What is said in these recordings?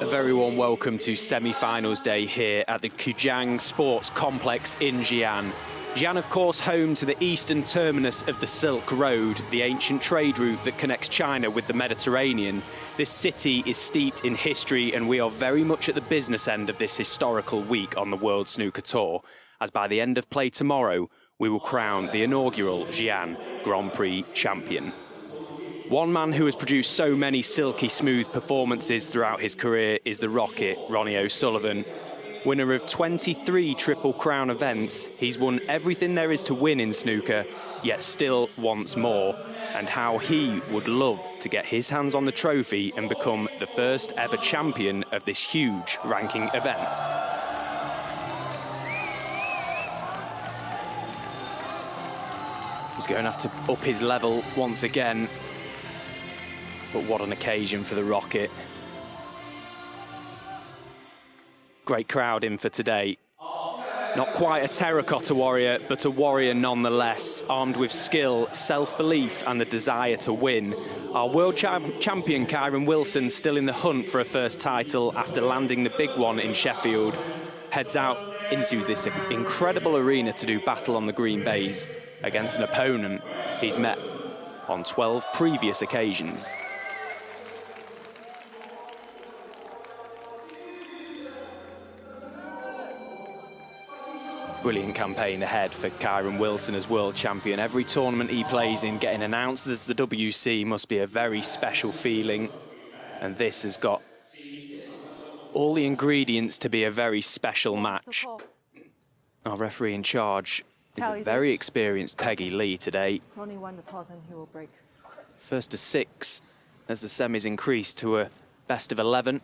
very warm welcome to semi-finals day here at the Qujiang Sports Complex in Xi'an. Xi'an, of course, home to the eastern terminus of the Silk Road, the ancient trade route that connects China with the Mediterranean. This city is steeped in history, and we are very much at the business end of this historical week on the World Snooker Tour, as by the end of play tomorrow, we will crown the inaugural Xi'an Grand Prix champion. One man who has produced so many silky smooth performances throughout his career is the Rocket, Ronnie O'Sullivan. Winner of 23 Triple Crown events, he's won everything there is to win in snooker, yet still wants more. And how he would love to get his hands on the trophy and become the first ever champion of this huge ranking event. He's going to have to up his level once again. But what an occasion for the Rocket. Great crowd in for today. Not quite a terracotta warrior, but a warrior nonetheless, armed with skill, self-belief and the desire to win. Our world champion Kyren Wilson, still in the hunt for a first title after landing the big one in Sheffield, heads out into this incredible arena to do battle on the green baize against an opponent he's met on 12 previous occasions. Brilliant campaign ahead for Kyren Wilson as world champion. Every tournament he plays in, getting announced as the WC must be a very special feeling. And this has got all the ingredients to be a very special match. Our referee in charge is the very experienced Peggy Li today. Ronnie won the toss and he will break. First to 6 as the semis increase to a best of 11.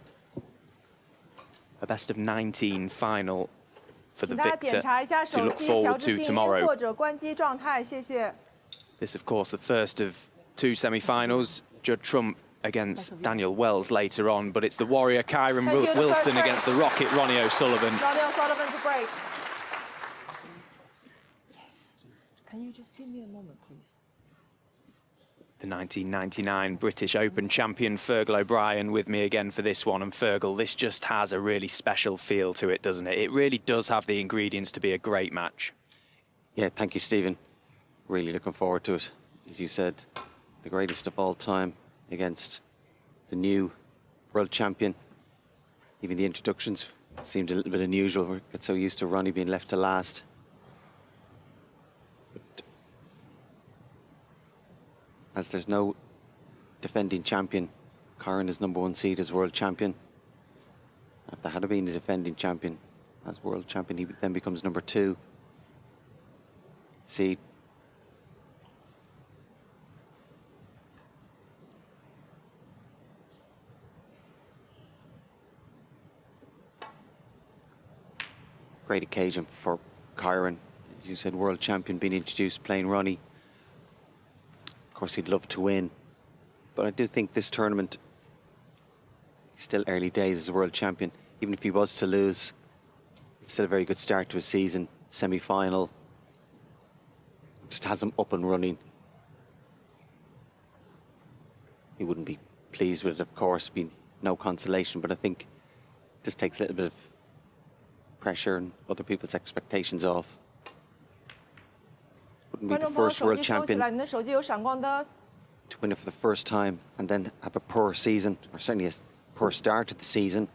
A best of 19 final for the victor to look forward to tomorrow. This, of course, the first of 2 semi-finals. Judd Trump against Daniel Wells later on, but it's the warrior Kyren Wilson against the Rocket Ronnie O'Sullivan. Ronnie O'Sullivan to break. Yes. Can you just give me a moment, please? The 1999 British Open champion Fergal O'Brien with me again for this one. And Fergal, this just has a really special feel to it, doesn't it? It really does have the ingredients to be a great match. Yeah, thank you, Stephen. Really looking forward to it. As you said, the greatest of all time against the new world champion. Even the introductions seemed a little bit unusual. We get so used to Ronnie being left to last. As there's no defending champion, Kyren is #1 seed as world champion. If there had been a defending champion as world champion, he then becomes #2 seed. Great occasion for Kyren. As you said, world champion being introduced, playing Ronnie. Of course, he'd love to win, but I do think this tournament, it's still early days as a world champion. Even if he was to lose, it's still a very good start to a season. Semi-final just has him up and running. He wouldn't be pleased with it, of course, being no consolation, but I think it just takes a little bit of pressure and other people's expectations off. Wouldn't be the first world champion to win it for the first time and then have a poor season, or certainly a poor start to the season.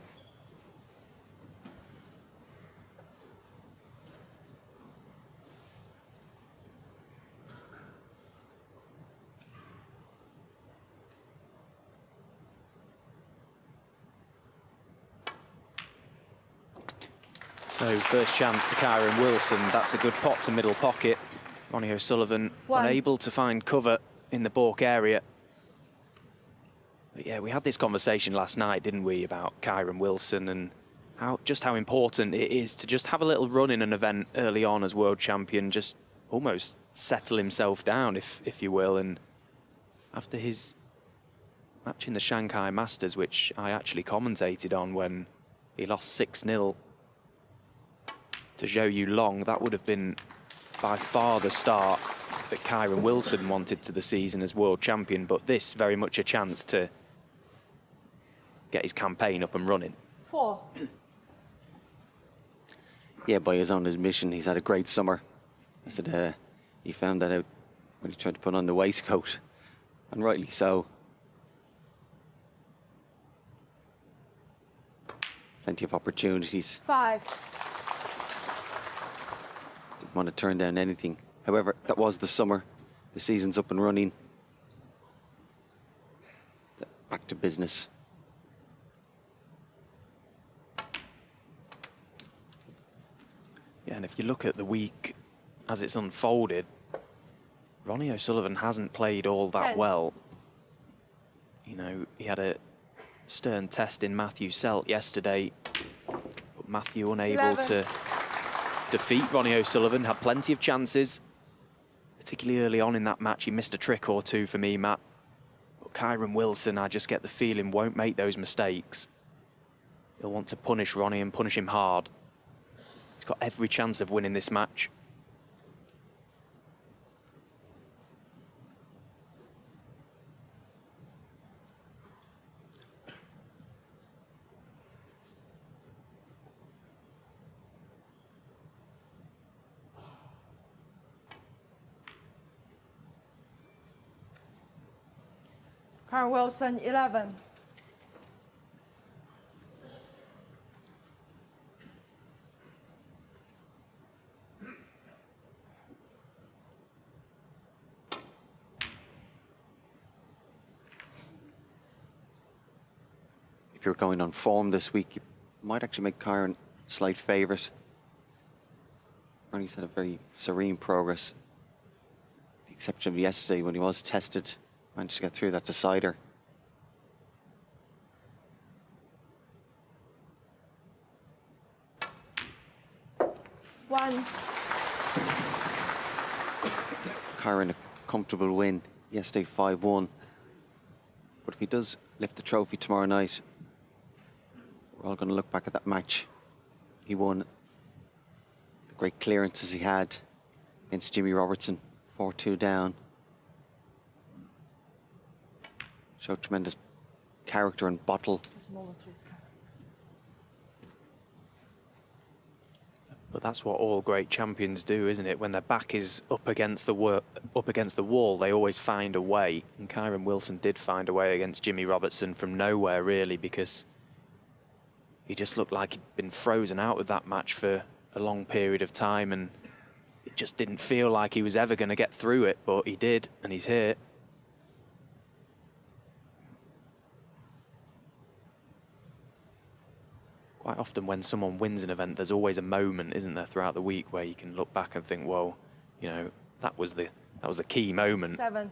So first chance to Kyren Wilson. That's a good pot to middle pocket. Ronnie O'Sullivan unable to find cover in the baulk area. But yeah, we had this conversation last night, didn't we, about Kyren Wilson and just how important it is to just have a little run in an event early on as world champion, just almost settle himself down, if you will. And after his match in the Shanghai Masters, which I actually commentated on when he lost 6-0 to Zhou Yulong, that would have been by far the start that Kyren Wilson wanted to the season as world champion, but this very much a chance to get his campaign up and running. 4. Yeah, by his own admission, he's had a great summer. I said he found that out when he tried to put on the waistcoat, and rightly so. Plenty of opportunities. 5. Didn't want to turn down anything. However, that was the summer. The season's up and running. Back to business. Yeah, and if you look at the week as it's unfolded, Ronnie O'Sullivan hasn't played all that 10. well. You know, he had a stern test in Matthew Selt yesterday, but Matthew unable 11. to defeat Ronnie O'Sullivan, had plenty of chances, particularly early on in that match. He missed a trick or two for me, Matt. But Kyren Wilson, I just get the feeling, won't make those mistakes. He'll want to punish Ronnie and punish him hard. He's got every chance of winning this match. Kyren Wilson, 11. If you're going on form this week, you might actually make Kyren a slight favourite. Ronnie's had a very serene progress. The exception of yesterday when he was tested, managed to get through that decider. One. Kyren a comfortable win yesterday, 5-1. But if he does lift the trophy tomorrow night, we're all going to look back at that match. He won. The great clearances he had against Jimmy Robertson, 4-2 down. Showed tremendous character and bottle. Just a moment, please, Kyren. But that's what all great champions do, isn't it? When their back is up against the wall, they always find a way. And Kyren Wilson did find a way against Jimmy Robertson from nowhere, really, because he just looked like he'd been frozen out of that match for a long period of time, and it just didn't feel like he was ever going to get through it, but he did, and he's here. Quite often when someone wins an event, there's always a moment, isn't there, throughout the week where you can look back and think, well, you know, that was the key moment. 7.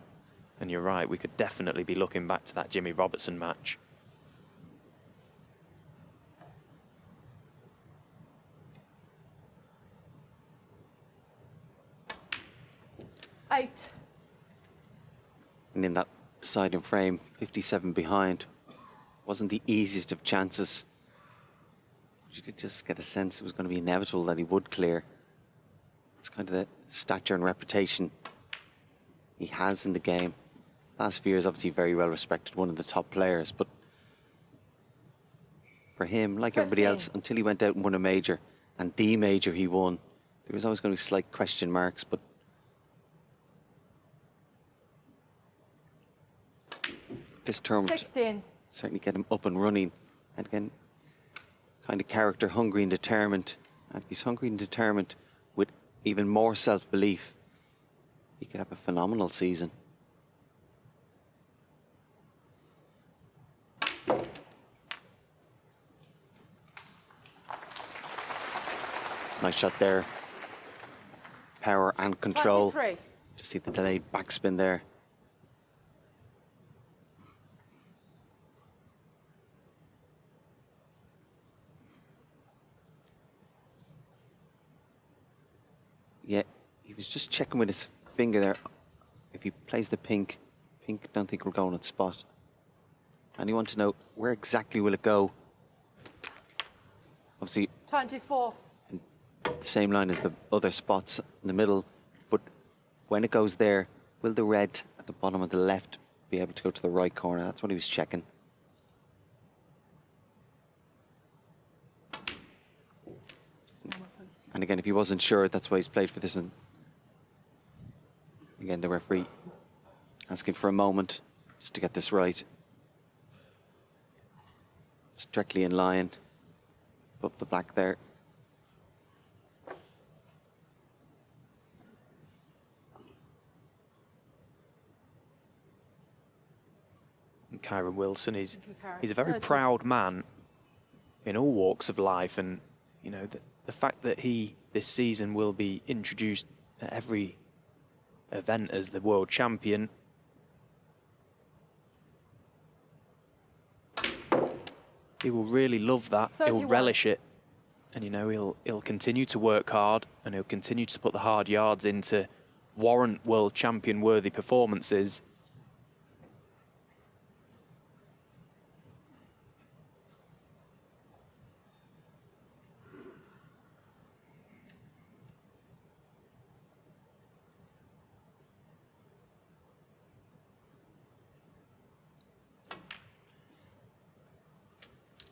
And you're right, we could definitely be looking back to that Jimmy Robertson match. Eight. And in that deciding frame, 57 behind, wasn't the easiest of chances. You did just get a sense it was going to be inevitable that he would clear. It's kind of the stature and reputation he has in the game. Last few years, obviously very well respected, one of the top players, but for him, like 15. everybody else, until he went out and won a major, and the major he won, there was always going to be slight question marks, but this tournament 16. certainly get him up and running, and again, kind of character, hungry and determined. And if he's hungry and determined with even more self-belief, he could have a phenomenal season. Nice shot there. Power and control. 23. Just see the delayed backspin there. Yeah, he was just checking with his finger there. If he plays the pink, don't think will go on its spot. And you want to know where exactly will it go? Obviously, 24. the same line as the other spots in the middle, but when it goes there, will the red at the bottom of the left be able to go to the right corner? That's what he was checking. And again, if he wasn't sure, that's why he's played for this one. Again, the referee asking for a moment just to get this right. Just directly in line, above the black there. And Kyren Wilson, he's Kyren. a very proud man in all walks of life, and you know the fact that he this season will be introduced at every event as the world champion. He will really love that. 31. He'll relish it, and you know he'll continue to work hard, and he'll continue to put the hard yards in to warrant world champion worthy performances.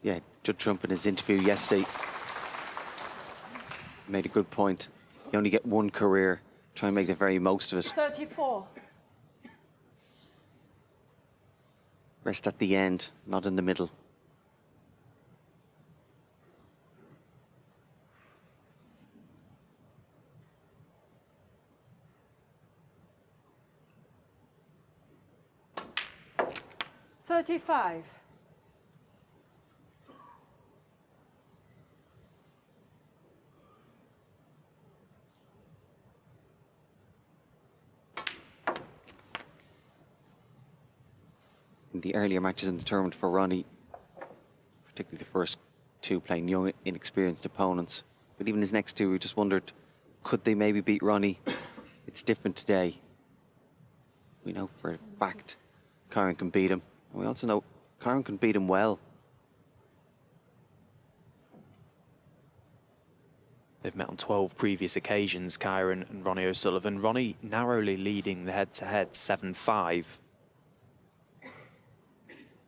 Yeah, Judge Trump in his interview yesterday made a good point. You only get one career. Try and make the very most of it. 34. Rest at the end, not in the middle. $35. In the earlier matches in the tournament for Ronnie, particularly the first two playing young, inexperienced opponents. But even his next two, we just wondered, could they maybe beat Ronnie? It's different today. We know for a fact Kyren can beat him. And we also know Kyren can beat him well. They've met on 12 previous occasions, Kyren and Ronnie O'Sullivan. Ronnie narrowly leading the head-to-head 7-5.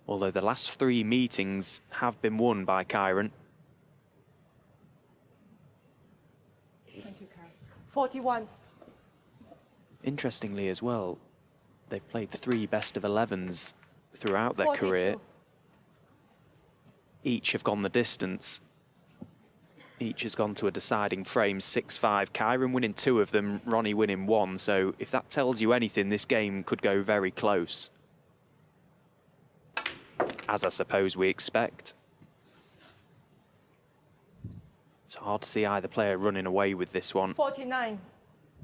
Although the last three meetings have been won by Kyren. Thank you, Kyren. 41. Interestingly as well, they've played three best of 11s throughout their 42. career. Each have gone the distance. Each has gone to a deciding frame, 6-5. Kyren winning two of them, Ronnie winning one. So if that tells you anything, this game could go very close. As I suppose we expect. It's hard to see either player running away with this one. 49.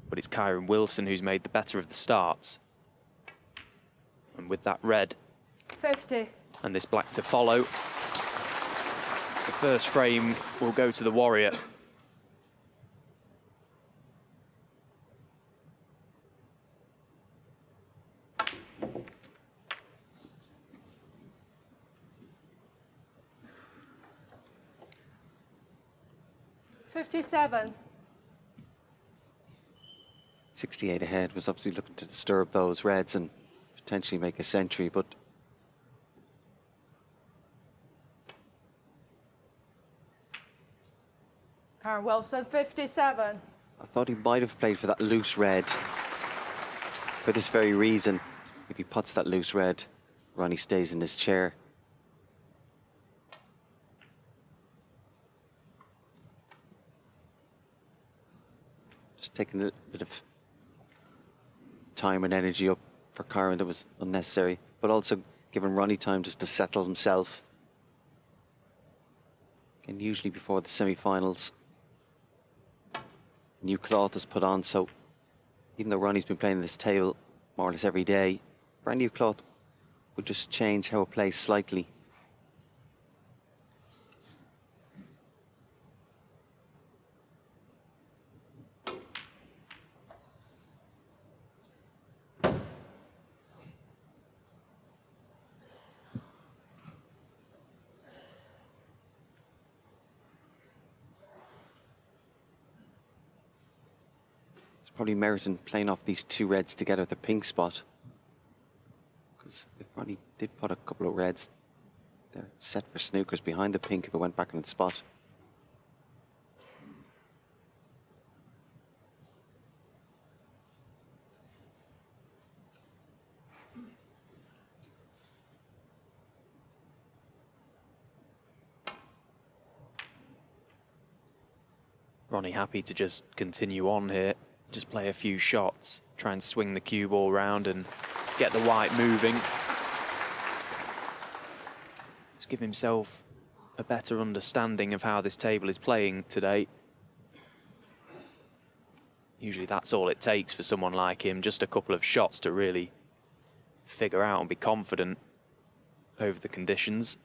But it's Kyren Wilson who's made the better of the starts. And with that red 50. and this black to follow, the first frame will go to the Warrior. $57. 68 ahead, was obviously looking to disturb those reds and potentially make a century, but Kyren Wilson, 57. I thought he might have played for that loose red for this very reason. If he puts that loose red, Ronnie stays in his chair. Just taking a little bit of time and energy up for Kyren that was unnecessary, but also giving Ronnie time just to settle himself. And usually before the semi-finals, new cloth is put on, so even though Ronnie's been playing this table more or less every day, brand new cloth would just change how it plays slightly. Probably meriting playing off these two reds together with the pink spot. Because if Ronnie did put a couple of reds, they're set for snookers behind the pink if it went back in its spot. Ronnie happy to just continue on here, just play a few shots, try and swing the cue ball round and get the white moving. Just give himself a better understanding of how this table is playing today. Usually that's all it takes for someone like him, just a couple of shots to really figure out and be confident over the conditions.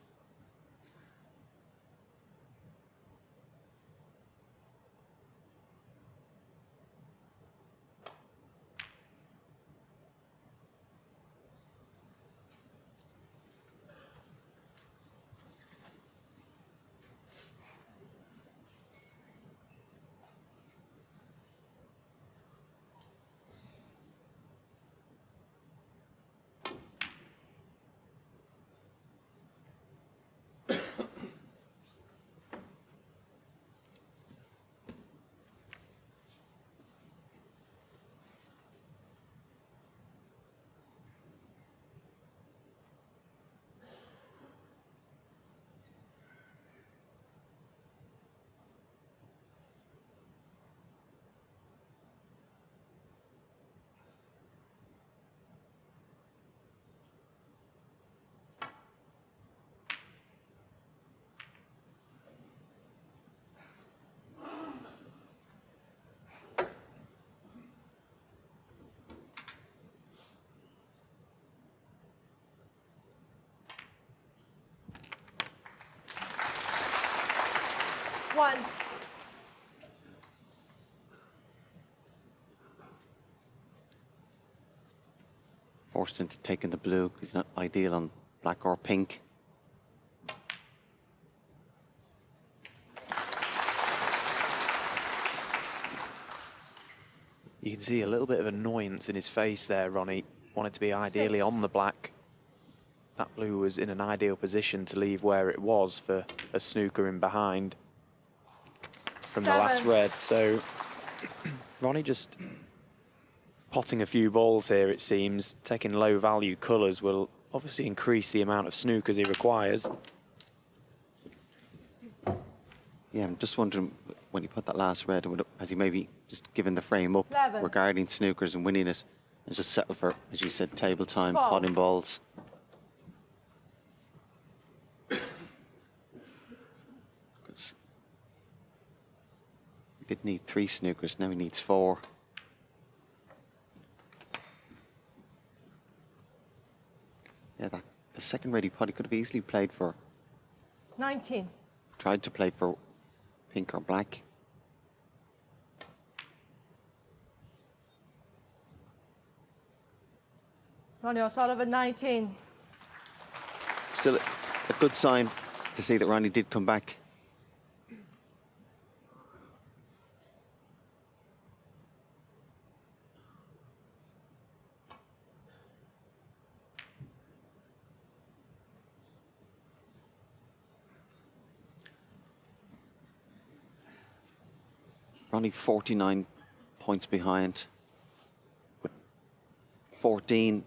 One. Forced into taking the blue. He's not ideal on black or pink. You can see a little bit of annoyance in his face there, Ronnie. Wanted to be ideally on the black. That blue was in an ideal position to leave where it was for a snooker in behind from the last red. So Ronnie just potting a few balls here, it seems. Taking low value colours will obviously increase the amount of snookers he requires. Yeah, I'm just wondering, when he put that last red, has he maybe just given the frame up 11. regarding snookers and winning it, and just settle for, as you said, table time, 12. potting balls? He did need 3 snookers, now he needs 4. Yeah, the second ready pot he could have easily played for. 19. Tried to play for pink or black. Ronnie O'Sullivan, 19. Still a good sign to see that Ronnie did come back. Ronnie 49 points behind, but 14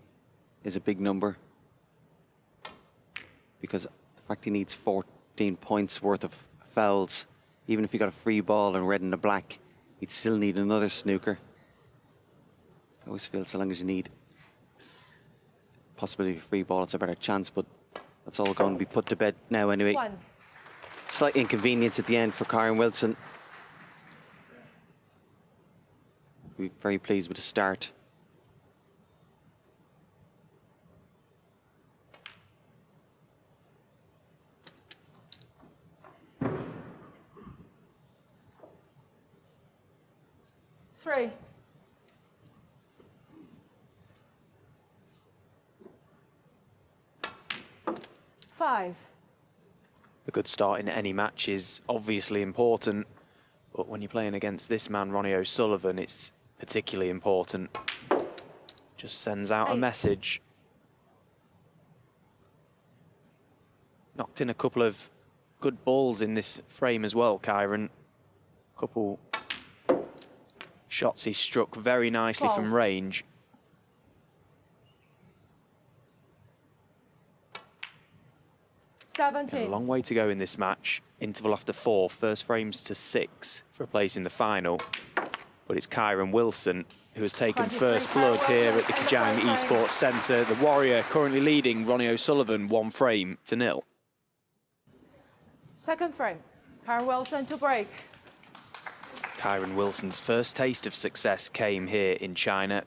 is a big number, because the fact he needs 14 points worth of fouls, even if he got a free ball and red and a black, he'd still need another snooker. I always feel so long as you need possibility of a free ball, it's a better chance, but that's all going to be put to bed now anyway. 1. Slight inconvenience at the end for Kyren Wilson. We're very pleased with the start. Three. Five. A good start in any match is obviously important, but when you're playing against this man, Ronnie O'Sullivan, it's particularly important. Just sends out a message. Knocked in a couple of good balls in this frame as well, Kyren. Couple shots he struck very nicely 12. from range. And a 17. long way to go in this match. Interval after 4, first frames to 6 for a place in the final. But it's Kyren Wilson who has taken 23, first blood Kyren here Wilson at the in the Qujiang first frame. Esports Centre. The Warrior currently leading Ronnie O'Sullivan 1 frame to 0. Second frame. Kyren Wilson to break. Kyren Wilson's first taste of success came here in China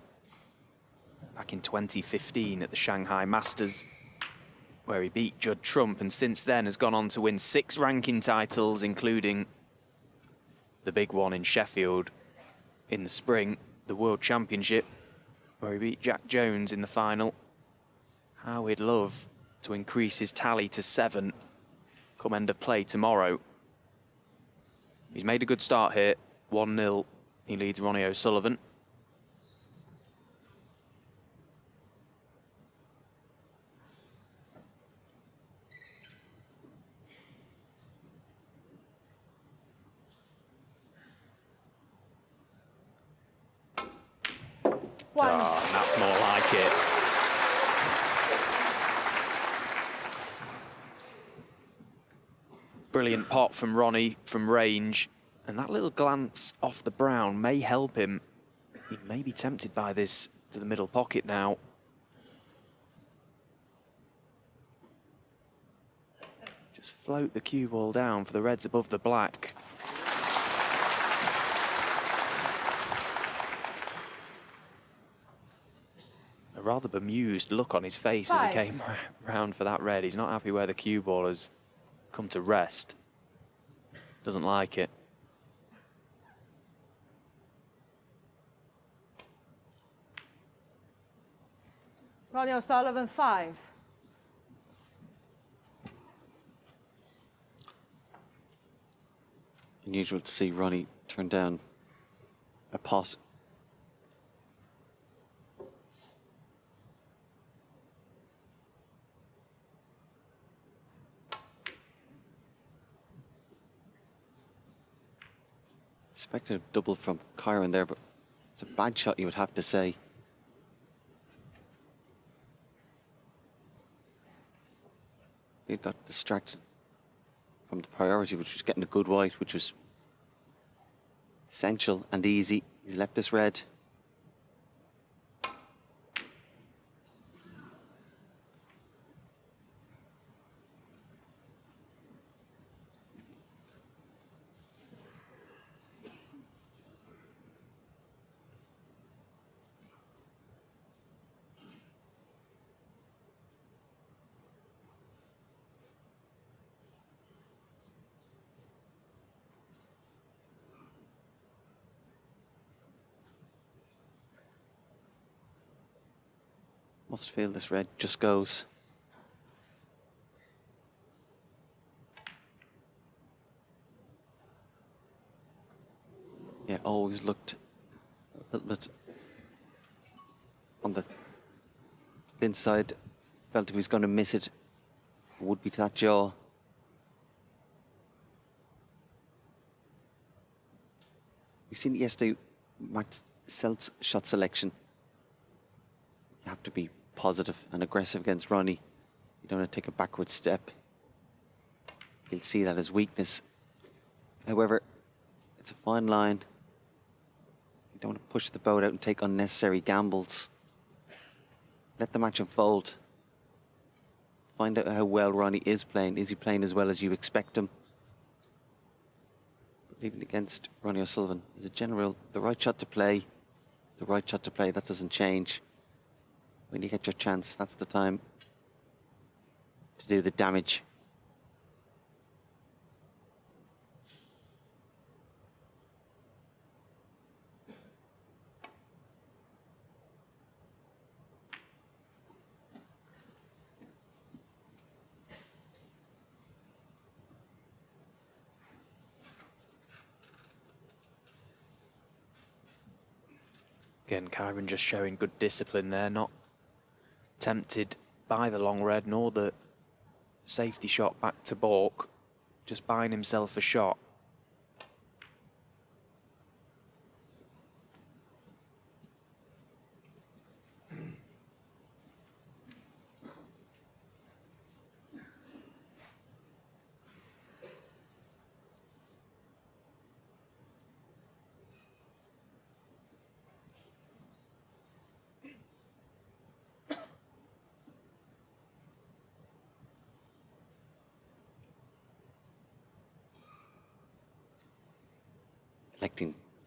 back in 2015 at the Shanghai Masters, where he beat Judd Trump, and since then has gone on to win 6 ranking titles, including the big one in Sheffield in the spring, the World Championship, where he beat Jack Jones in the final. How he'd love to increase his tally to 7 come end of play tomorrow. He's made a good start here. 1-0, he leads Ronnie O'Sullivan. One. Oh, and that's more like it. Brilliant pot from Ronnie from range. And that little glance off the brown may help him. He may be tempted by this to the middle pocket now. Just float the cue ball down for the reds above the black. A rather bemused look on his face as he 5. came round for that red. He's not happy where the cue ball has come to rest. Doesn't like it. Ronnie O'Sullivan 5. Unusual to see Ronnie turn down a pot. Expected a double from Kyren there, but it's a bad shot, you would have to say. He got distracted from the priority, which was getting a good white, which was essential and easy. He's left this red. Must feel this red just goes. Yeah, always looked a little bit on the thin side. Felt if he was going to miss it, it would be to that jaw. We've seen it yesterday, Max Selt's shot selection. You have to be positive and aggressive against Ronnie. You don't want to take a backward step. He'll see that as weakness. However, it's a fine line. You don't want to push the boat out and take unnecessary gambles. Let the match unfold. Find out how well Ronnie is playing. Is he playing as well as you expect him? But even against Ronnie O'Sullivan, as a general, the right shot to play is the right shot to play. That doesn't change. When you get your chance, that's the time to do the damage. Again, Kyren just showing good discipline there, not tempted by the long red nor the safety shot back to balk, just buying himself a shot.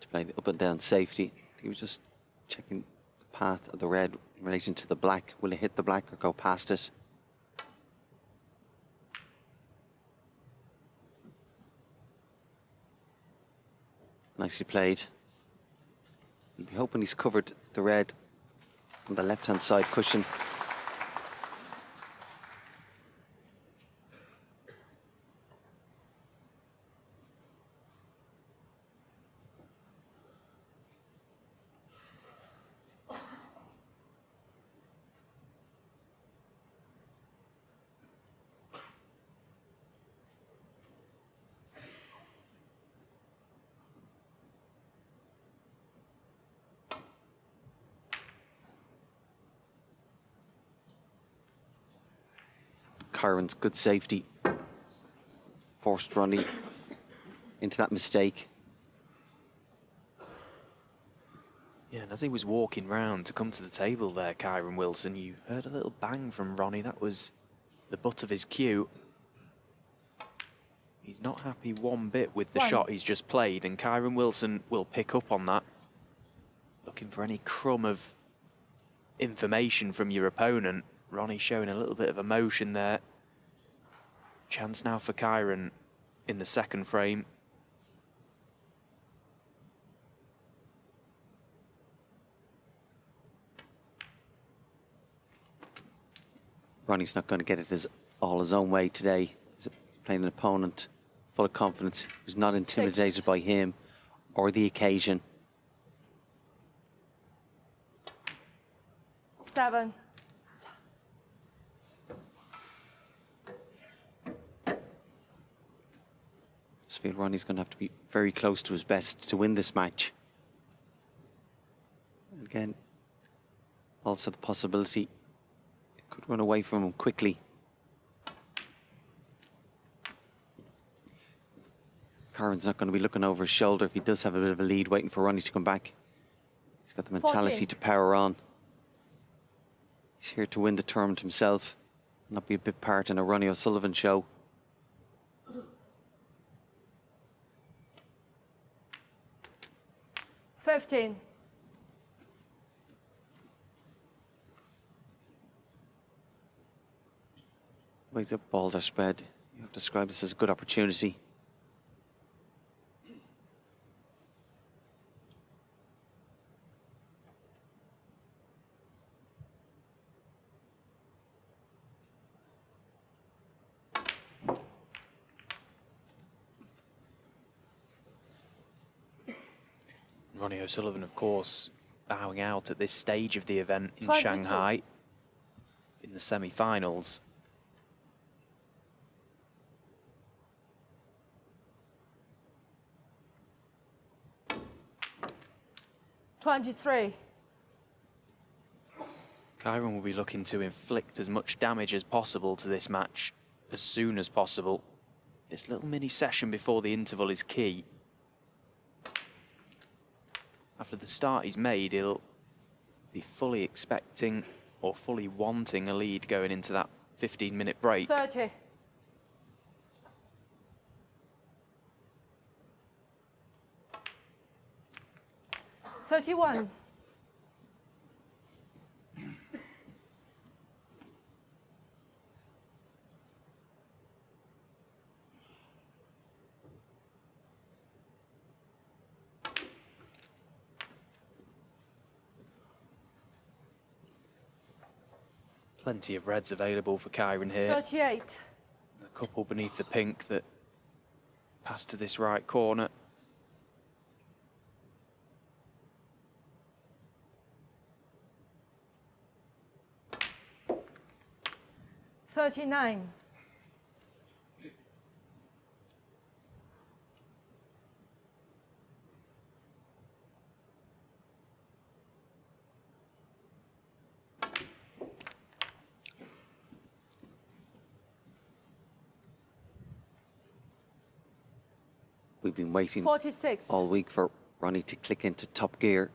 Just played up and down safety. He was just checking the path of the red in relation to the black. Will it hit the black or go past it? Nicely played. You'll be hoping he's covered the red on the left-hand side cushion. Kyren's good safety forced Ronnie into that mistake. Yeah, and as he was walking round to come to the table there, Kyren Wilson, you heard a little bang from Ronnie. That was the butt of his cue. He's not happy one bit with the shot he's just played, and Kyren Wilson will pick up on that. Looking for any crumb of information from your opponent. Ronnie showing a little bit of emotion there. Chance now for Kyren in the second frame. Ronnie's not going to get it all his own way today. He's playing an opponent full of confidence, who's not intimidated by him or the occasion. 7. I feel Ronnie's going to have to be very close to his best to win this match. And again, also the possibility it could run away from him quickly. Kyren's not going to be looking over his shoulder if he does have a bit of a lead, waiting for Ronnie to come back. He's got the mentality 14. to power on. He's here to win the tournament himself, not be a bit part in a Ronnie O'Sullivan show. $15. The way the balls are spread, you have described this as a good opportunity. Ronnie O'Sullivan, of course, bowing out at this stage of the event in 22. Shanghai in the semi-finals. $23. Kyren will be looking to inflict as much damage as possible to this match as soon as possible. This little mini session before the interval is key. After the start he's made, he'll be fully expecting or fully wanting a lead going into that 15-minute break. 30. $31. Plenty of reds available for Kyren here. 38. A couple beneath the pink that pass to this right corner. $39. We've been waiting 46. all week for Ronnie to click into top gear.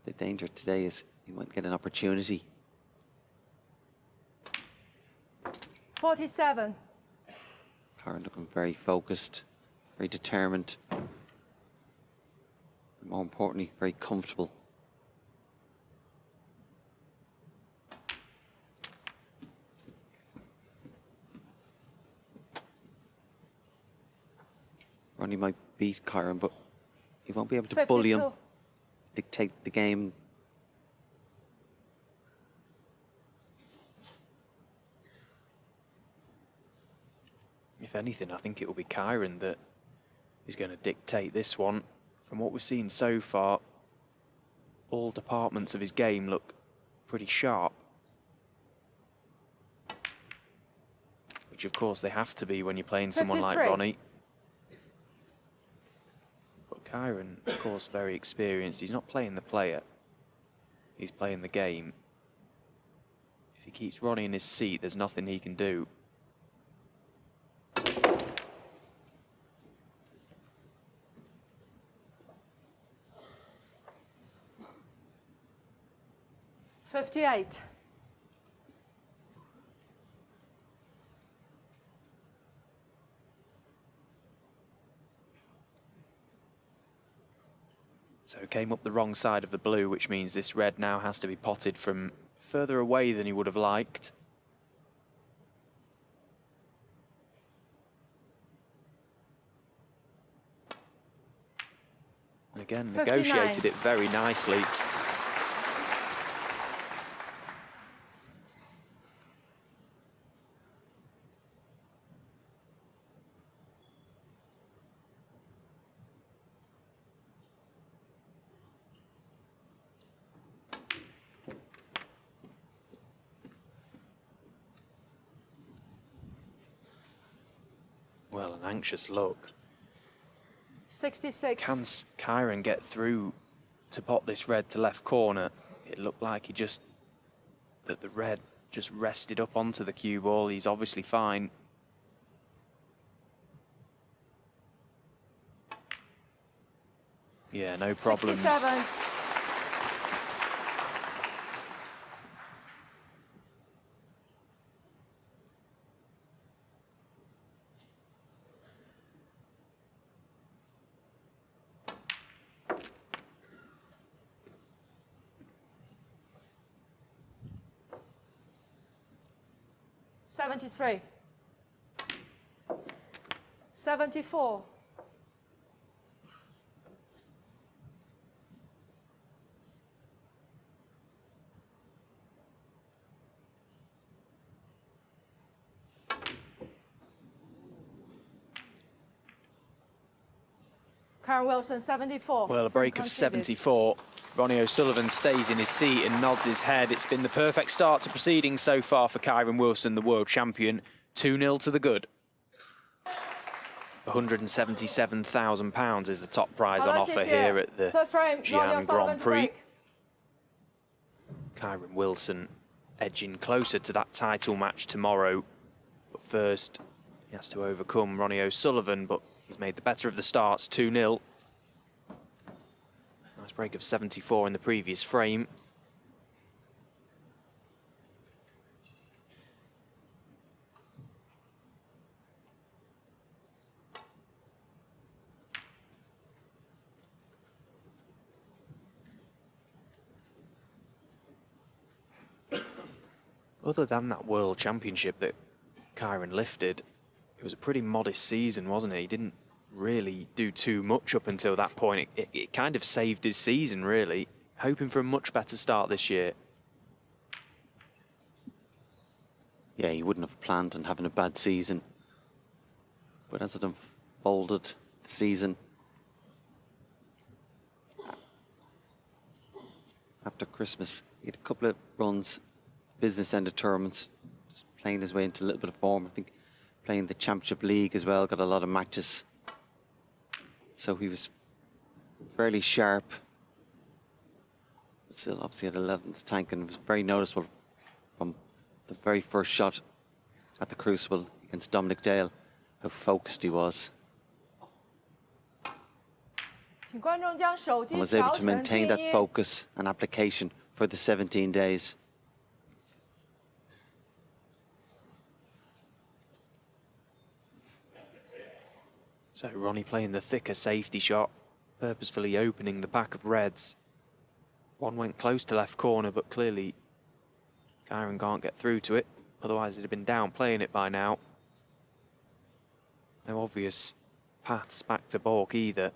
The danger today is he might get an opportunity. 47. Kyren looking very focused, very determined. more importantly, very comfortable. Ronnie might beat Kyren, but he won't be able to bully him, 52. dictate the game. If anything, I think it will be Kyren that is going to dictate this one. From what we've seen so far, all departments of his game look pretty sharp. Which, of course, they have to be when you're playing someone like 53. Ronnie. But Kyren, of course, very experienced. He's not playing the player. He's playing the game. If he keeps Ronnie in his seat, there's nothing he can do. $58. So came up the wrong side of the blue, which means this red now has to be potted from further away than he would have liked. And again, 59. negotiated it very nicely. Well, an anxious look. 66. Can Kyren get through to pot this red to left corner? It looked like that the red just rested up onto the cue ball. He's obviously fine. Yeah, no problems. 67. $73. 74. Kyren Wilson, 74. Well, a break of Conceded. 74. Ronnie O'Sullivan stays in his seat and nods his head. It's been the perfect start to proceedings so far for Kyren Wilson, the world champion. 2-0 to the good. £177,000 is the top prize on offer here at the Third frame, Ronnie Xi'an O'Sullivan Grand to Prix. break. Kyren Wilson edging closer to that title match tomorrow. But first, he has to overcome Ronnie O'Sullivan, but he's made the better of the starts, 2-0. Nice break of 74 in the previous frame. Other than that World Championship that Kyren lifted, it was a pretty modest season, wasn't it? He didn't really do too much up until that point. It kind of saved his season, really. Hoping for a much better start this year. Yeah, he wouldn't have planned on having a bad season. But as it unfolded, the season, after Christmas, he had a couple of runs, business-ended tournaments, just playing his way into a little bit of form. I think playing the Championship League as well, got a lot of matches. So he was fairly sharp. But still, obviously, had a lot in the tank, and it was very noticeable from the very first shot at the Crucible against Dominic Dale, how focused he was. 请观众将手机 And was able 调 to 成 maintain 静 that 音。 focus and application for the 17 days. So Ronnie playing the thicker safety shot. purposefully opening the pack of reds. One went close to left corner, but clearly Kyren can't get through to it. Otherwise, he'd have been down playing it by now. No obvious paths back to baulk either.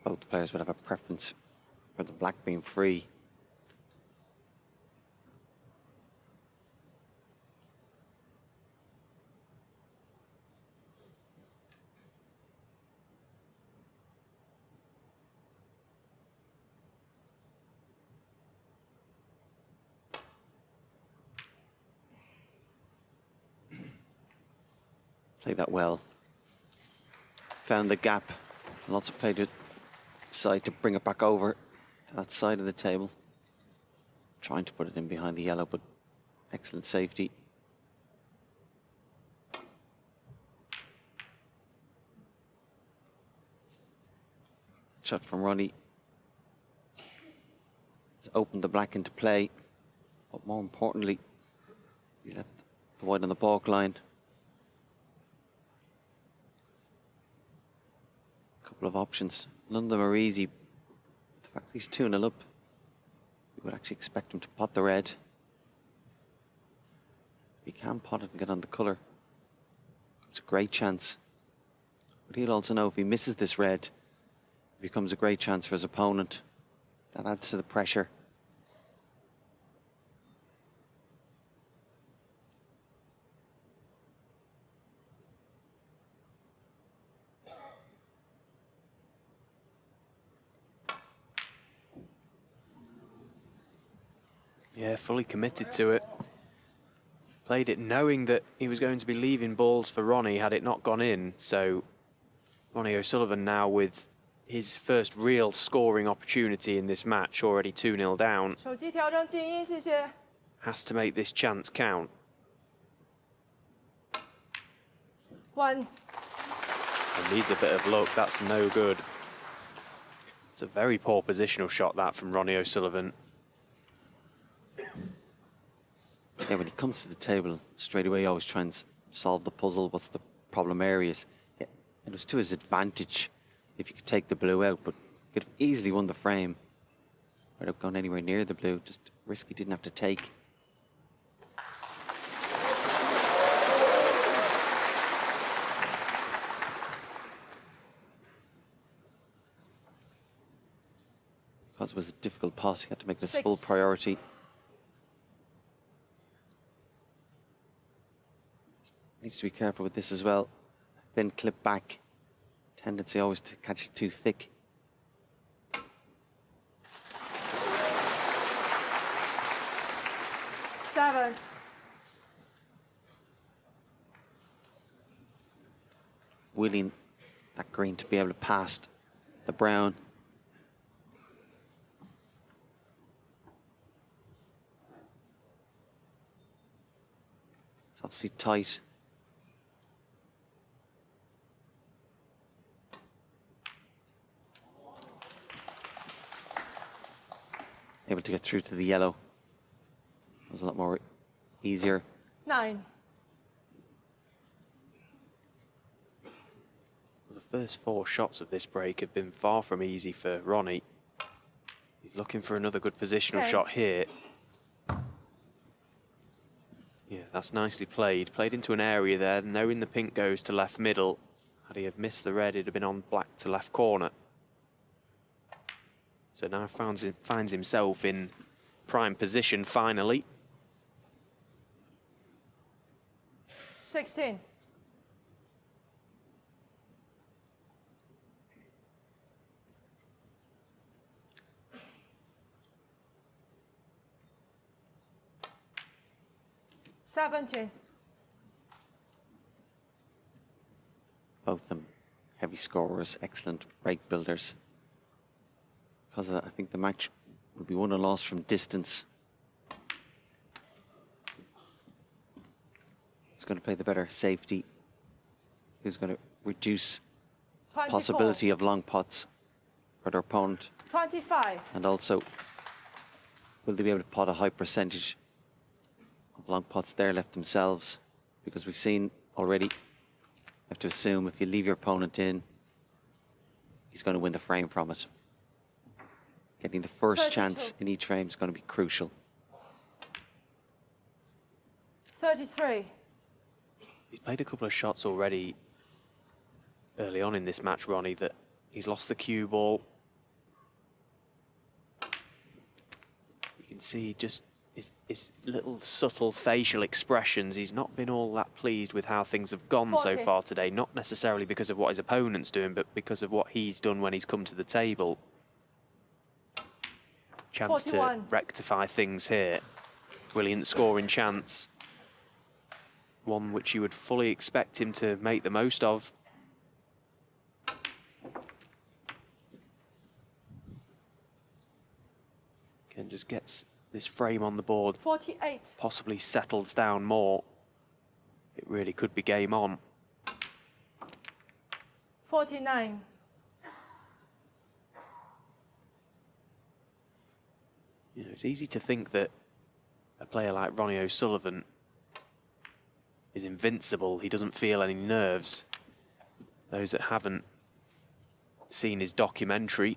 Both players would have a preference for the black being free. Played that well. Found the gap and also played it side to bring it back over to that side of the table. Trying to put it in behind the yellow, but excellent safety. Shot from Ronnie. It's opened the black into play, but more importantly, he left the white on the baulk line. Couple of options. None of them are easy. The fact that he's 2-0 up, you would actually expect him to pot the red. If he can pot it and get on the colour, it's a great chance. But he'll also know if he misses this red, it becomes a great chance for his opponent. That adds to the pressure. Yeah, fully committed to it. Played it knowing that he was going to be leaving balls for Ronnie had it not gone in. So Ronnie O'Sullivan now with his first real scoring opportunity in this match, already 2-0 down, 手机调整静音，谢谢。 has to make this chance count. 1. And needs a bit of luck, that's no good. It's a very poor positional shot that from Ronnie O'Sullivan. Yeah, when he comes to the table, straight away, always try and solve the puzzle. What's the problem areas? Yeah, it was to his advantage if you could take the blue out, but he could have easily won the frame without going anywhere near the blue. Just a risk he didn't have to take. Because it was a difficult pot, he had to make this full priority. Needs to be careful with this as well. Then clip back. Tendency always to catch it too thick. Seven. Willing that green to be able to pass the brown. It's obviously tight. Able to get through to the yellow. It was a lot more easier. 9. Well, the first 4 shots of this break have been far from easy for Ronnie. He's looking for another good positional shot here. Yeah, that's nicely played. Played into an area there, knowing the pink goes to left middle. Had he have missed the red, it'd have been on black to left corner. So now finds himself in prime position finally. 16. 17. Both of them heavy scorers, excellent break builders. Because of that, I think the match will be won or lost from distance. Who's going to play the better safety? Who's going to reduce 24. possibility of long pots for their opponent? 25. And also, will they be able to pot a high percentage of long pots there left themselves? Because we've seen already, you have to assume if you leave your opponent in, he's going to win the frame from it. Getting the first 32. chance in each frame is going to be crucial. 33. He's played a couple of shots already early on in this match, Ronnie, that he's lost the cue ball. You can see just his little subtle facial expressions. He's not been all that pleased with how things have gone 40. so far today, not necessarily because of what his opponent's doing, but because of what he's done when he's come to the table. Chance 41. to rectify things here. Brilliant scoring chance. One which you would fully expect him to make the most of. Ken just gets this frame on the board. 48. Possibly settles down more. It really could be game on. 49. You know, it's easy to think that a player like Ronnie O'Sullivan is invincible. He doesn't feel any nerves. Those that haven't seen his documentary,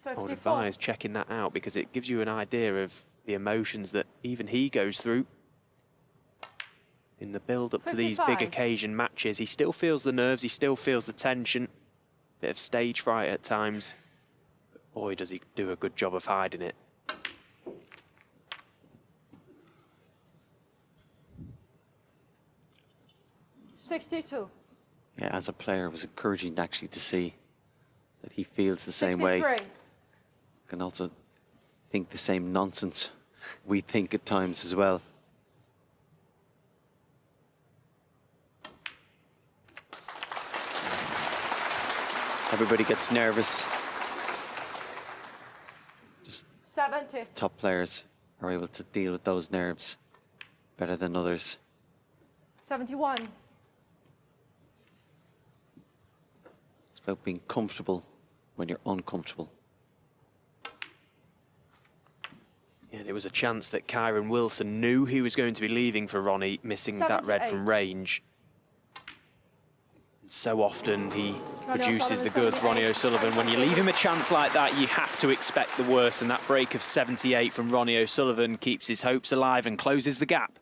I would 54. advise checking that out, because it gives you an idea of the emotions that even he goes through. In the build-up to these big 55. occasion matches, he still feels the nerves, he still feels the tension, bit of stage fright at times. But boy, does he do a good job of hiding it. $62. Yeah, as a player, it was encouraging actually to see that he feels the same way. 63. Can also think the same nonsense we think at times as well. Everybody gets nervous. Just 70. top players are able to deal with those nerves better than others. 71. It's about being comfortable when you're uncomfortable. Yeah, there was a chance that Kyren Wilson knew he was going to be leaving for Ronnie, missing that red from 78. range. And so often he Ronnie produces the O'Sullivan, goods, Ronnie 78. O'Sullivan. When you leave him a chance like that, you have to expect the worst, and that break of 78 from Ronnie O'Sullivan keeps his hopes alive and closes the gap.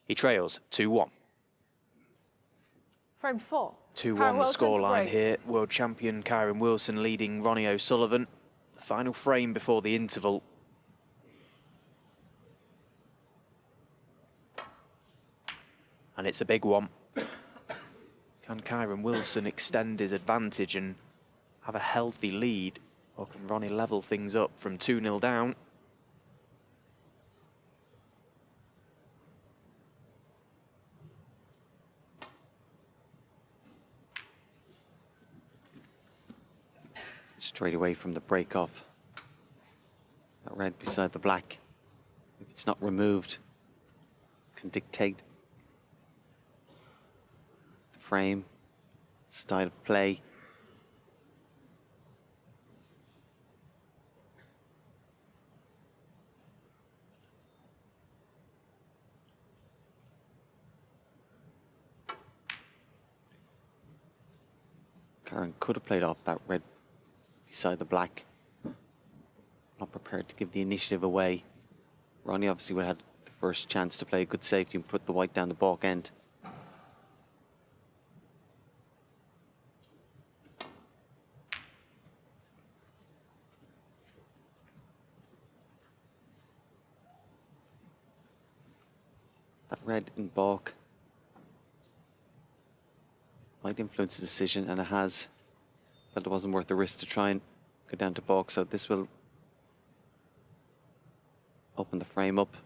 He trails 2-1. Frame 4. 2-1 Kyren the Wilson to scoreline break. here. World champion Kyren Wilson leading Ronnie O'Sullivan. The final frame before the interval. And it's a big one. Can Kyren Wilson extend his advantage and have a healthy lead? Or can Ronnie level things up from 2-0 down? Straight away from the break off. That red beside the black, if it's not removed, can dictate the frame, style of play. Kyren could have played off that red beside the black. Not prepared to give the initiative away. Ronnie obviously would have had the first chance to play a good safety and put the white down the balk end. That red in balk might influence the decision, and it has. But it wasn't worth the risk to try and go down to balk, so this will open the frame up.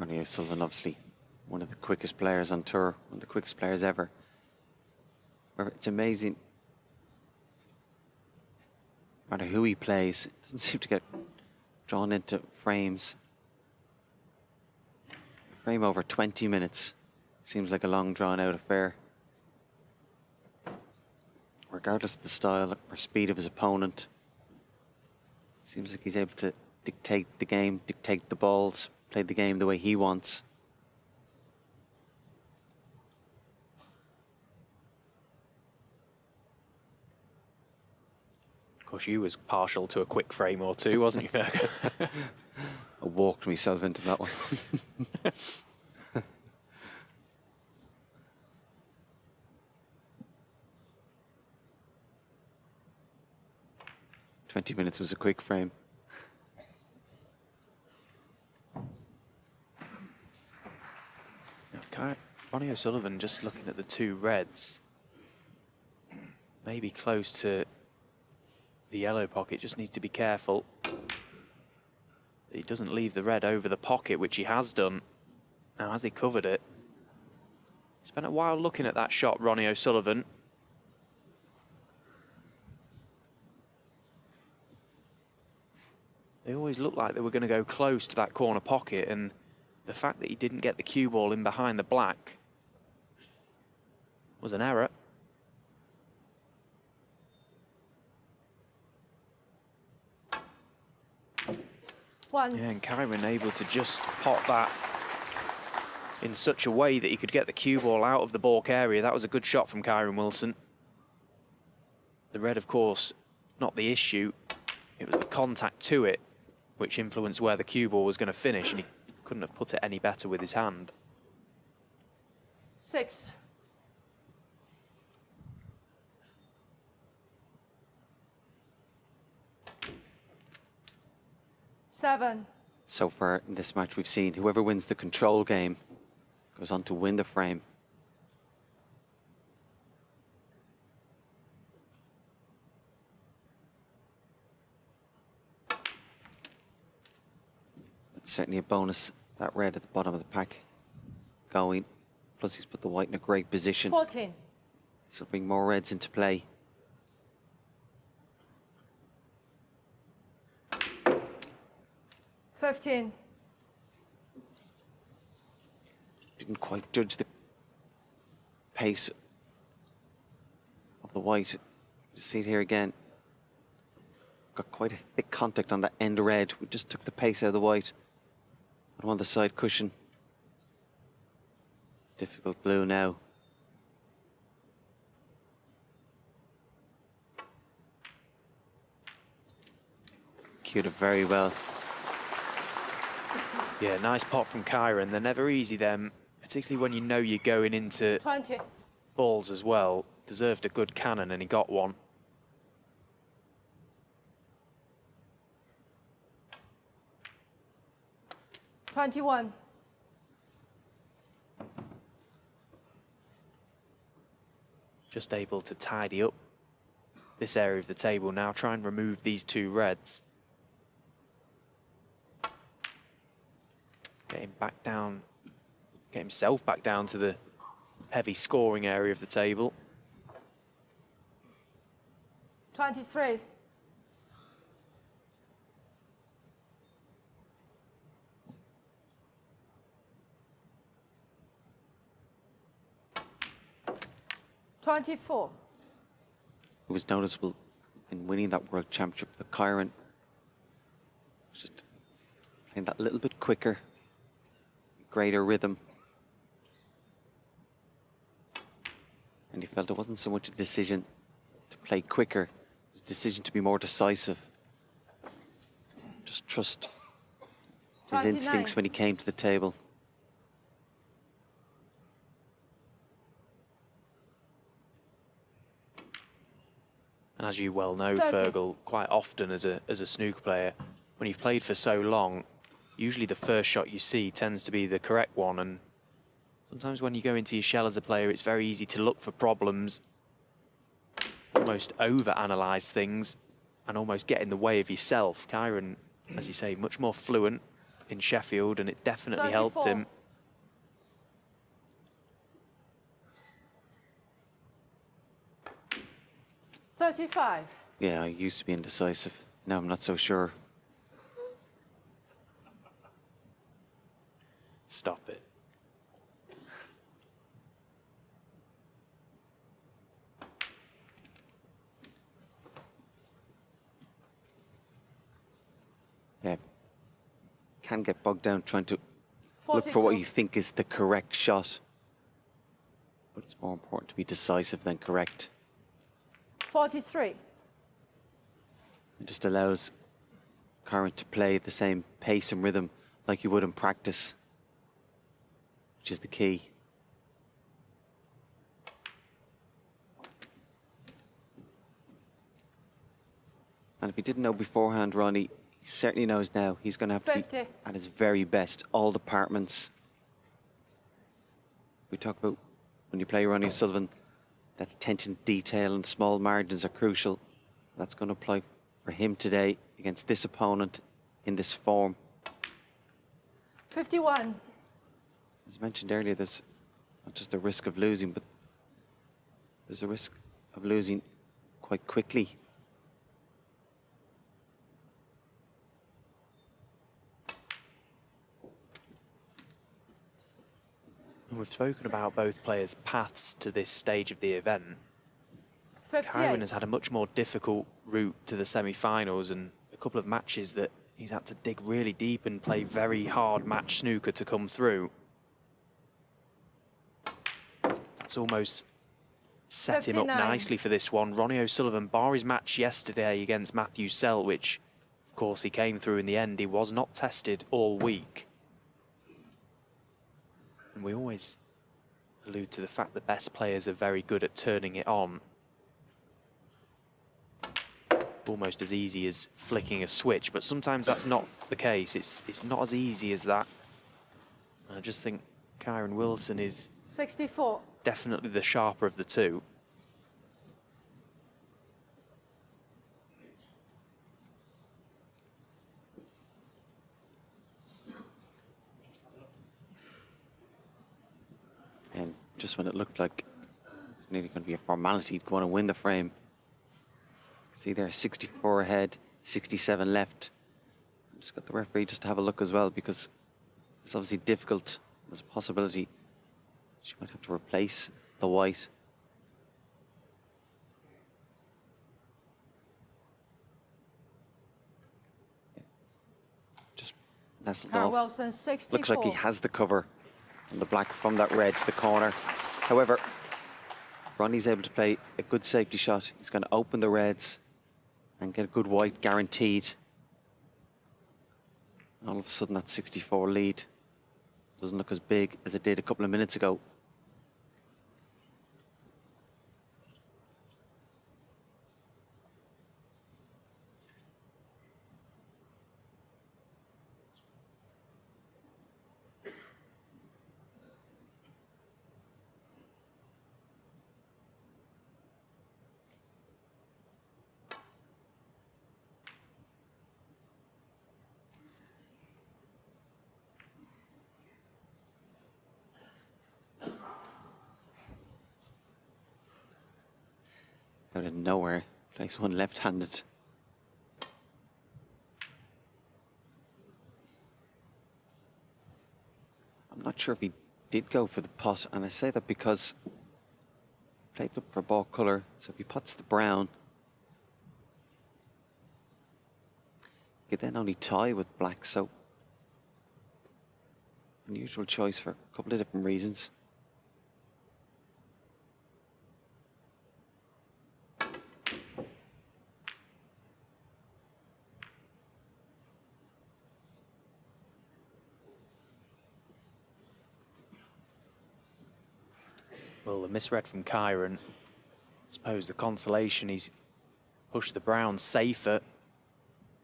Ronnie O'Sullivan, obviously one of the quickest players on tour, one of the quickest players ever. It's amazing. No matter who he plays, it doesn't seem to get drawn into frames. A frame over 20 minutes seems like a long drawn-out affair. Regardless of the style or speed of his opponent, seems like he's able to dictate the game, dictate the balls, play the game the way he wants. Of course, you was partial to a quick frame or two, wasn't you, Fergal? I walked myself into that one. 20 minutes was a quick frame. Ronnie O'Sullivan, just looking at the two reds, maybe close to the yellow pocket, just needs to be careful. He doesn't leave the red over the pocket, which he has done. Now, has he covered it? Spent a while looking at that shot, Ronnie O'Sullivan. They always looked like they were going to go close to that corner pocket, and the fact that he didn't get the cue ball in behind the black was an error. One. Yeah, and Kyren able to just pot that in such a way that he could get the cue ball out of the baulk area. That was a good shot from Kyren Wilson. The red, of course, not the issue. It was the contact to it which influenced where the cue ball was going to finish, and he couldn't have put it any better with his hand. 6. Seven. So far in this match, we've seen whoever wins the control game goes on to win the frame. It's certainly a bonus, that red at the bottom of the pack going. Plus he's put the white in a great position. 14. This will bring more reds into play. $15. Didn't quite judge the pace of the white. Just see it here again. Got quite a thick contact on that end red. We just took the pace out of the white. I'm on the side cushion. Difficult blue now. Cued it very well. Yeah, nice pot from Kyren. They're never easy, them, particularly when you know you're going into 20. balls as well. Deserved a good cannon, and he got one. $21. Just able to tidy up this area of the table now. Try and remove these two reds. Get him back down, get himself back down to the heavy scoring area of the table. 23. $24. It was noticeable in winning that World Championship that Kyren was just playing that little bit quicker, greater rhythm. And he felt it wasn't so much a decision to play quicker, it was a decision to be more decisive. Just trust his 29. instincts when he came to the table. And as you well know, 30. Fergal, quite often as a snooker player, when you've played for so long, usually the first shot you see tends to be the correct one. And sometimes when you go into your shell as a player, it's very easy to look for problems, almost over-analyse things, and almost get in the way of yourself. Kyren, as you say, much more fluent, in Sheffield, and it definitely helped him. 35. Yeah, I used to be indecisive. Now I'm not so sure. Stop it. Yeah. Can get bogged down trying to 42. look for what you think is the correct shot. But it's more important to be decisive than correct. 43. It just allows Kyren to play at the same pace and rhythm like you would in practice, which is the key. And if he didn't know beforehand, Ronnie, he certainly knows now. He's going to have to 50. be at his very best, all departments. We talk about when you play Ronnie O'Sullivan, that attention to detail and small margins are crucial. That's going to apply for him today against this opponent in this form. 51. As mentioned earlier, there's not just a risk of losing, but there's a risk of losing quite quickly. And we've spoken about both players' paths to this stage of the event. 58. Kyren has had a much more difficult route to the semi-finals, and a couple of matches that he's had to dig really deep and play very hard match snooker to come through. That's almost set him up 59. nicely for this one. Ronnie O'Sullivan, bar his match yesterday against Matthew Selt, which of course he came through in the end. He was not tested all week. And we always allude to the fact that best players are very good at turning it on. Almost as easy as flicking a switch, but sometimes that's not the case. It's not as easy as that. And I just think Kyren Wilson is 64. definitely the sharper of the two. And just when it looked like it's nearly going to be a formality to go on and win the frame. See there, 64 ahead, 67 left. Just got the referee just to have a look as well, because it's obviously difficult. There's a possibility she might have to replace the white. Just nestled Kyren off. Wilson, 64. Looks like he has the cover on the black from that red to the corner. However, Ronnie's able to play a good safety shot. He's going to open the reds and get a good white guaranteed. And all of a sudden that 64 lead doesn't look as big as it did a couple of minutes ago. Out of nowhere, plays one left-handed. I'm not sure if he did go for the pot, and I say that because he played up for ball colour, so if he puts the brown, he could then only tie with black, so unusual choice for a couple of different reasons. Well, the misread from Kyren. I suppose the consolation, he's pushed the brown safer.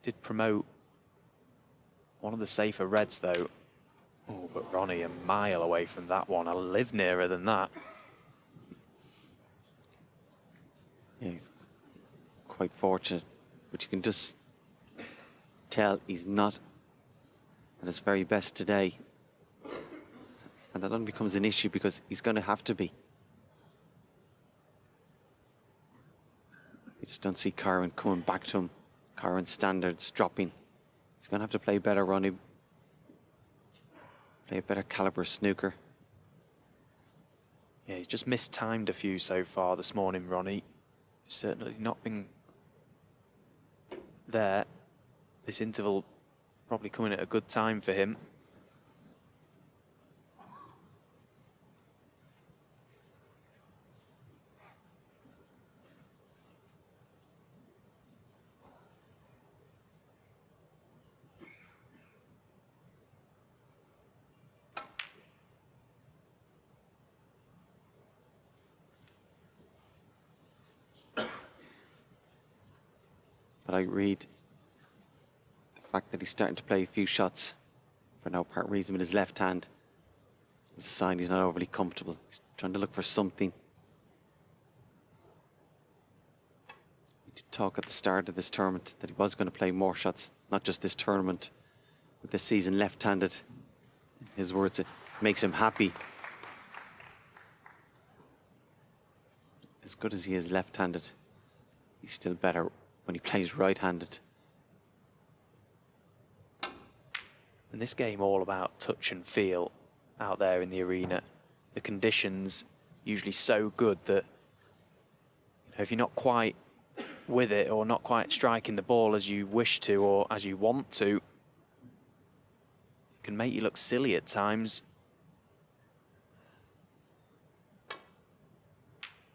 Did promote one of the safer reds, though. Oh, but Ronnie a mile away from that one. I live nearer than that. Yeah, he's quite fortunate, but you can just tell he's not at his very best today. And that only becomes an issue because he's going to have to be. You just don't see Kyren coming back to him. Kyren's standards dropping. He's going to have to play better, Ronnie. Play a better caliber snooker. Yeah, he's just mistimed a few so far this morning, Ronnie. He's certainly not been there. This interval probably coming at a good time for him. But I read the fact that he's starting to play a few shots for no apparent reason with his left hand. It's a sign he's not overly comfortable. He's trying to look for something. We did talk at the start of this tournament that he was going to play more shots, not just this tournament, but this season left-handed. His words, it makes him happy. As good as he is left-handed, he's still better when he plays right-handed. And this game all about touch and feel out there in the arena. The conditions usually so good that, you know, if you're not quite with it or not quite striking the ball as you wish to or as you want to, it can make you look silly at times.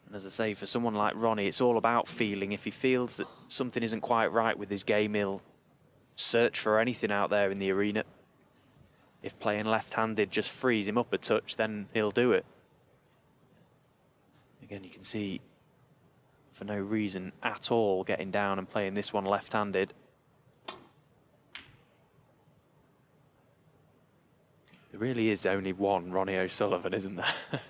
And as I say, for someone like Ronnie, it's all about feeling. If he feels that something isn't quite right with his game, he'll search for anything out there in the arena. If playing left-handed just frees him up a touch, then he'll do it. Again, you can see for no reason at all getting down and playing this one left-handed. There really is only one Ronnie O'Sullivan, isn't there?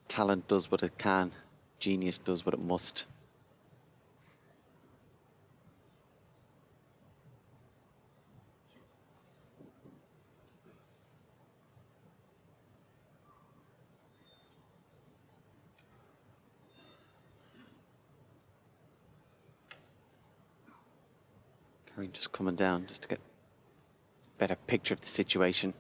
Talent does what it can. Genius does what it must. Kyren just coming down just to get a better picture of the situation.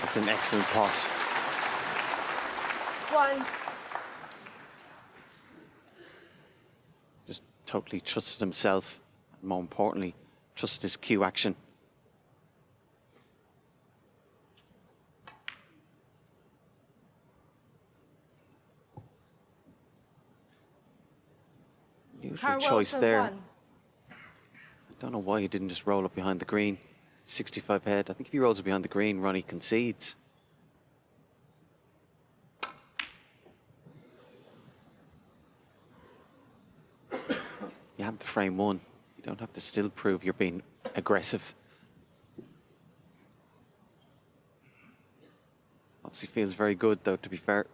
That's an excellent pot. One. Just totally trusted himself. And more importantly, trusted his cue action. Usual choice there. One. I don't know why he didn't just roll up behind the green. 65 head. I think if he rolls it behind the green, Ronnie concedes. You have the frame one. You don't have to still prove you're being aggressive. Obviously feels very good, though, to be fair.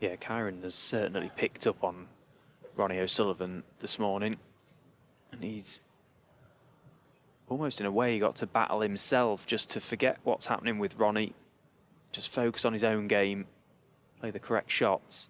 Yeah, Kyren has certainly picked up on Ronnie O'Sullivan this morning. And he's almost in a way got to battle himself just to forget what's happening with Ronnie. Just focus on his own game, play the correct shots.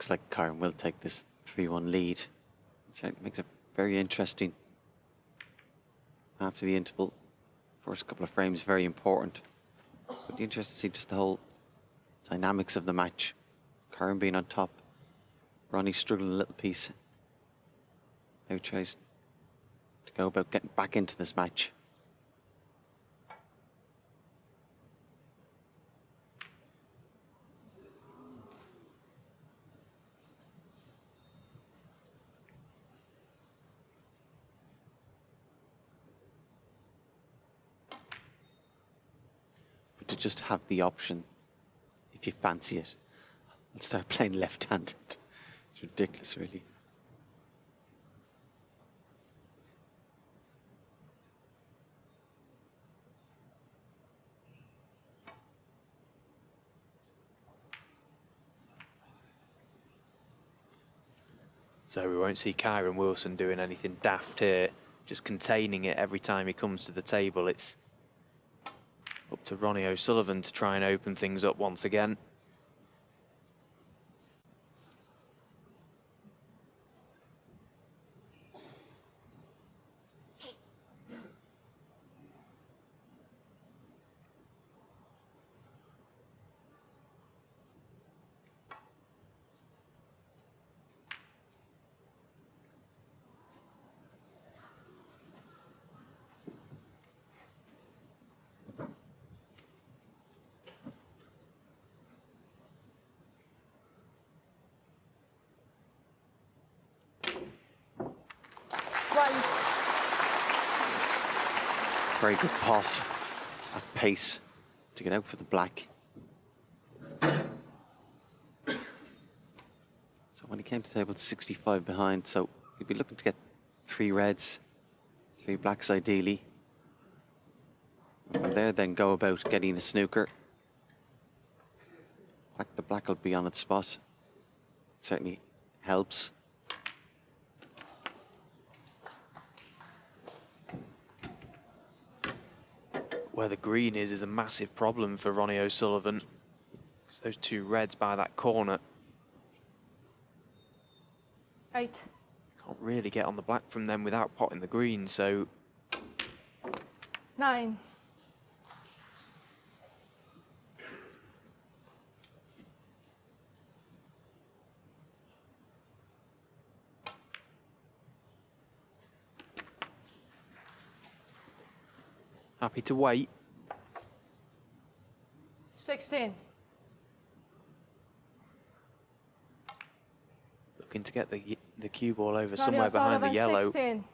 looks like Kyren will take this 3-1 lead. It makes it very interesting. After the interval, first couple of frames very important. But interesting to see just the whole dynamics of the match. Kyren being on top, Ronnie struggling a little piece. Now he tries to go about getting back into this match. But to just have the option, if you fancy it, I'll start playing left-handed. It's ridiculous, really. So we won't see Kyren Wilson doing anything daft here, just containing it every time he comes to the table. It's up to Ronnie O'Sullivan to try and open things up once again. Very good pot at pace to get out for the black. So when he came to the table, 65 behind, so he'd be looking to get 3 reds, 3 blacks ideally. And from there, then go about getting a snooker. In fact, the black will be on its spot. It certainly helps. Where the green is a massive problem for Ronnie O'Sullivan, because those 2 reds by that corner 8. can't really get on the black from them without potting the green, so 9. happy to wait. 16. Looking to get the cue ball over Ronnie somewhere behind the O'Sullivan, yellow. 16.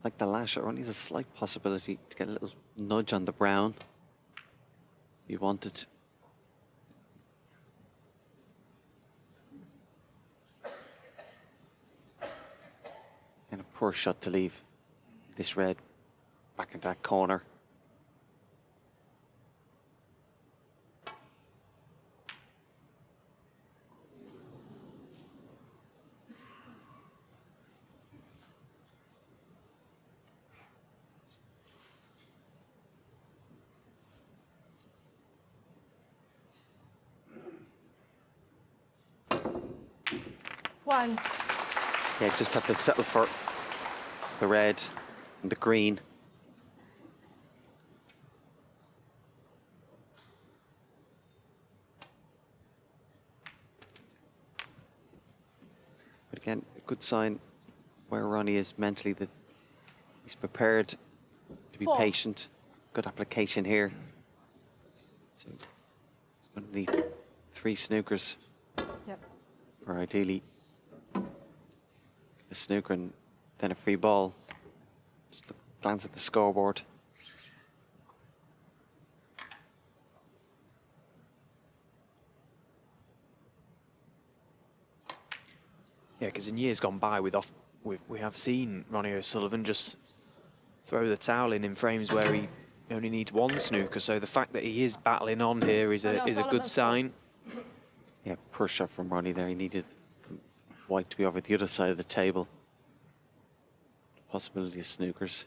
Like the last shot, Ronnie's a slight possibility to get a little nudge on the brown. If you wanted. And a poor shot to leave this red back into that corner. One. Yeah, just have to settle for the red and the green. But again, a good sign where Ronnie is mentally, that he's prepared to be 4. patient. Good application here. So he's going to need 3 snookers, Yep. or ideally a snooker and then a free ball. Just glance at the scoreboard. Yeah, because in years gone by, we have seen Ronnie O'Sullivan just throw the towel in frames where he He only needs one snooker, so the fact that he is battling on here is a good sign. Yeah, poor shot from Ronnie there. He needed white to be over the other side of the table. Possibility of snookers.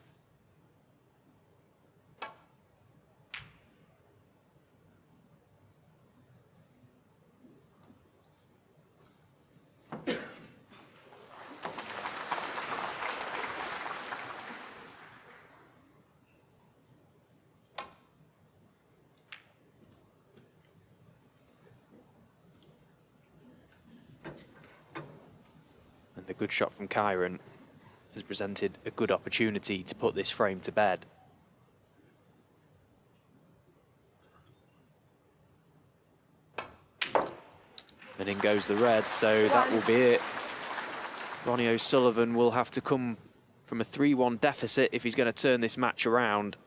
And the good shot from Kyren has presented a good opportunity to put this frame to bed. And in goes the red, so that will be it. Ronnie O'Sullivan will have to come from a 3-1 deficit if he's going to turn this match around.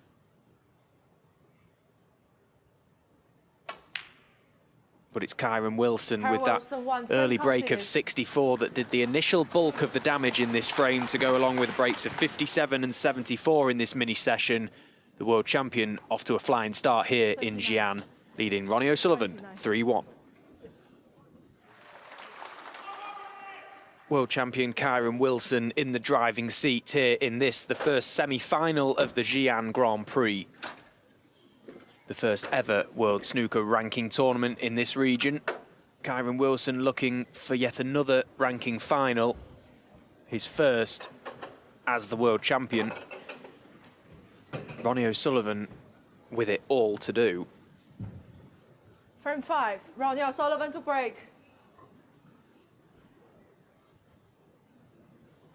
But it's Kyren Wilson with that early break of 64 that did the initial bulk of the damage in this frame to go along with breaks of 57 and 74 in this mini session. The world champion off to a flying start here in Xi'an, leading Ronnie O'Sullivan 3-1. World champion Kyren Wilson in the driving seat here in this, the first semi-final of the Xi'an Grand Prix. The first ever World Snooker ranking tournament in this region. Kyren Wilson looking for yet another ranking final. His first as the world champion. Ronnie O'Sullivan with it all to do. Frame 5, Ronnie O'Sullivan to break.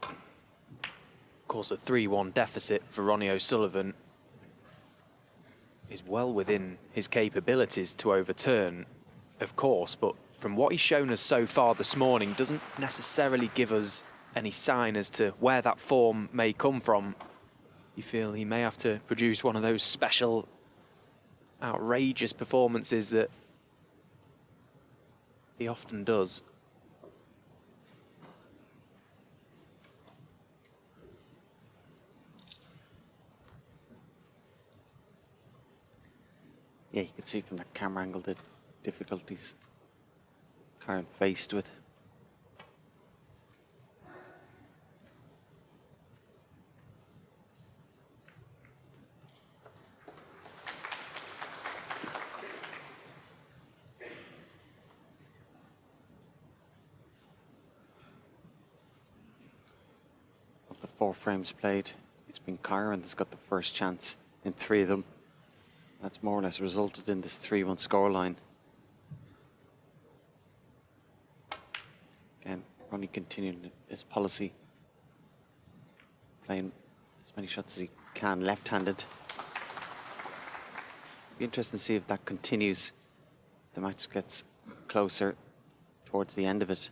Of course, a 3-1 deficit for Ronnie O'Sullivan is well within his capabilities to overturn, of course, but from what he's shown us so far this morning, doesn't necessarily give us any sign as to where that form may come from. You feel he may have to produce one of those special, outrageous performances that he often does. Yeah, you can see from the camera angle the difficulties Kyren faced with. Of the 4 frames played, it's been Kyren that's got the first chance in 3 of them. That's more or less resulted in this 3-1 scoreline. Again, Ronnie continuing his policy, playing as many shots as he can left-handed. Be interesting to see if that continues. The match gets closer towards the end of it.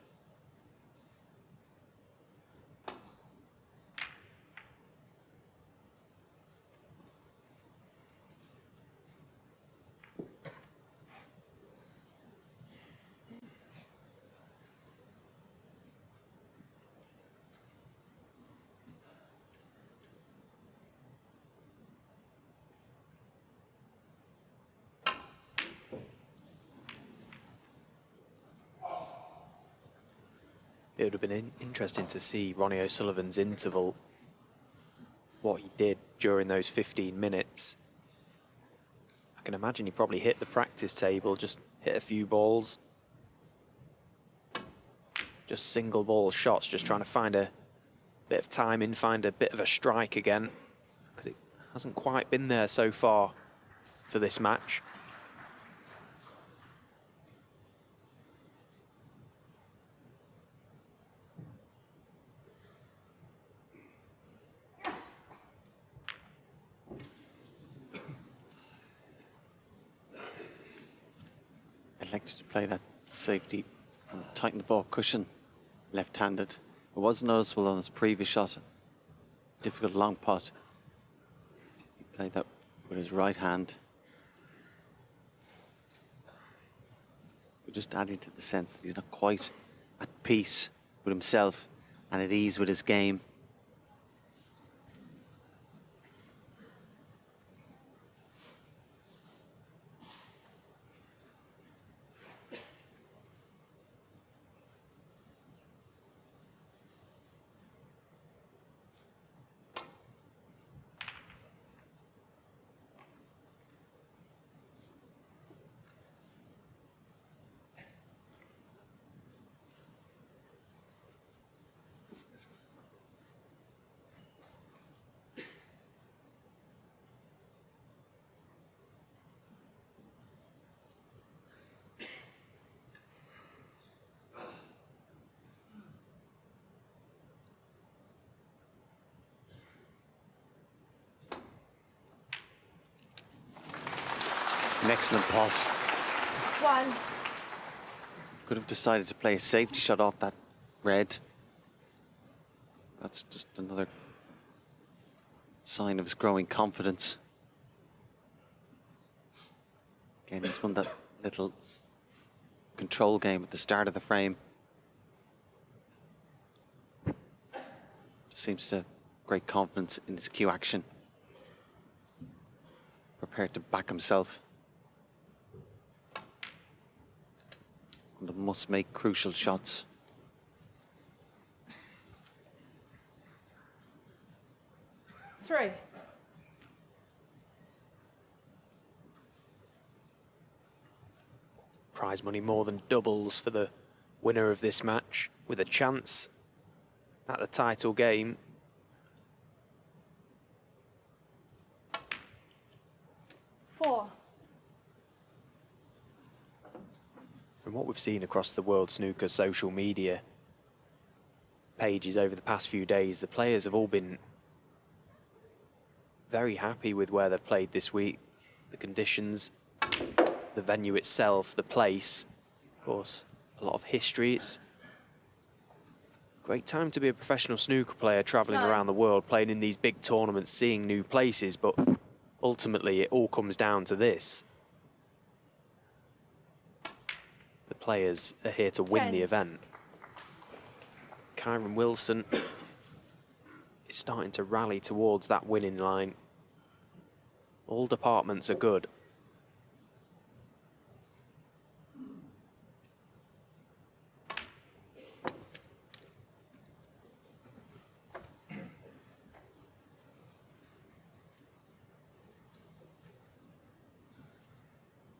It would have been interesting to see Ronnie O'Sullivan's interval, what he did during those 15 minutes. I can imagine he probably hit the practice table, just hit a few balls. Just single ball shots, just trying to find a bit of timing, find a bit of a strike again, because it hasn't quite been there so far for this match. Elected to play that safety and tighten the ball cushion left-handed. It was noticeable on his previous shot. Difficult long pot. He played that with his right hand. We're just adding to the sense that he's not quite at peace with himself and at ease with his game. An excellent pot. 1. Could have decided to play a safety shot off that red. That's just another sign of his growing confidence. Again, he's won that little control game at the start of the frame. Just seems to have great confidence in his cue action. Prepared to back himself. And must make crucial shots. Three. Prize money more than doubles for the winner of this match, with a chance at the title game. Four. From what we've seen across the World Snooker social media pages over the past few days, the players have all been very happy with where they've played this week. The conditions, the venue itself, the place, of course, a lot of history. It's a great time to be a professional snooker player, travelling around the world, playing in these big tournaments, seeing new places, but ultimately it all comes down to this. The players are here to win the event. Kyren Wilson is starting to rally towards that winning line. All departments are good.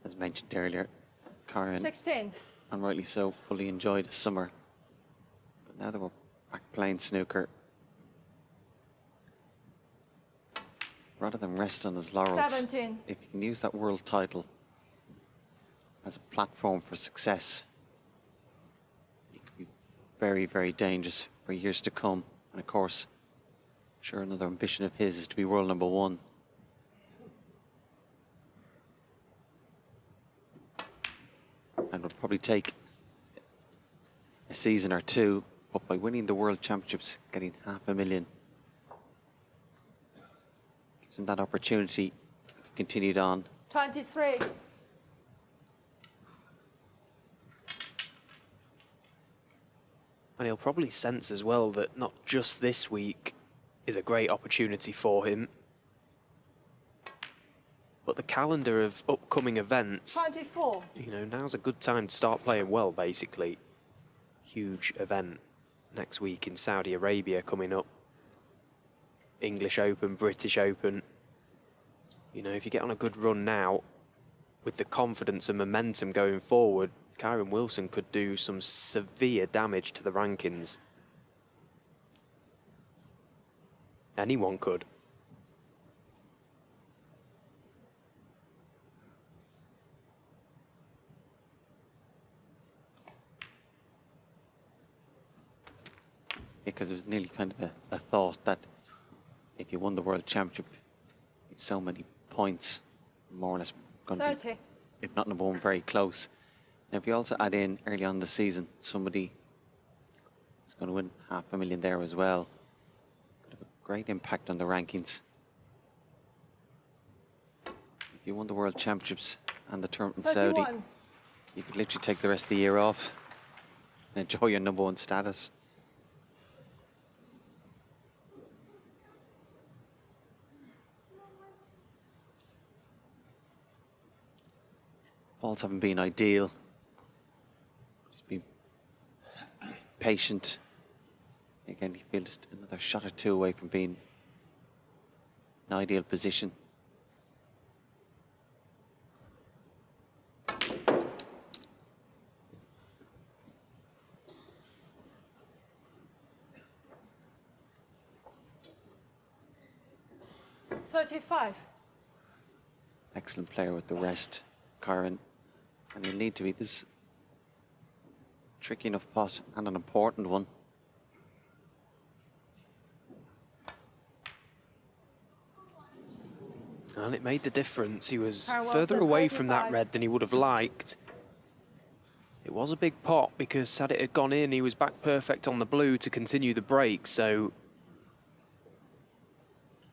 As mentioned earlier, Kyren, 16. and rightly so, fully enjoyed the summer. But now that we're back playing snooker, rather than rest on his laurels, 17. if you can use that world title as a platform for success, it could be very, very dangerous for years to come. And of course, I'm sure another ambition of his is to be world number 1. And would probably take a season or two, but by winning the World Championships, getting $500,000, gives him that opportunity if he continued on. 23. And he'll probably sense as well that not just this week is a great opportunity for him, but the calendar of upcoming events, 24. you know, now's a good time to start playing well, basically. Huge event next week in Saudi Arabia coming up. English Open, British Open. You know, if you get on a good run now, with the confidence and momentum going forward, Kyren Wilson could do some severe damage to the rankings. Anyone could. Because it was nearly kind of a thought that if you won the World Championship, you'd so many points, more or less going to 30. be, if not number 1, very close. Now, if you also add in early on in the season, somebody is going to win $500,000 there as well. Could have a great impact on the rankings. If you won the World Championships and the tournament in 31. Saudi, you could literally take the rest of the year off and enjoy your number 1 status. Balls haven't been ideal. Just been patient. Again, you feel just another shot or two away from being an ideal position. $35. Excellent player with the rest, Kyren. And he'll need to be. This tricky enough pot and an important one. And it made the difference. He was Kyren further Wilson, away from that 35. red than he would have liked. It was a big pot because had it had gone in, he was back perfect on the blue to continue the break. So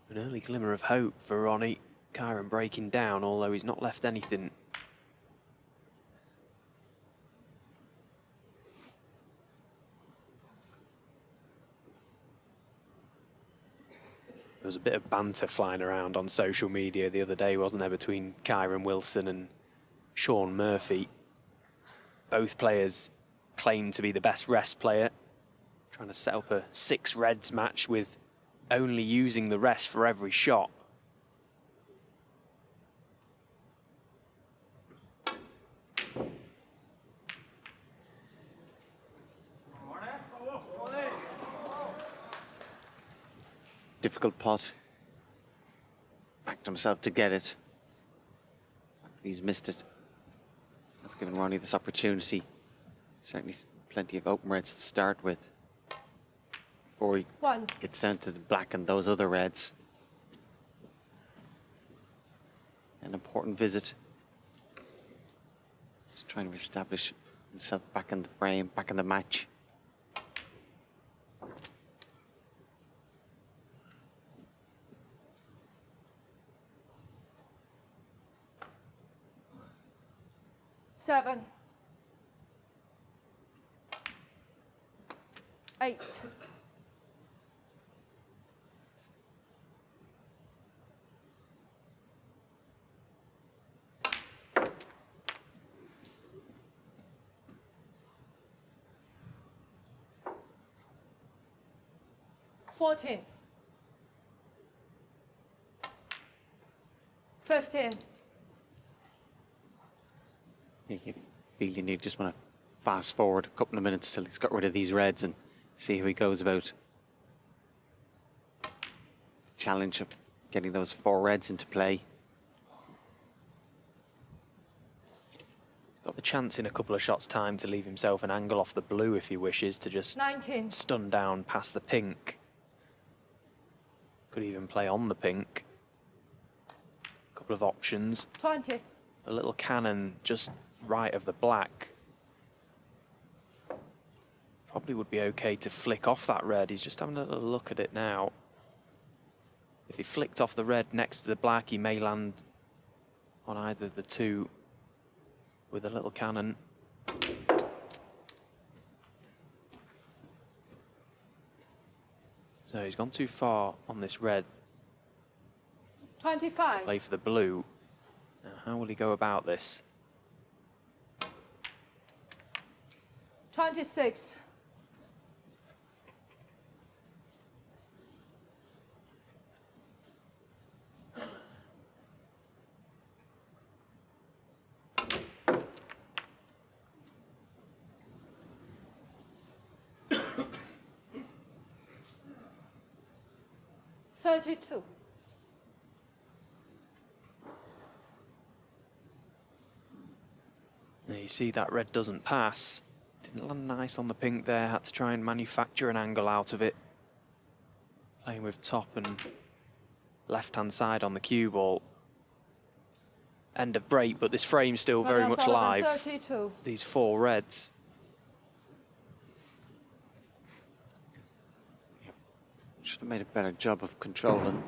an early glimmer of hope for Ronnie. Kyren breaking down, although he's not left anything. There was a bit of banter flying around on social media the other day, wasn't there, between Kyren Wilson and Sean Murphy. Both players claim to be the best rest player, trying to set up a 6 reds match with only using the rest for every shot. Difficult pot. Backed himself to get it. He's missed it. That's given Ronnie this opportunity. Certainly plenty of open reds to start with before he gets down to the black and those other reds. An important visit. Just trying to establish himself back in the frame, back in the match. Seven. 8. $14. 15. You feel you need just want to fast forward a couple of minutes till he's got rid of these reds and see how he goes about the challenge of getting those 4 reds into play. Got the chance in a couple of shots' time to leave himself an angle off the blue if he wishes to just 19. stun down past the pink. Could even play on the pink. Couple of options. 20. A little cannon just right of the black. Probably would be okay to flick off that red. He's just having a little look at it now. If he flicked off the red next to the black, he may land on either of the two with a little cannon. So he's gone too far on this red. 25. Play for the blue. Now, how will he go about this? 26. $32. Now you see that red doesn't pass. Didn't land nice on the pink there. Had to try and manufacture an angle out of it. Playing with top and left-hand side on the cue ball. End of break, but this frame's still very much live. 32. These 4 reds. Should have made a better job of controlling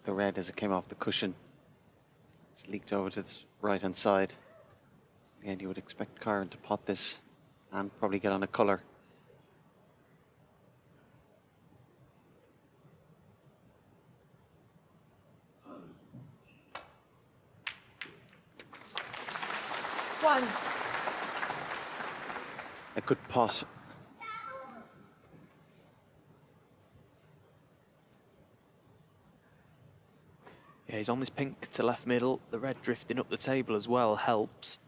the red as it came off the cushion. It's leaked over to the right-hand side. And you would expect Kyren to pot this and probably get on a colour. One. A good pot. Yeah, he's on this pink to left middle. The red drifting up the table as well helps.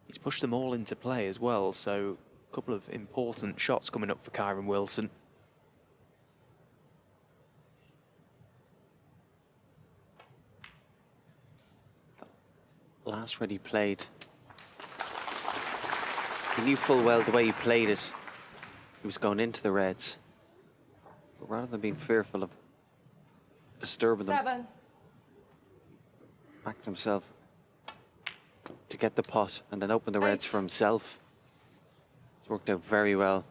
He's pushed them all into play as well, so a couple of important shots coming up for Kyren Wilson. Last red he played, he knew full well the way he played it. He was going into the reds. But rather than being fearful of disturbing them, 7. backed himself to get the pot and then open the reds 8. for himself. It's worked out very well.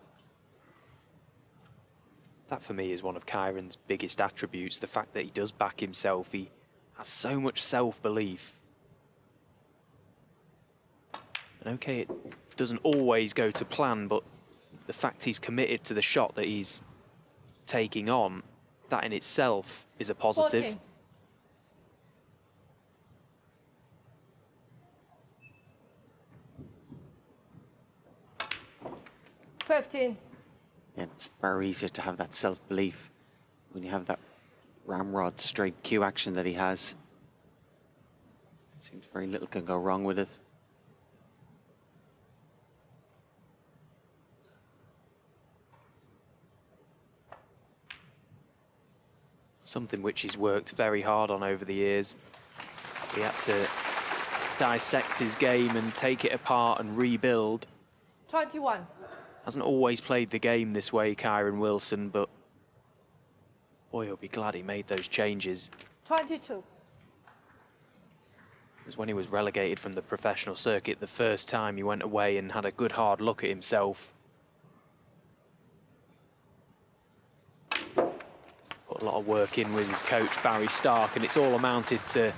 That for me is one of Kyren's biggest attributes, the fact that he does back himself. He has so much self-belief. And okay, it doesn't always go to plan, but the fact he's committed to the shot that he's taking on, that in itself is a positive. 14. 15. Yeah, it's far easier to have that self-belief when you have that ramrod straight cue action that he has. Seems very little can go wrong with it. Something which he's worked very hard on over the years. He had to dissect his game and take it apart and rebuild. 21. Hasn't always played the game this way, Kyren Wilson, but boy, he'll be glad he made those changes. 22. It was when he was relegated from the professional circuit the first time he went away and had a good hard look at himself. Put a lot of work in with his coach Barry Stark, and it's all amounted to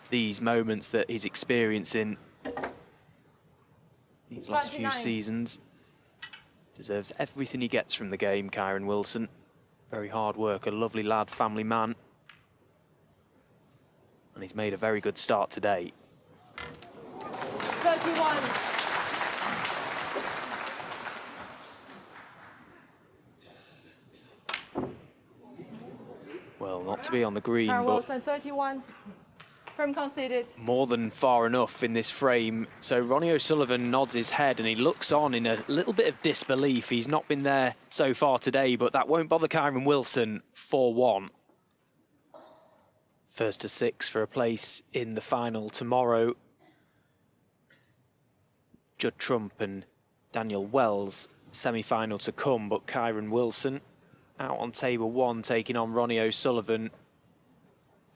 these moments that he's experiencing these last few 29. seasons. Deserves everything he gets from the game, Kyren Wilson. Very hard worker, lovely lad, family man. And he's made a very good start today. 31. Well, not to be on the green, Kyren but Wilson, 31. Frame conceded. more than far enough in this frame. So Ronnie O'Sullivan nods his head and he looks on in a little bit of disbelief. He's not been there so far today, but that won't bother Kyren Wilson. 4-1. First to 6 for a place in the final tomorrow. Judd Trump and Daniel Wells, semi-final to come, but Kyren Wilson out on table 1, taking on Ronnie O'Sullivan,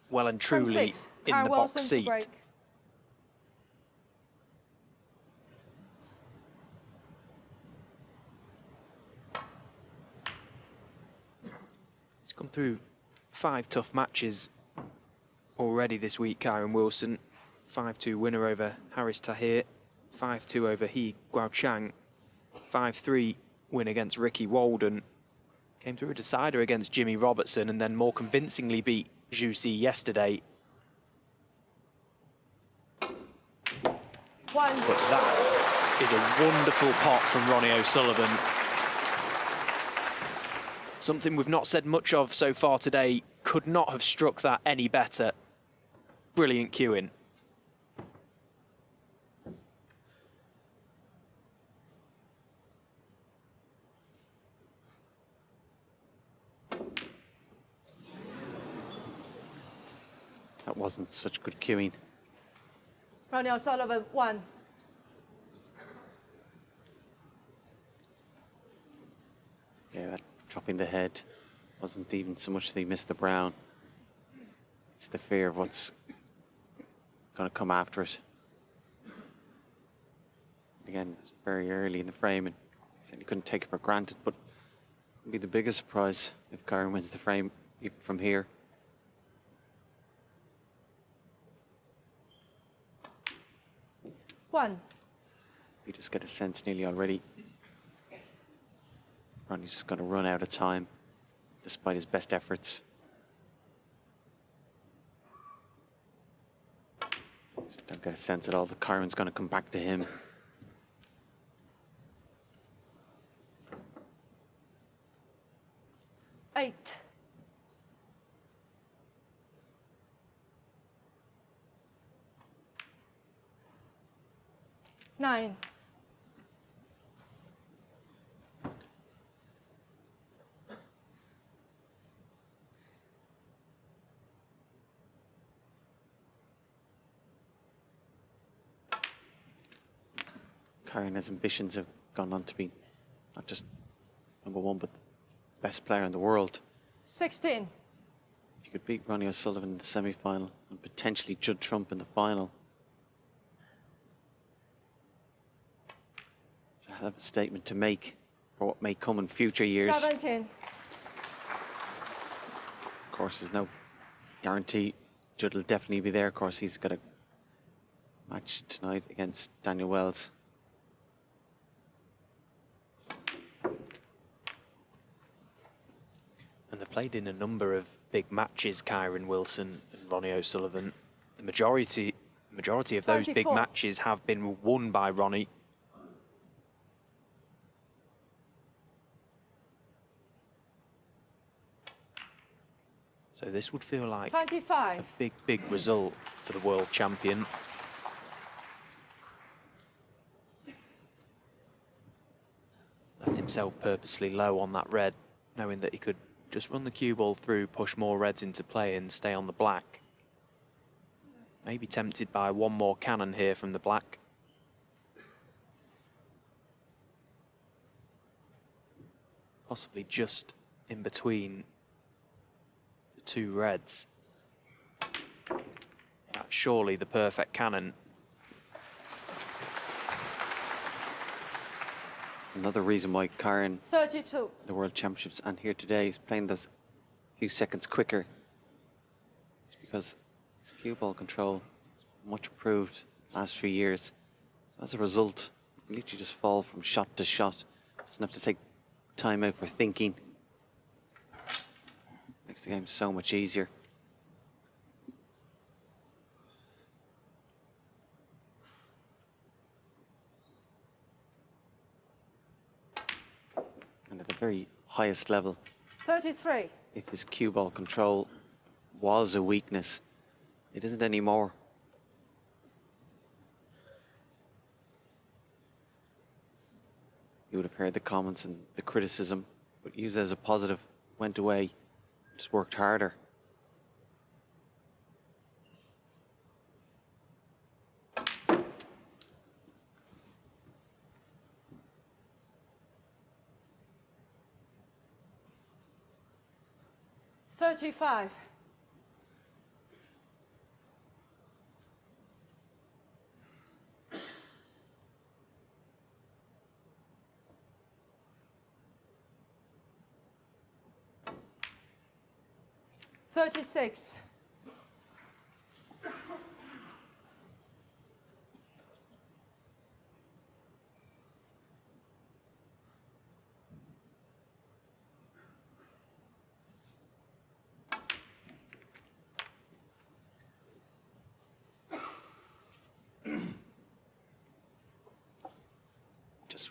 well and Frame truly 6. in Kyren the Wilson box to seat. break. He's gone through 5 tough matches already this week, Kyren Wilson. 5-2 winner over Haris Tahir, 5-2 over He Guochang, 5-3 win against Ricky Walden. Came through a decider against Jimmy Robertson and then more convincingly beat Zhu Si yesterday. 1. But that is a wonderful pot from Ronnie O'Sullivan. Something we've not said much of so far today. Could not have struck that any better. Brilliant cueing. That wasn't such good cueing. Ronnie O'Sullivan, 1. Yeah, that dropping the head wasn't even so much that he missed the brown. It's the fear of what's going to come after it. Again, it's very early in the frame, and he said he couldn't take it for granted, but it'd be the biggest surprise if Kyren wins the frame from here. One. You just get a sense nearly already. Ronnie's just going to run out of time, despite his best efforts. Just don't get a sense at all that Kyren's going to come back to him. Eight. Nine. Kyren's ambitions have gone on to be not just #1, but best player in the world. 16. If you could beat Ronnie O'Sullivan in the semi-final and potentially Judd Trump in the final, it's a hell of a statement to make for what may come in future years. 17. Of course, there's no guarantee Judd will definitely be there. Of course, he's got a match tonight against Daniel Wells. And they've played in a number of big matches, Kyren Wilson and Ronnie O'Sullivan. The majority of those big 24. matches have been won by Ronnie. So this would feel like 25. a big result for the world champion. Left himself purposely low on that red, knowing that he could just run the cue ball through, push more reds into play and stay on the black. Maybe tempted by one more cannon here from the black. Possibly just in between the two reds. That's surely the perfect cannon. Another reason why Kyren, 32. the World Championships and here today, is playing those few seconds quicker. It's because his cue ball control is much improved last few years. So as a result, you can literally just fall from shot to shot. Doesn't have to take time out for thinking. Makes the game so much easier. And at the very highest level, 33. if his cue ball control was a weakness, it isn't anymore. You would have heard the comments and the criticism, but used as a positive, went away, just worked harder. $35. $36. Just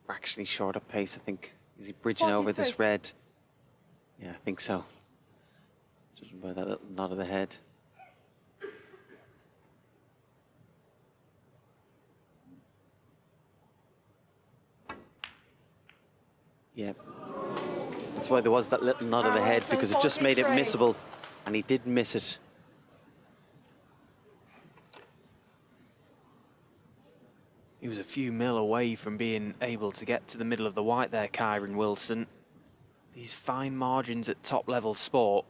fractionally short of pace, I think. Is he bridging over this 43. red? Yeah, I think so. Judging by that little nod of the head. Yeah. That's why there was that little nod of the head, because it just made it 43. missable, and he did miss it. He was a few mil away from being able to get to the middle of the white there, Kyren Wilson. These fine margins at top-level sport.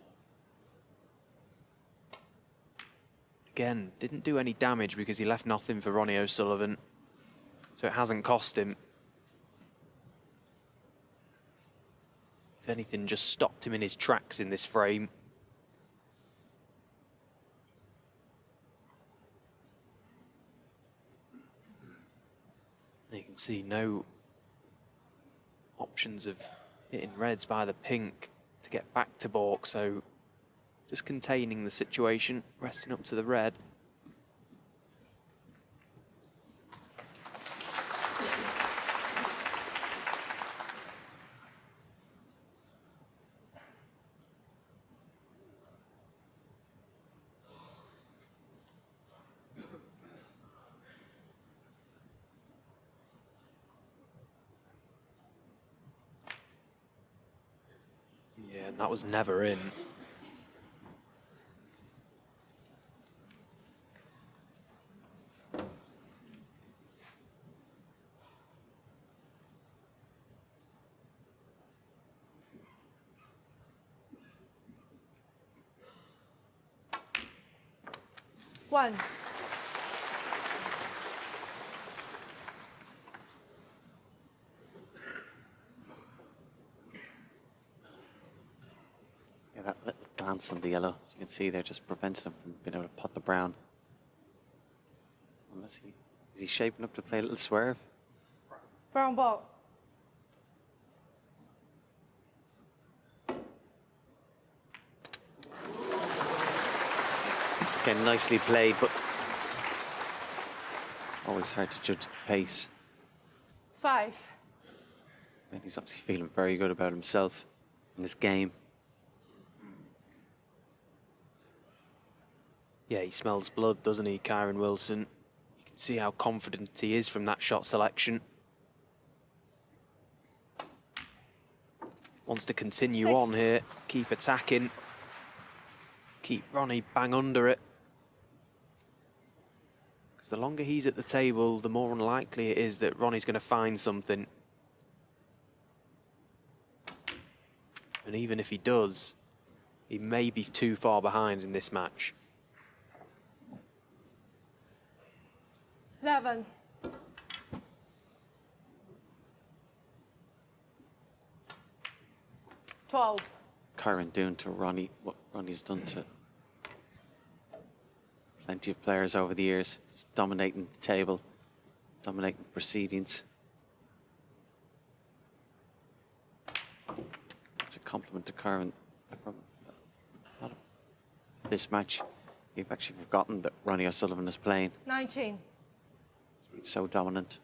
Again, didn't do any damage because he left nothing for Ronnie O'Sullivan, so it hasn't cost him. If anything, just stopped him in his tracks in this frame. You can see no options of hitting reds by the pink to get back to balk, so just containing the situation, resting up to the red. Yeah, and that was never in. 6-1. Yeah, that little glance on the yellow, as you can see there, just prevents him from being able to pot the brown. Unless is he shaping up to play a little swerve? Brown ball. Again, nicely played, but always hard to judge the pace. 5. And he's obviously feeling very good about himself in this game. Yeah, he smells blood, doesn't he, Kyren Wilson? You can see how confident he is from that shot selection. Wants to continue 6. on here, keep attacking, keep Ronnie bang under it. Because the longer he's at the table, the more unlikely it is that Ronnie's going to find something. And even if he does, he may be too far behind in this match. 11. $12. Kyren doing to Ronnie what Ronnie's done to plenty of players over the years, just dominating the table, dominating proceedings. It's a compliment to Kyren. From a lot of this match, you've actually forgotten that Ronnie O'Sullivan is playing. 19. He's so dominant.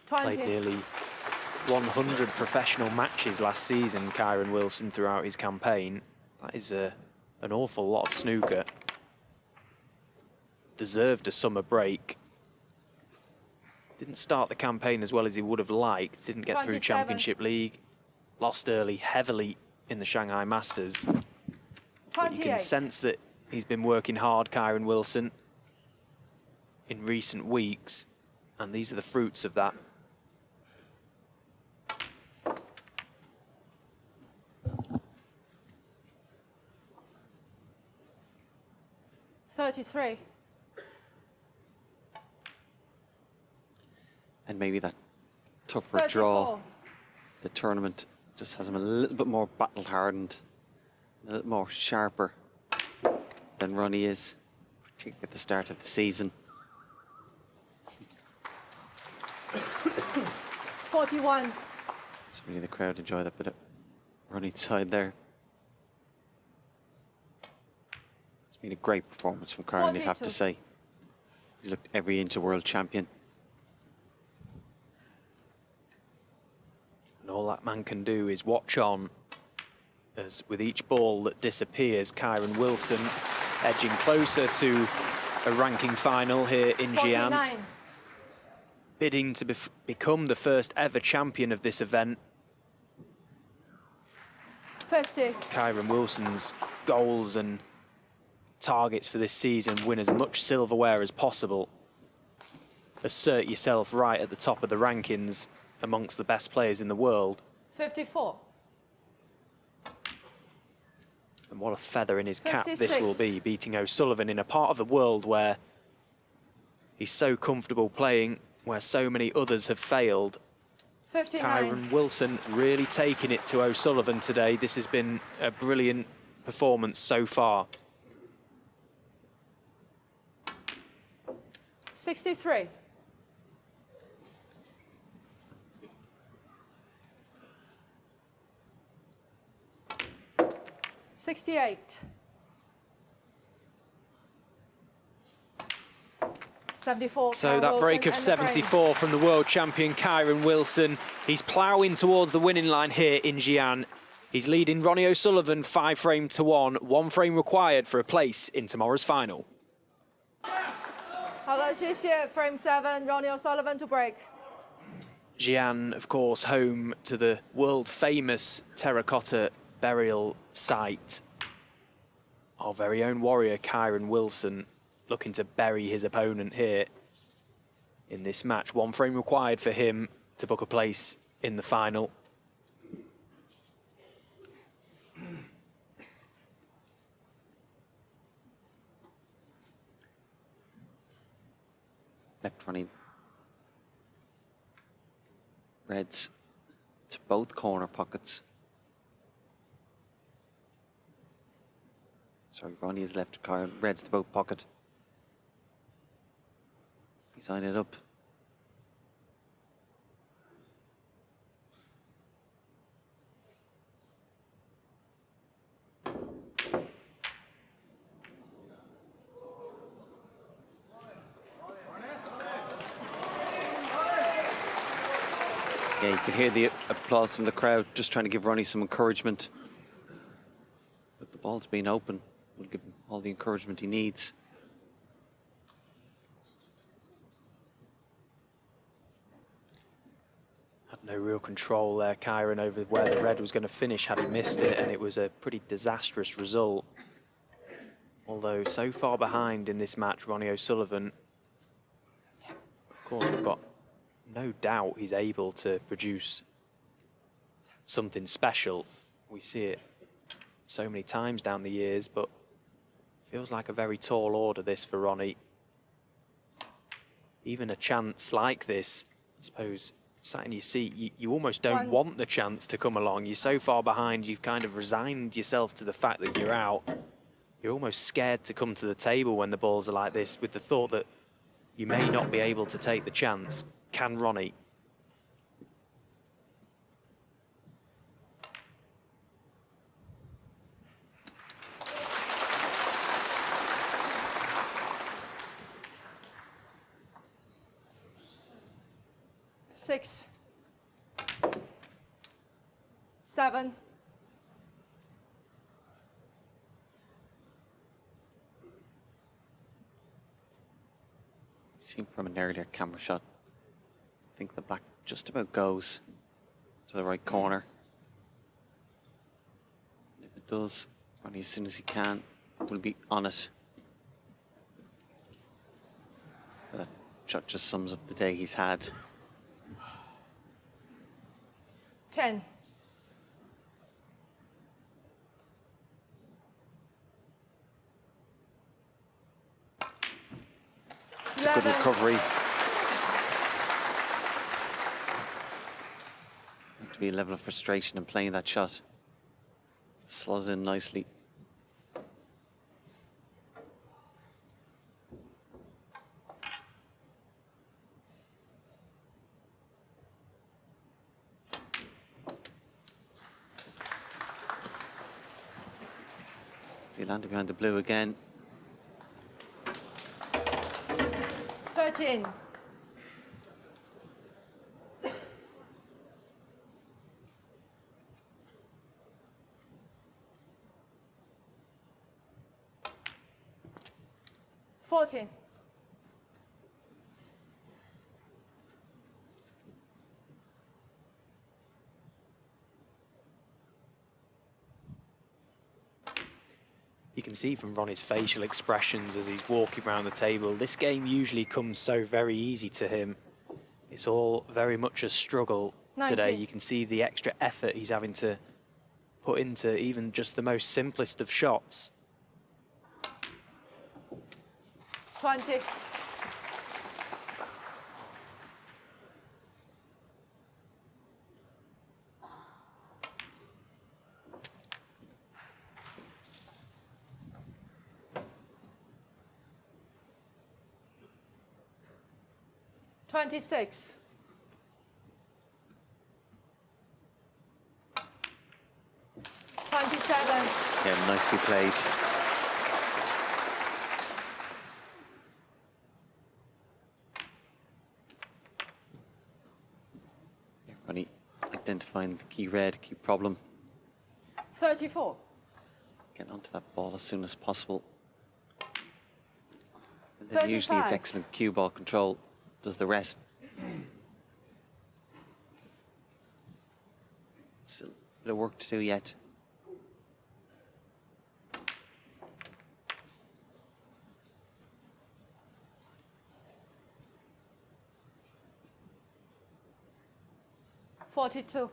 Played nearly 100 professional matches last season, Kyren Wilson, throughout his campaign. That is an awful lot of snooker. Deserved a summer break. Didn't start the campaign as well as he would have liked. Didn't get 27. through Championship League. Lost early, heavily in the Shanghai Masters. But you can sense that he's been working hard, Kyren Wilson, in recent weeks. And these are the fruits of that. $33. And maybe that tougher draw, the tournament just has him a little bit more battle-hardened, a little more sharper than Ronnie is, particularly at the start of the season. 41. So really the crowd enjoy that bit of Ronnie's side there. It's been a great performance from Kyren, you'd have to 42. say. He's looked every inch a world champion. And all that man can do is watch on as with each ball that disappears, Kyren Wilson edging closer to a ranking final here in Xi'an. 49. Bidding to become the first ever champion of this event. 50. Kyren Wilson's goals and targets for this season: win as much silverware as possible, assert yourself right at the top of the rankings amongst the best players in the world. 54. And what a feather in his cap 56. this will be, beating O'Sullivan in a part of the world where he's so comfortable playing, where so many others have failed. 59. Kyren Wilson really taking it to O'Sullivan today. This has been a brilliant performance so far. 63. $68. 74. So that break of 74 from the world champion Kyren Wilson. He's ploughing towards the winning line here in Xi'an. He's leading Ronnie O'Sullivan 5 frame to 1. 1 frame required for a place in tomorrow's final. 好了，谢谢 Frame 7 Ronnie O'Sullivan to break. Xi'an, of course, home to the world-famous terracotta burial site. Our very own warrior, Kyren Wilson, looking to bury his opponent here in this match. 1 frame required for him to book a place in the final. left Ronnie. Reds to both corner pockets. Sorry, Ronnie is left to Kyren. Reds to both pocket. He's eyeing it up. Yeah, you could hear the applause from the crowd, just trying to give Ronnie some encouragement. But the ball's been open. We'll give him all the encouragement he needs. Had no real control there, Kyren, over where the red was going to finish had he missed it, and it was a pretty disastrous result. Although so far behind in this match, Ronnie O'Sullivan, of course, we've got no doubt he's able to produce something special. We see it so many times down the years, but feels like a very tall order, this, for Ronnie. Even a chance like this, I suppose, sat in your seat, you almost don't want the chance to come along. You're so far behind, you've kind of resigned yourself to the fact that you're out. You're almost scared to come to the table when the balls are like this, with the thought that you may not be able to take the chance. Can Ronnie? Six, 7, Seen from an earlier camera shot, I think the black just about goes to the right corner. And if it does, Ronnie, as soon as he can, will be on it. That shot just sums up the day he's had. 10, 'It's a good recovery. To be a level of frustration in playing that shot. Slots in nicely. He landed behind the blue again. 13, 14, You can see from Ronnie's facial expressions as he's walking around the table, this game usually comes so very easy to him. It's all very much a struggle 19. today. You can see the extra effort he's having to put into even just the most simplest of shots. 20, 26, 27, Yeah, nicely played. Ronnie identifying the key red, key problem. 34, Get onto that ball as soon as possible. And then usually his 35. excellent cue ball control does the rest. Still a bit of work to do yet. $42,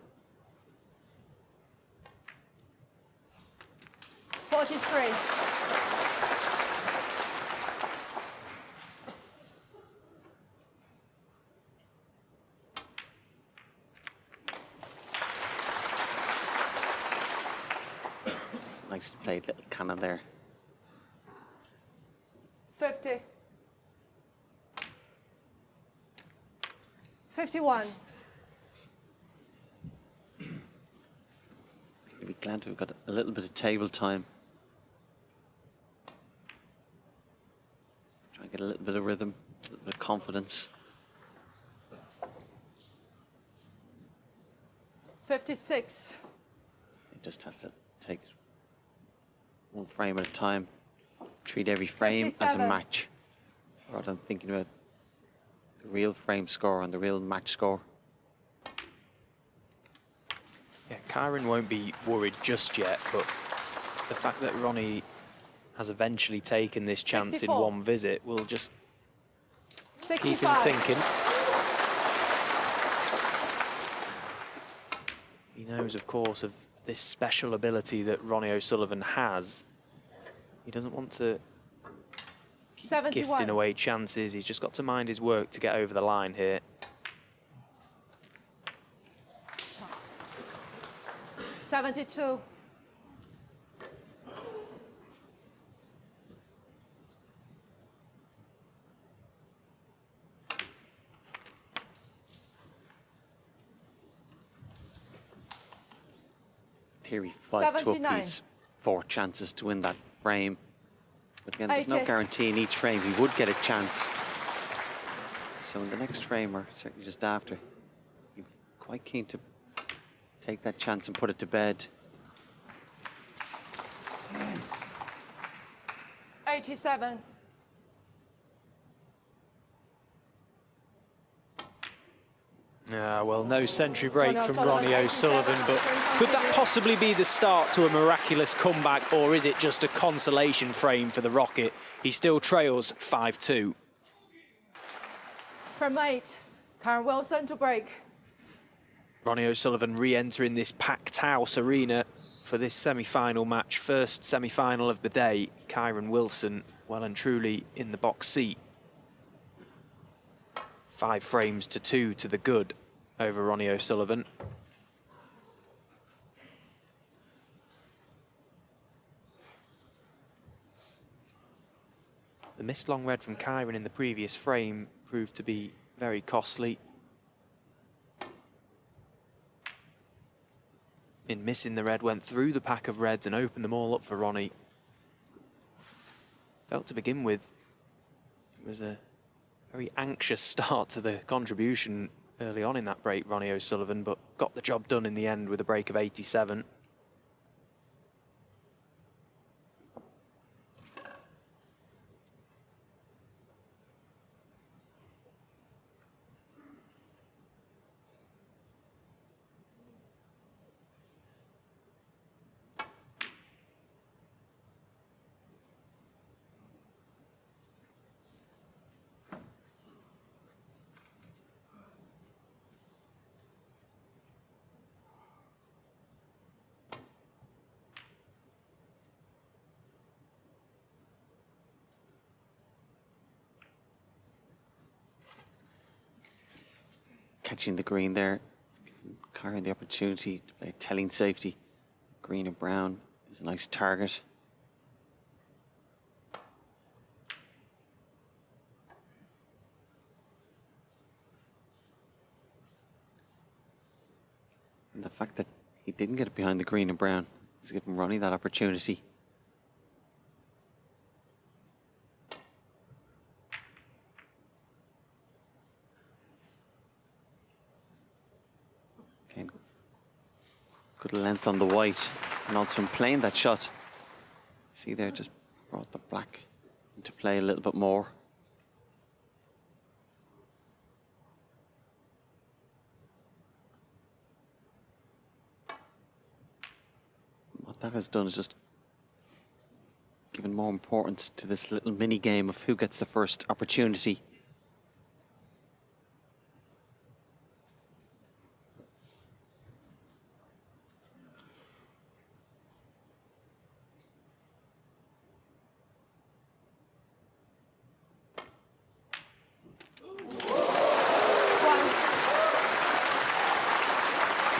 43, 44, Nicely played, little cannon there. 50. 51. You'll be glad to have got a little bit of table time. Try and get a little bit of rhythm, a little bit of confidence. 56. He just has to take it one frame at a time. Treat every frame as a 57. match, rather than thinking about the real frame score and the real match score. Yeah, Kyren won't be worried just yet, but the fact that Ronnie has eventually taken this chance 64. in one visit will just keep him 65. thinking. He knows, of course, of this special ability that Ronnie O'Sullivan has. He doesn't want to keep 71. gifting away chances. He's just got to mind his work to get over the line here. 72. Theory 5 to 79. apiece, 4 chances to win that frame. But again, there's no 80. guarantee in each frame he would get a chance. So in the next frame, or certainly just after, he'd be quite keen to take that chance and put it to bed. 87. Well, no century break Ronnie from O'Sullivan, Ronnie O'Sullivan, but could that possibly be the start to a miraculous comeback, or is it just a consolation frame for the Rocket? He still trails 5-2. From 8. Karen Wilson to break. Ronnie O'Sullivan re-entering this packed house arena for this semi-final match, first semi-final of the day. Kyren Wilson well and truly in the box seat. 5 frames to 2 to the good over Ronnie O'Sullivan. The missed long red from Kyren in the previous frame proved to be very costly. In missing the red, went through the pack of reds and opened them all up for Ronnie. Felt to begin with, it was a very anxious start to the contribution early on in that break, Ronnie O'Sullivan, but got the job done in the end with a break of 87. Catching the green there, giving Kyren the opportunity to play telling safety. Green and brown is a nice target. And the fact that he didn't get it behind the green and brown is giving Ronnie that opportunity. Okay. Good length on the white, and also from playing that shot, see there, just brought the black into play a little bit more. What that has done is just given more importance to this little mini game of who gets the first opportunity.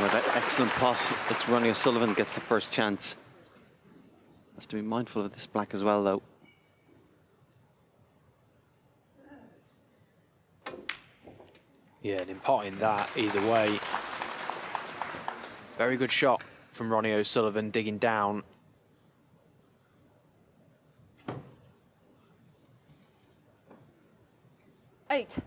With that excellent pot, it's Ronnie O'Sullivan gets the first chance. Has to be mindful of this black as well, though. Yeah, and in potting that, he's away. Very good shot from Ronnie O'Sullivan, digging down. Eight.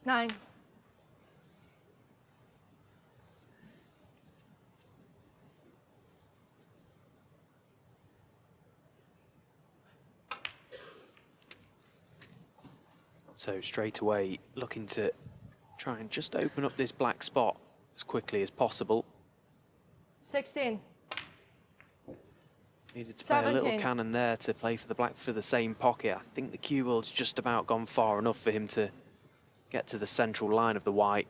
Nine. So straight away, looking to try and just open up this black spot as quickly as possible. 16. Needed to play a little 17. cannon there to play for the black for the same pocket. I think the cue ball's just about gone far enough for him to get to the central line of the white.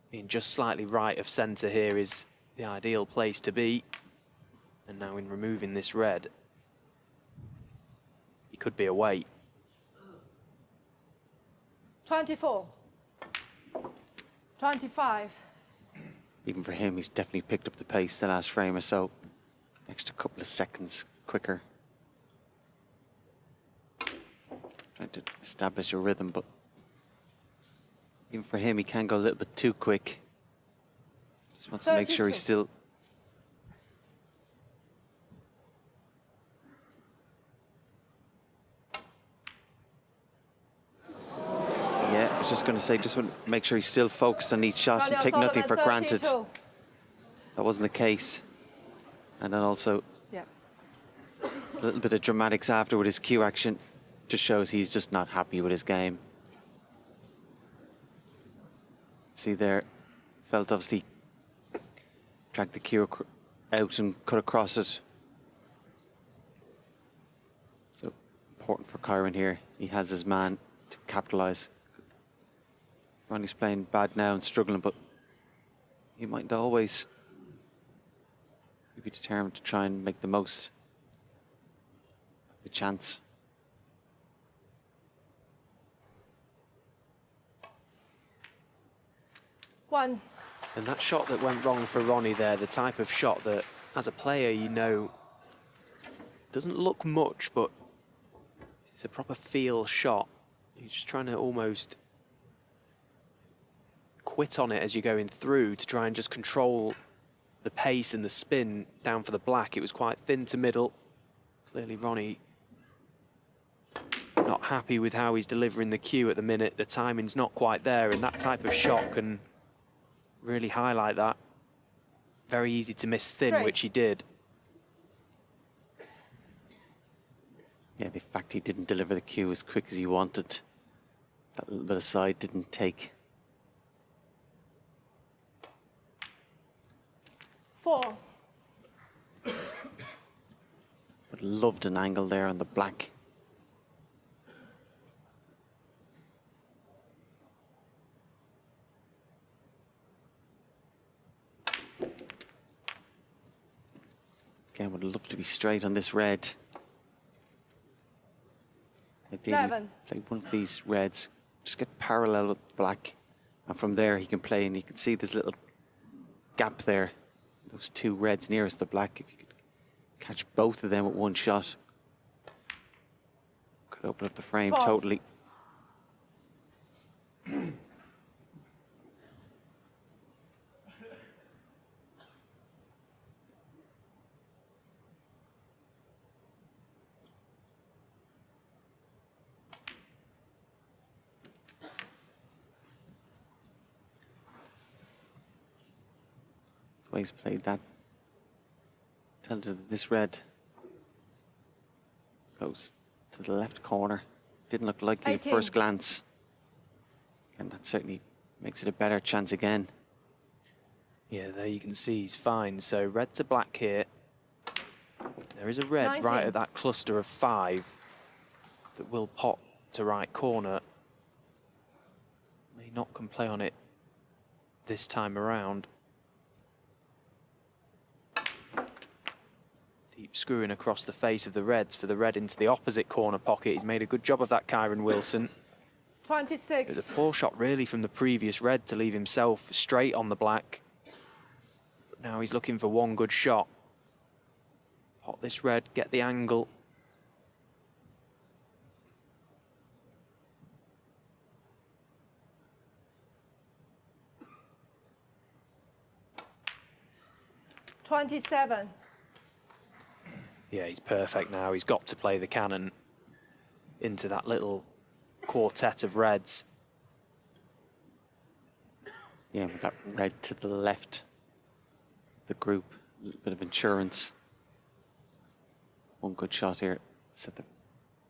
Being just slightly right of centre here is the ideal place to be. And now in removing this red, he could be away. 24. 25. Even for him, he's definitely picked up the pace the last frame or so. Extra couple of seconds quicker. Trying to establish a rhythm, but even for him, he can go a little bit too quick. Just wants to make sure he's 32. still... Yeah, I was just going to say, just want to make sure he's still focused on each shot and take nothing for granted. That wasn't the case. And then also Yeah. a little bit of dramatics after with his cue action just shows he's just not happy with his game. See there, felt obviously dragged the cue out and cut across it. So important for Kyren here. He has his man to capitalise. Ronnie's playing bad now and struggling, but he might always be determined to try and make the most of the chance. One. And that shot that went wrong for Ronnie there, the type of shot that, as a player, you know, doesn't look much, but it's a proper feel shot. You're just trying to almost quit on it as you're going through to try and just control the pace and the spin down for the black. It was quite thin to middle. Clearly Ronnie not happy with how he's delivering the cue at the minute. The timing's not quite there, and that type of shot can really highlight that. Very easy to miss thin, 3. which he did. Yeah, the fact he didn't deliver the cue as quick as he wanted, that little bit of side didn't take. 4. But loved an angle there on the black. Again, would love to be straight on this red. Ideally, 11. play one of these reds, just get parallel with black, and from there he can play, and you can see this little gap there. Those two reds nearest the black, if you could catch both of them with one shot, could open up the frame 12. totally. The way he's played that tells you that this red goes to the left corner. Didn't look likely at 18. first glance. And that certainly makes it a better chance again. Yeah, there you can see he's fine. So red to black here. There is a red 19. right at that cluster of 5 that will pop to right corner. May not can play on it this time around. Deep screwing across the face of the reds for the red into the opposite corner pocket. He's made a good job of that, Kyren Wilson. 26. It was a poor shot really from the previous red to leave himself straight on the black. But now he's looking for one good shot. Pot this red, get the angle. $27. Yeah, he's perfect now. He's got to play the cannon into that little quartet of reds. Yeah, with that red to the left of the group, a little bit of insurance. One good shot here, set the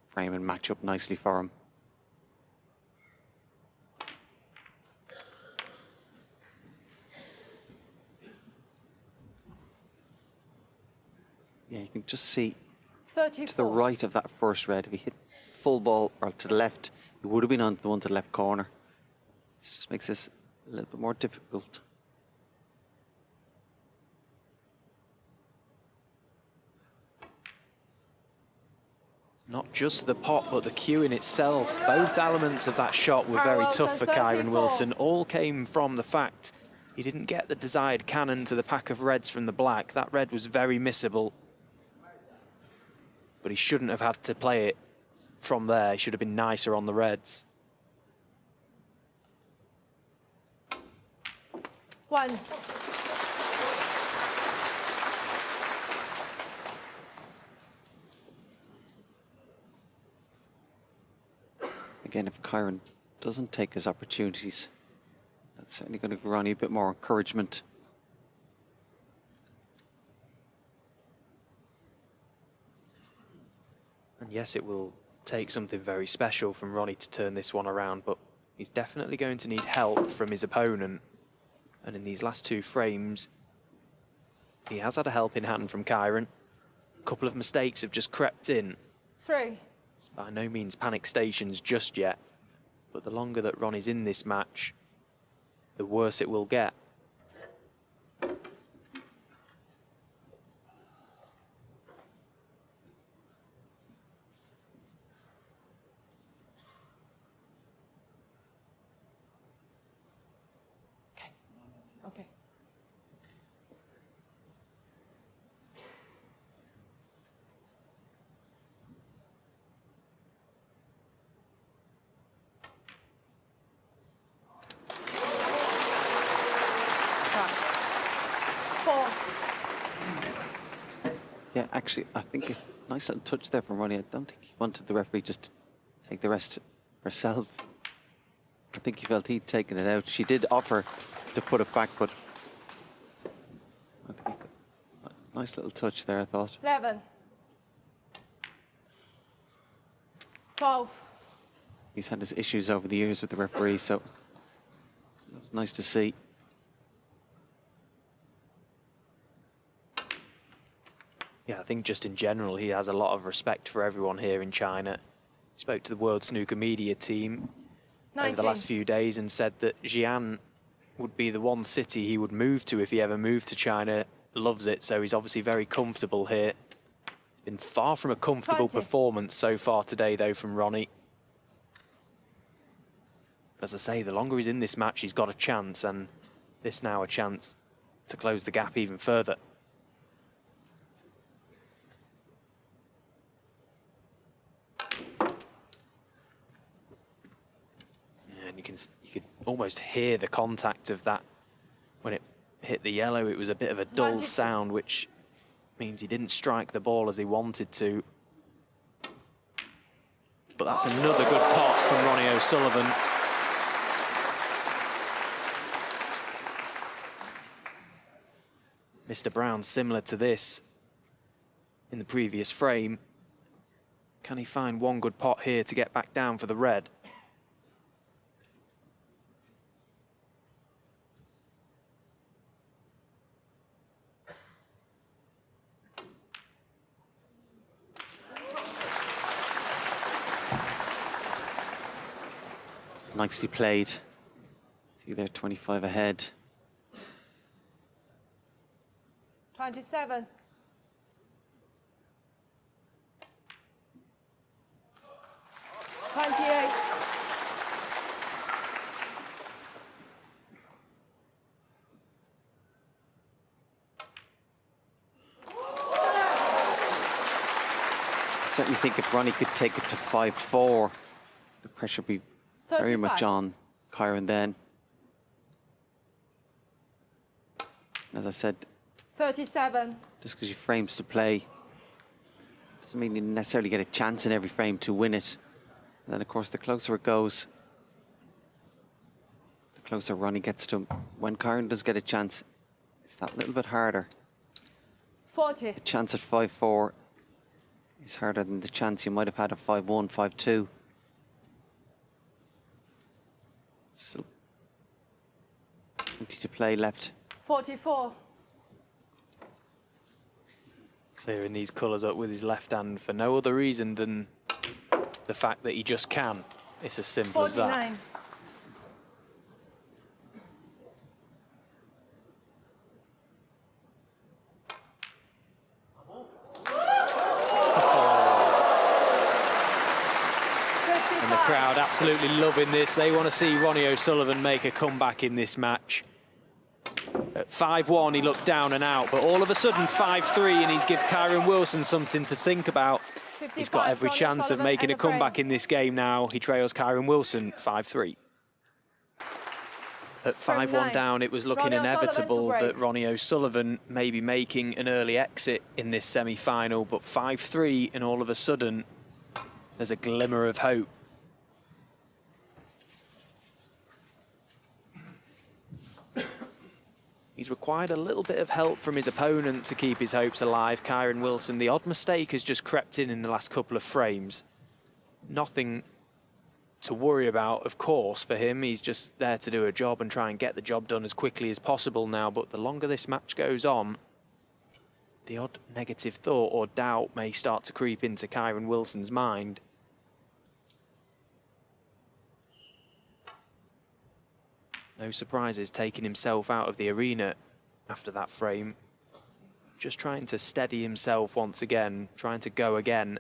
frame and match up nicely for him. Yeah, you can just see 34. to the right of that first red, if he hit full ball or to the left, he would have been on the one to the left corner. This just makes this a little bit more difficult. Not just the pot, but the cue in itself. Both elements of that shot were very tough for Kyren Wilson. All came from the fact he didn't get the desired cannon to the pack of reds from the black. That red was very missable. But he shouldn't have had to play it from there. He should have been nicer on the reds. 1. Again, if Kyren doesn't take his opportunities, that's certainly going to give Ronnie a bit more encouragement. And yes, it will take something very special from Ronnie to turn this one around, but he's definitely going to need help from his opponent. And in these last two frames, he has had a helping hand from Kyren. A couple of mistakes have just crept in. 3. It's by no means panic stations just yet, but the longer that Ronnie's in this match, the worse it will get. Okay. Yeah, actually, I think a nice little touch there from Ronnie. I don't think he wanted the referee just to take the rest herself. I think he felt he'd taken it out. She did offer to put it back, but I think a nice little touch there, I thought. 11. 12. He's had his issues over the years with the referee, so it was nice to see. Yeah, I think just in general, he has a lot of respect for everyone here in China. He spoke to the World Snooker Media team 19. over the last few days and said that Xi'an would be the one city he would move to if he ever moved to China. Loves it, so he's obviously very comfortable here. It's been far from a comfortable 20. performance so far today, though, from Ronnie. As I say, the longer he's in this match, he's got a chance, and this now a chance to close the gap even further. And you could almost hear the contact of that when it hit the yellow. It was a bit of a dull 92. sound, which means he didn't strike the ball as he wanted to. But that's another good pot from Ronnie O'Sullivan. Mr. Brown, similar to this in the previous frame. Can he find one good pot here to get back down for the red? Nicely played. See there, 25 ahead. 27. 28. certainly think if Ronnie could take it to 5-4, the pressure would be very 35. much on Kyren then. As I said, 37. just because you frames to play doesn't mean you necessarily get a chance in every frame to win it. And then, of course, the closer it goes, the closer Ronnie gets to him. When Kyren does get a chance, it's that little bit harder. 40. The chance at 5-4 is harder than the chance you might have had at 5-1, 5-2. Still plenty to play left. 44. Clearing these colours up with his left hand for no other reason than the fact that he just can. It's as simple as that. 49. And the crowd absolutely loving this. They want to see Ronnie O'Sullivan make a comeback in this match. At 5-1, he looked down and out, but all of a sudden 5-3, and he's give Kyren Wilson something to think about. He's got every chance of making a comeback in this game now. He trails Kyren Wilson 5-3. At 5-1 down, it was looking inevitable that Ronnie O'Sullivan may be making an early exit in this semi-final, but 5-3, and all of a sudden, there's a glimmer of hope. He's required a little bit of help from his opponent to keep his hopes alive, Kyren Wilson. The odd mistake has just crept in the last couple of frames. Nothing to worry about, of course, for him. He's just there to do a job and try and get the job done as quickly as possible now. But the longer this match goes on, the odd negative thought or doubt may start to creep into Kyren Wilson's mind. No surprises, taking himself out of the arena after that frame. Just trying to steady himself once again, trying to go again.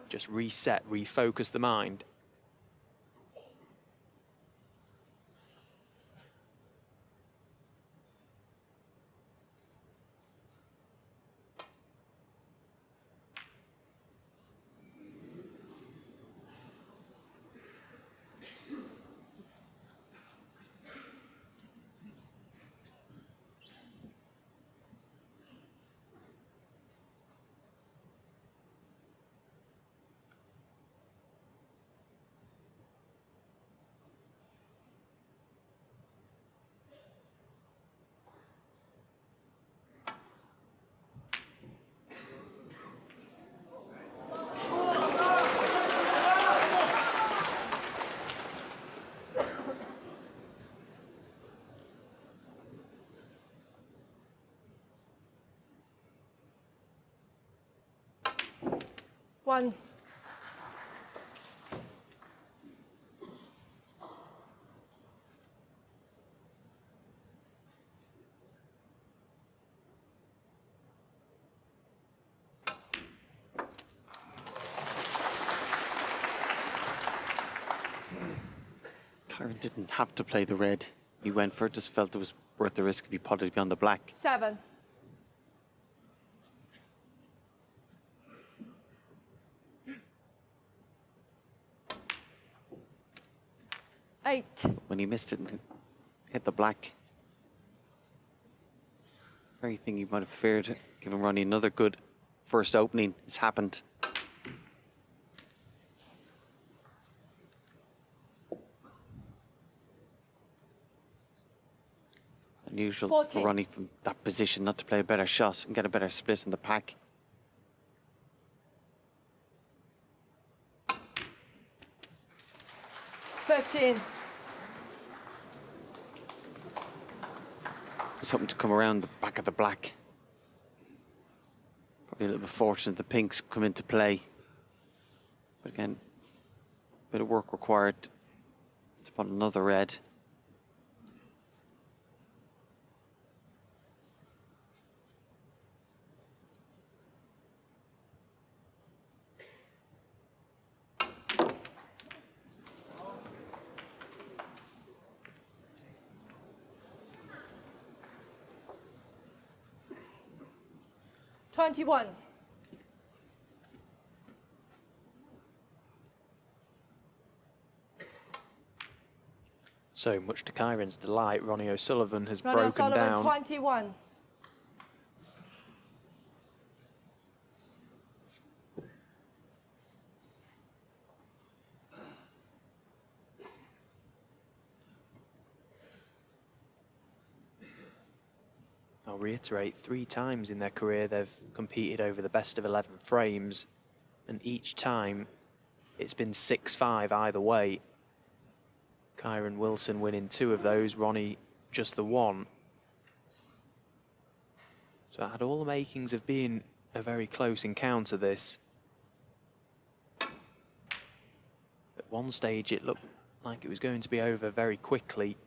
Just reset, refocus the mind. One. Kyren didn't have to play the red. He went for it, just felt it was worth the risk if he potted beyond the black. 7. Eight. When he missed it and hit the black, very thing you might have feared, giving Ronnie another good first opening, has happened. Unusual 40. for Ronnie from that position not to play a better shot and get a better split in the pack. Something to come around the back of the black. Probably a little bit fortunate the pinks come into play. But again, a bit of work required to spot another red. 21. So much to Kyren's delight, Ronnie O'Sullivan has Ronnie broken O'Sullivan, down. 21. I'll reiterate, 3 times in their career they've competed over the best of 11 frames, and each time it's been 6-5 either way. Kyren Wilson winning 2 of those, Ronnie just the 1. So it had all the makings of being a very close encounter, this. At one stage it looked like it was going to be over very quickly.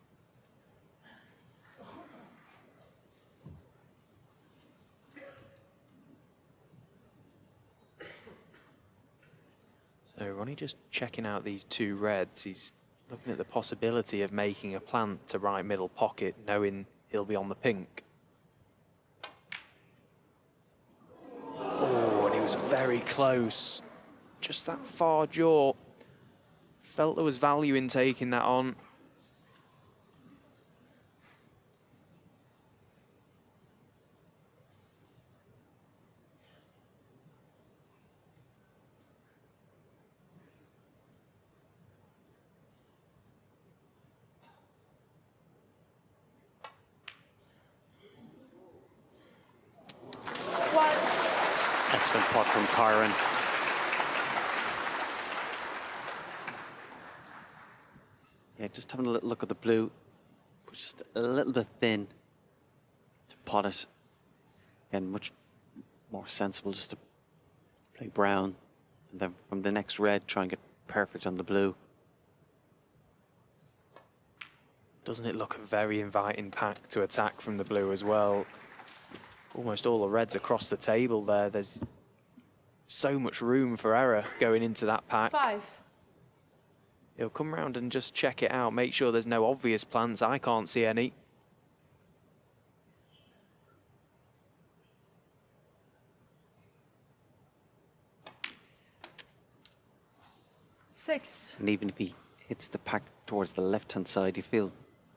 So Ronnie just checking out these 2 reds. He's looking at the possibility of making a plant to right middle pocket, knowing he'll be on the pink. Oh, and he was very close. Just that far jaw. Felt there was value in taking that on. Excellent putt from Kyren. Yeah, just having a little look at the blue. Just a little bit thin to pot it. Again, much more sensible just to play brown. And then from the next red, try and get perfect on the blue. Doesn't it look a very inviting pack to attack from the blue as well? Almost all the reds across the table there. There's so much room for error going into that pack. 5. He'll come round and just check it out, make sure there's no obvious plants. I can't see any. Six. And even if he hits the pack towards the left-hand side, you feel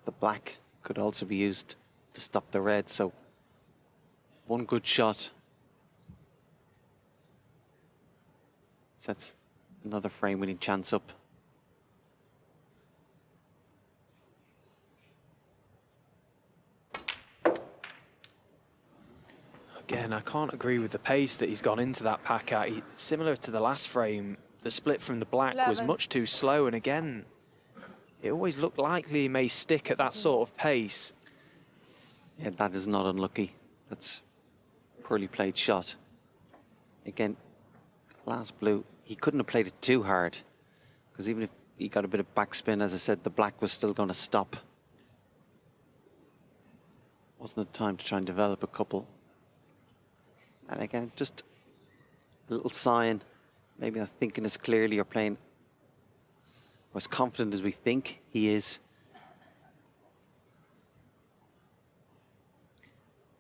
the black could also be used to stop the red. So one good shot sets another frame-winning chance up. Again, I can't agree with the pace that he's gone into that pack at. Similar to the last frame, the split from the black 11. was much too slow, and again, it always looked likely he may stick at that sort of pace. Yeah, that is not unlucky. That's a poorly played shot. Again, last blue, he couldn't have played it too hard, because even if he got a bit of backspin, as I said, the black was still going to stop. Wasn't it time to try and develop a couple? And again, just a little sign. Maybe not thinking as clearly or playing as confident as we think he is.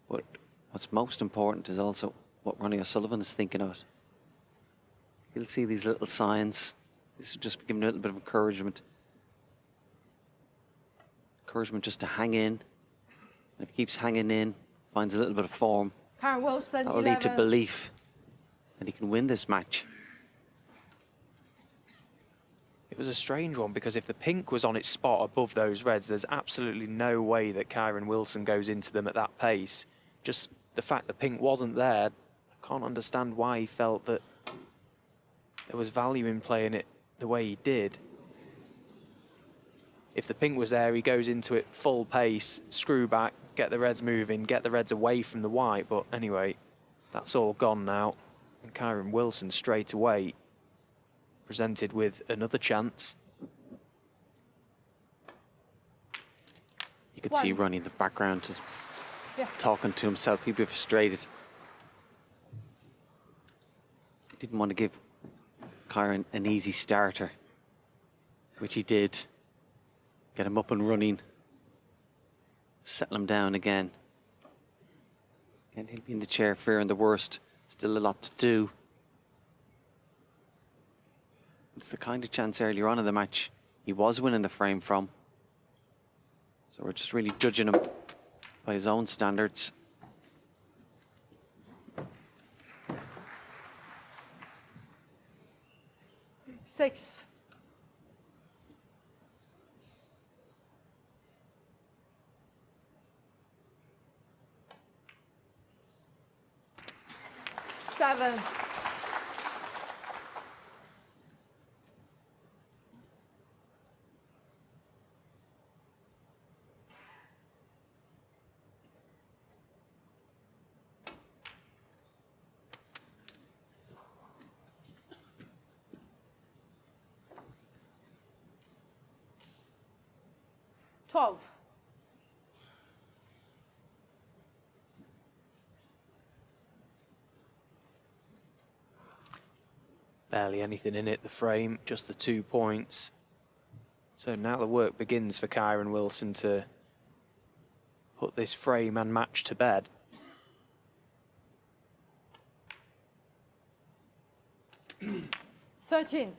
But what's most important is also what Ronnie O'Sullivan is thinking of. He'll see these little signs. This will just give him a little bit of encouragement. Encouragement just to hang in. And if he keeps hanging in, finds a little bit of form, Kyren Wilson, that will 11. lead to belief that he can win this match. It was a strange one, because if the pink was on its spot above those reds, there's absolutely no way that Kyren Wilson goes into them at that pace. Just the fact the pink wasn't there, I can't understand why he felt that there was value in playing it the way he did. If the pink was there, he goes into it full pace, screw back, get the reds moving, get the reds away from the white. But anyway, that's all gone now. And Kyren Wilson straight away presented with another chance. You could see Ronnie in the background just talking to himself. He'd be frustrated. He didn't want to give Kyren an easy starter, which he did. Get him up and running. Settle him down again. And he'll be in the chair fearing the worst. Still a lot to do. It's the kind of chance earlier on in the match he was winning the frame from. So we're just really judging him by his own standards. Six. Seven. Twelve. Barely anything in it, the frame, just the 2 points. So now the work begins for Kyren Wilson to put this frame and match to bed. $13.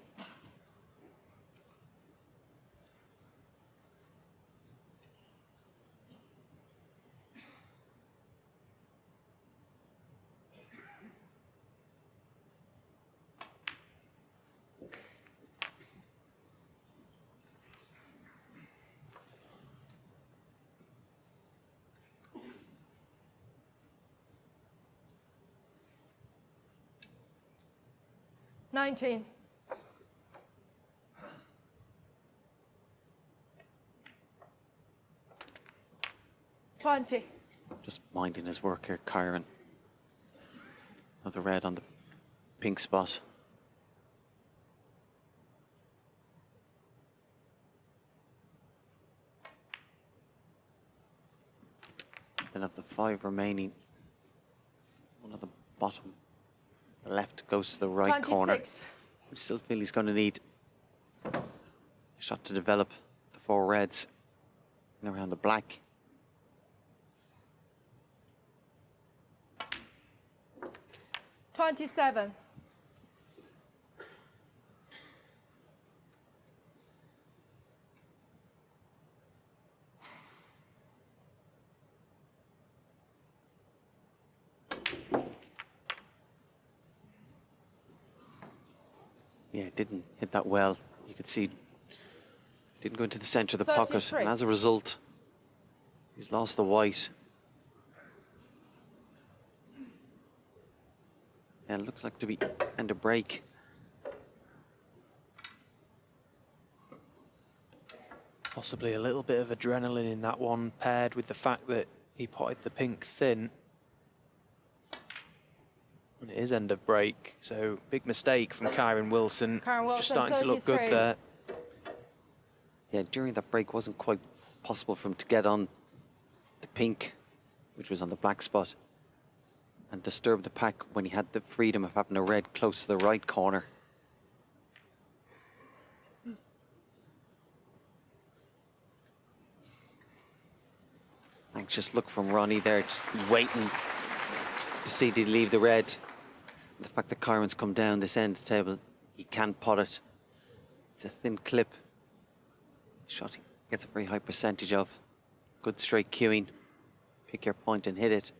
$19. $20. Just minding his work here, Kyren. Another red on the pink spot. Then of the 5 remaining, one of the bottom, the left goes to the right 26. corner. We still feel he's going to need a shot to develop the 4 reds and around the black. $27. Yeah, didn't hit that well. You could see didn't go into the center of the pocket, 33. and as a result, he's lost the white. And it looks like to be end of break. Possibly a little bit of adrenaline in that one, paired with the fact that he potted the pink thin. And it is end of break, so big mistake from Kyren Wilson. Kyren Wilson, Just starting to look good 33. there. Yeah, during that break wasn't quite possible for him to get on the pink, which was on the black spot, and disturb the pack when he had the freedom of having a red close to the right corner. Anxious look from Ronnie there, just waiting to see did he leave the red. The fact that Kyren's come down this end of the table, he can pot it. It's a thin clip. Shot he gets a very high percentage of. Good straight cueing. Pick your point and hit it.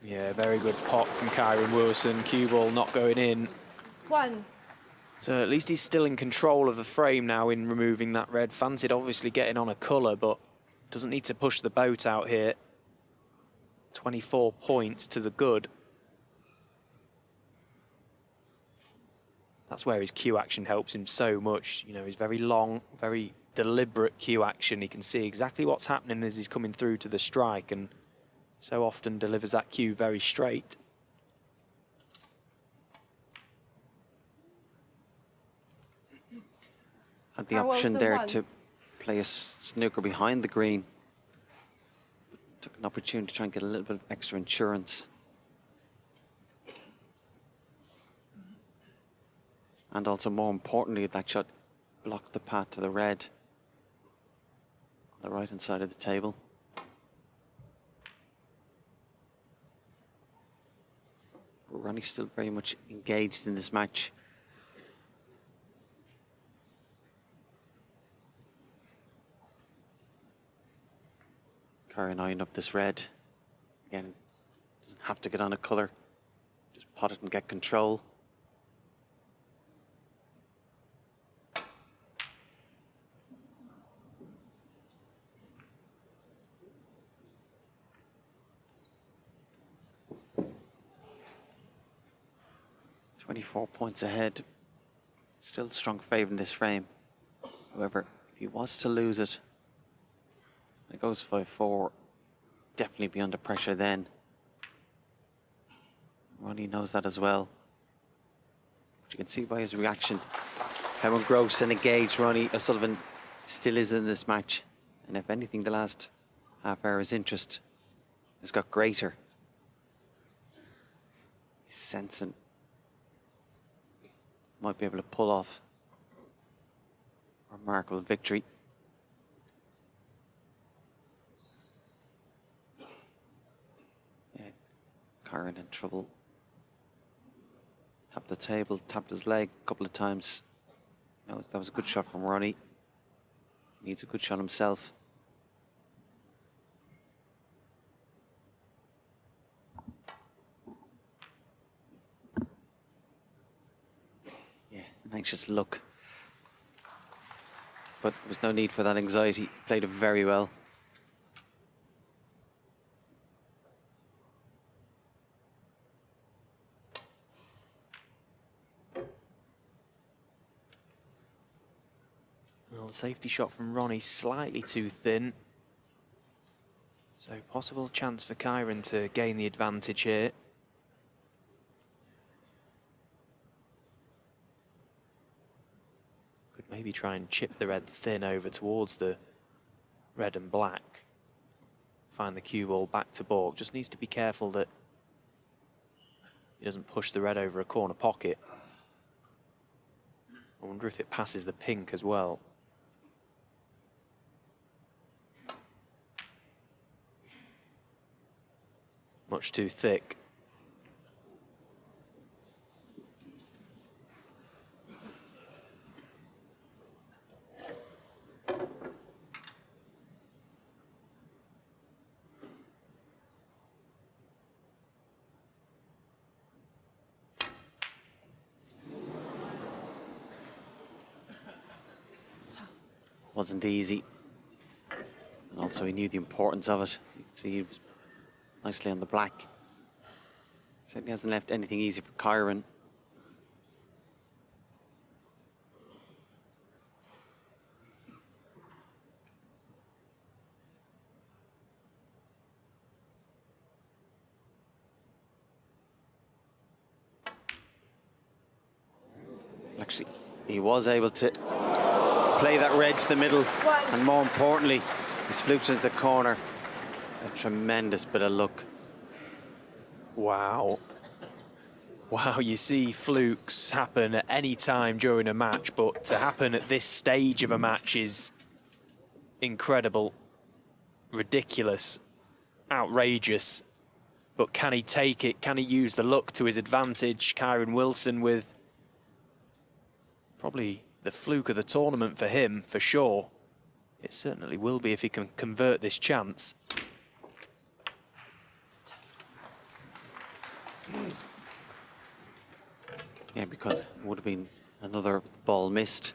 Yeah, very good pot from Kyren Wilson. Cue ball not going in. 1. So at least he's still in control of the frame now in removing that red. Fancied obviously getting on a colour, but doesn't need to push the boat out here. 24 points to the good. That's where his cue action helps him so much. You know, he's very long, very deliberate cue action. He can see exactly what's happening as he's coming through to the strike, and so often delivers that cue very straight. Had the option Wilson there won. to play a snooker behind the green. Took an opportunity to try and get a little bit of extra insurance. And also, more importantly, that shot blocked the path to the red. the right-hand side of the table. But Ronnie's still very much engaged in this match. Kyren eyeing up this red. Again, doesn't have to get on a colour. Just pot it and get control. .24 points ahead. Still strong favourite in this frame. However, if he was to lose it, it goes 5-4. Definitely be under pressure then. Ronnie knows that as well. But you can see by his reaction how engrossed and engaged Ronnie O'Sullivan still is in this match. And if anything, the last half hour's interest has got greater. He's sensing might be able to pull off a remarkable victory. Yeah, Kyren in trouble. Tapped the table, tapped his leg a couple of times. That was a good shot from Ronnie. Needs a good shot himself. Anxious look, but there was no need for that anxiety. Played it very well. Well, the safety shot from Ronnie slightly too thin, so possible chance for Kyren to gain the advantage here. Maybe try and chip the red thin over towards the red and black. Find the cue ball back to baulk. Just needs to be careful that he doesn't push the red over a corner pocket. I wonder if it passes the pink as well. Much too thick. Wasn't easy. And also he knew the importance of it. You can see he was nicely on the black. Certainly hasn't left anything easy for Kyren. Actually, he was able to play that red to the middle, and more importantly, he's fluked into the corner. A tremendous bit of luck. Wow. Wow, you see flukes happen at any time during a match, but to happen at this stage of a match is incredible, ridiculous, outrageous. But can he take it? Can he use the luck to his advantage? Kyren Wilson with probably the fluke of the tournament for him, for sure. It certainly will be if he can convert this chance. Yeah, because it would have been another ball missed,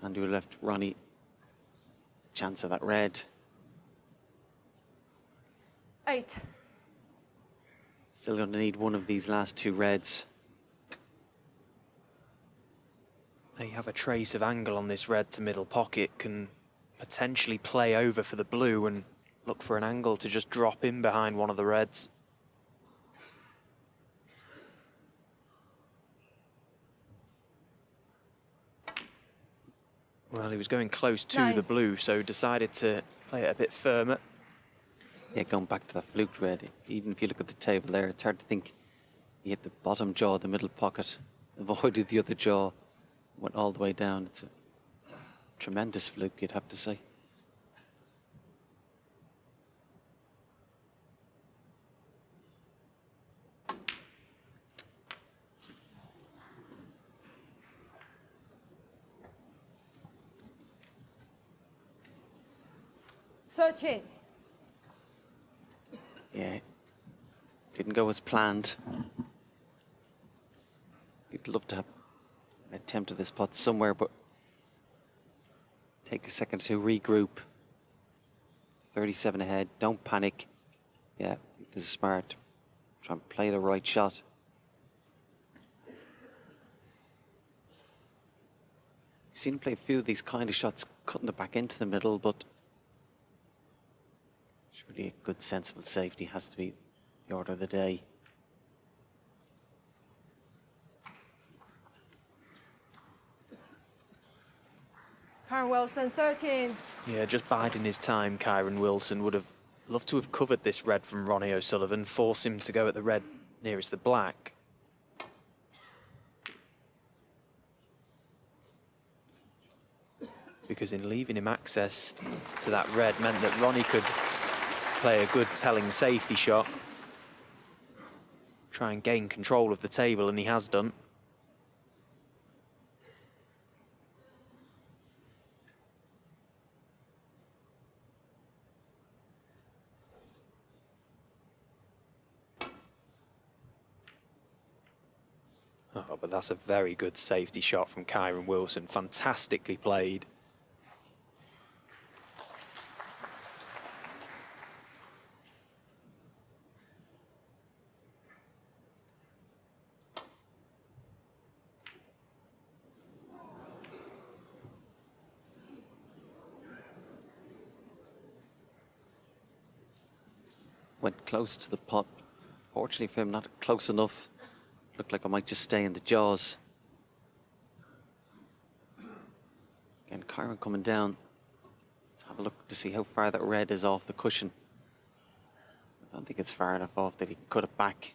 and you left Ronnie a chance of that red. 8. Still going to need one of these last two reds. They have a trace of angle on this red to middle pocket, can potentially play over for the blue and look for an angle to just drop in behind one of the reds. Well, he was going close to the blue, so decided to play it a bit firmer. Yeah, going back to that fluked red, even if you look at the table there, it's hard to think he hit the bottom jaw, the middle pocket, avoided the other jaw, went all the way down. It's a tremendous fluke, you'd have to say. 13. Yeah, didn't go as planned. You'd love to have an attempt at this putt somewhere, but take a second to regroup. 37 ahead, don't panic. Yeah, this is smart. Try and play the right shot. We've seen him play a few of these kind of shots, cutting it back into the middle, but surely a good, sensible safety has to be the order of the day. Kyren Wilson, 13. Yeah, just biding his time, Kyren Wilson would have loved to have covered this red from Ronnie O'Sullivan, force him to go at the red nearest the black. Because in leaving him access to that red meant that Ronnie could play a good telling safety shot, try and gain control of the table, and he has done. Oh, but that's a very good safety shot from Kyren Wilson. Fantastically played. Went close to the pot. Fortunately for him, not close enough. Looked like I might just stay in the jaws. Again, Kyren coming down. Let's have a look to see how far that red is off the cushion. I don't think it's far enough off that he can cut it back.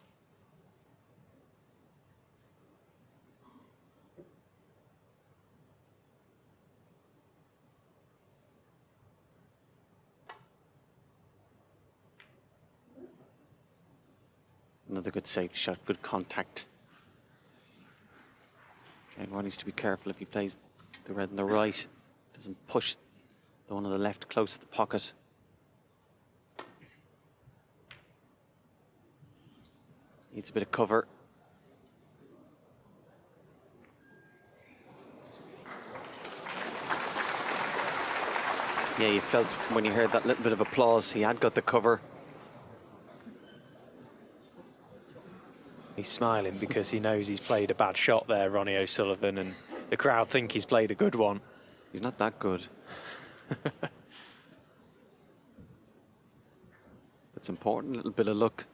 Another good safety shot, good contact. And Ronnie needs to be careful if he plays the red on the right. Doesn't push the one on the left close to the pocket. Needs a bit of cover. Yeah, you felt when you heard that little bit of applause, he had got the cover. He's smiling because he knows he's played a bad shot there, Ronnie O'Sullivan, and the crowd think he's played a good one. He's not that good. It's important, a little bit of luck.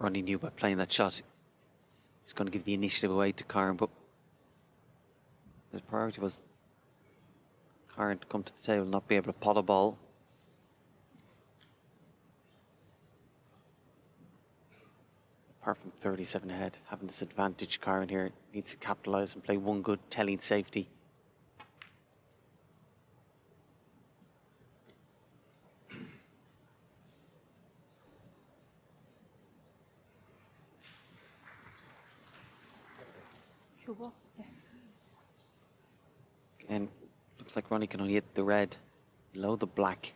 Ronnie knew by playing that shot, he's going to give the initiative away to Kyren, but his priority was Kyren to come to the table and not be able to pot a ball. Apart from 37 ahead, having this advantage, Kyren here needs to capitalise and play one good telling safety. Again, looks like Ronnie can only hit the red below the black.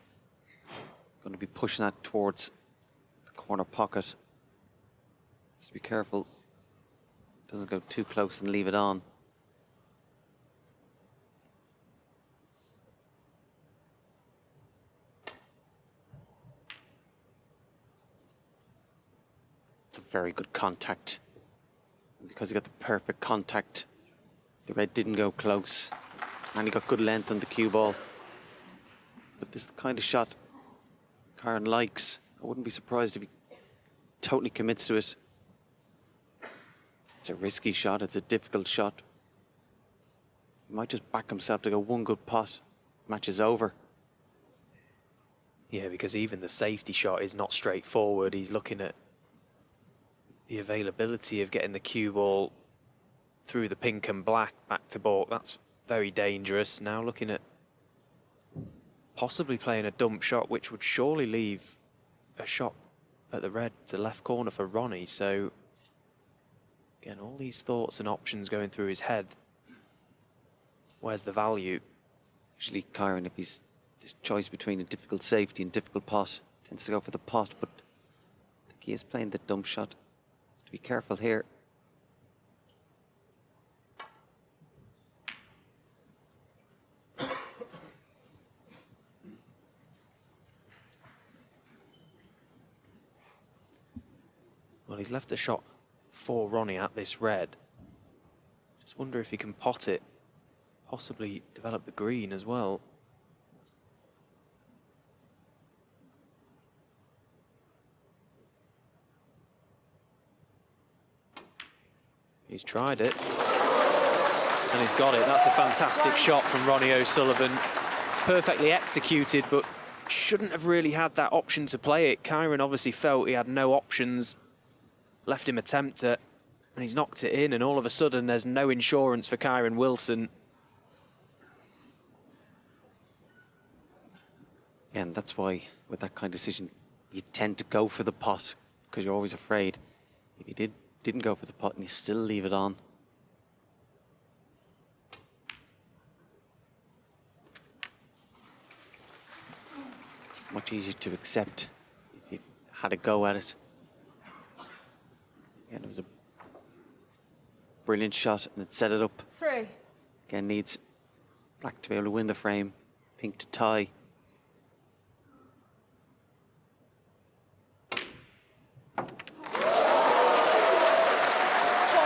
Going to be pushing that towards the corner pocket. Just be careful. Doesn't go too close and leave it on. It's a very good contact. And because he got the perfect contact, the red didn't go close. And he got good length on the cue ball. But this is the kind of shot Kyren likes. I wouldn't be surprised if he totally commits to it. It's a risky shot, it's a difficult shot. He might just back himself to go one good pot, match is over. Yeah, because even the safety shot is not straightforward. He's looking at the availability of getting the cue ball through the pink and black back to baulk. That's very dangerous. Now looking at possibly playing a dump shot, which would surely leave a shot at the red to left corner for Ronnie. So again, all these thoughts and options going through his head. Where's the value? Usually Kyren, if he's this choice between a difficult safety and difficult pot, tends to go for the pot, but I think he is playing the dump shot. Has to be careful here. Well, he's left a shot for Ronnie at this red. Just wonder if he can pot it, possibly develop the green as well. He's tried it, and he's got it. That's a fantastic shot from Ronnie O'Sullivan. Perfectly executed, but shouldn't have really had that option to play it. Kyren obviously felt he had no options, left him attempt it, and he's knocked it in, and all of a sudden there's no insurance for Kyren Wilson. Yeah, and that's why with that kind of decision, you tend to go for the pot, because you're always afraid. If you didn't go for the pot and you still leave it on. Much easier to accept if you had a go at it. Yeah, it was a brilliant shot and it set it up. 3. Again, needs black to be able to win the frame, pink to tie.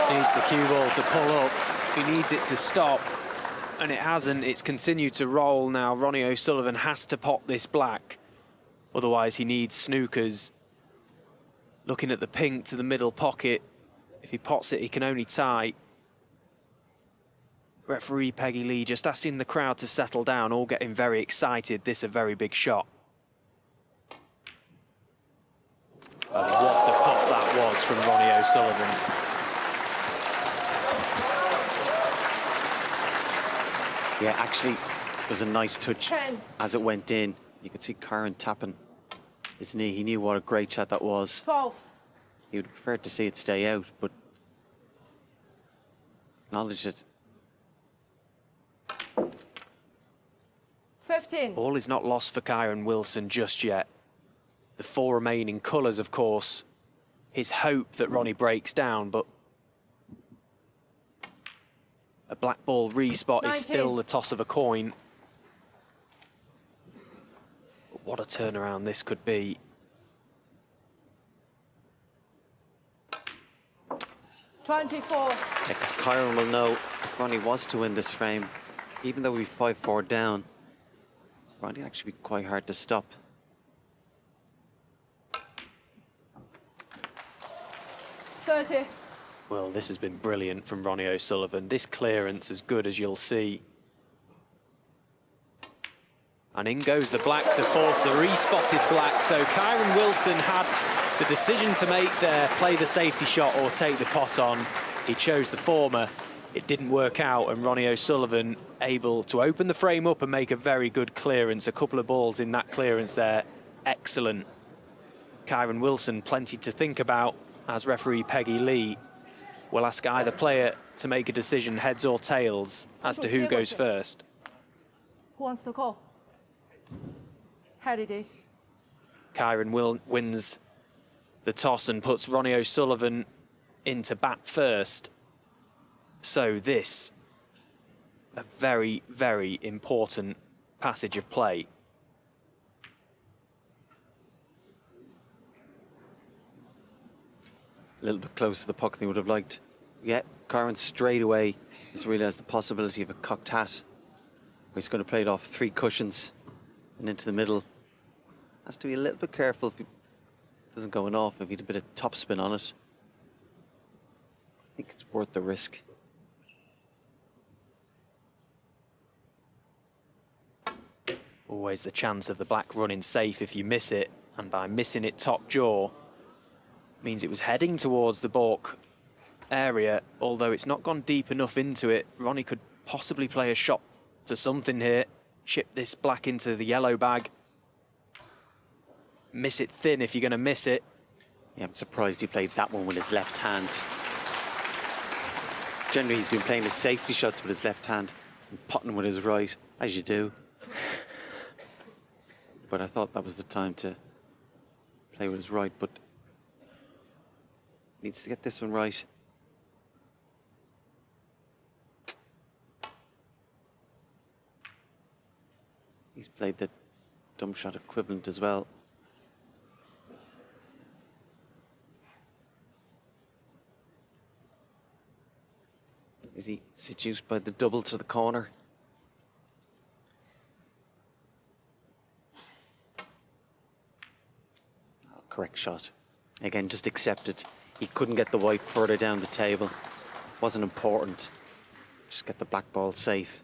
Needs the cue ball to pull up. He needs it to stop, and it hasn't. It's continued to roll now. Ronnie O'Sullivan has to pot this black. Otherwise, he needs snookers. Looking at the pink to the middle pocket. If he pots it, he can only tie. Referee Peggy Li just asking the crowd to settle down, all getting very excited. This is a very big shot. And what a pot that was from Ronnie O'Sullivan. Yeah, actually, it was a nice touch 10. as it went in. You could see Kyren tapping his knee. He knew what a great shot that was. 12. He would prefer to see it stay out, but acknowledged it. 15. All is not lost for Kyren Wilson just yet. The 4 remaining colours, of course, his hope that Ronnie breaks down, but a black ball respot 19. is still the toss of a coin. But what a turnaround this could be. 24. Because Kyren will know if Ronnie was to win this frame, even though we're 5-4 down, Ronnie actually be quite hard to stop. $30. Well, this has been brilliant from Ronnie O'Sullivan. This clearance as good as you'll see. And in goes the black to force the respotted black. So Kyren Wilson had the decision to make there, play the safety shot or take the pot on. He chose the former. It didn't work out, and Ronnie O'Sullivan able to open the frame up and make a very good clearance. A couple of balls in that clearance there. Excellent. Kyren Wilson, plenty to think about as referee Peggy Li will ask either player to make a decision, heads or tails, as to who goes first. Who wants to call? Head it is. Kyren wins the toss and puts Ronnie O'Sullivan into bat first. So this, a very, very important passage of play. A little bit closer to the puck than he would have liked. Yeah, Kyren straight away has realised the possibility of a cocked hat. He's going to play it off 3 cushions and into the middle. Has to be a little bit careful if he doesn't go off, if he had a bit of topspin on it. I think it's worth the risk. Always the chance of the black running safe if you miss it, and by missing it top jaw means it was heading towards the balk area, although it's not gone deep enough into it. Ronnie could possibly play a shot to something here, chip this black into the yellow bag. Miss it thin if you're going to miss it. Yeah, I'm surprised he played that one with his left hand. Generally, he's been playing his safety shots with his left hand and potting with his right, as you do. But I thought that was the time to play with his right, but needs to get this one right. He's played the dumb shot equivalent as well. Is he seduced by the double to the corner? Oh, correct shot. Again, just accepted. He couldn't get the white further down the table. Wasn't important. Just get the black ball safe.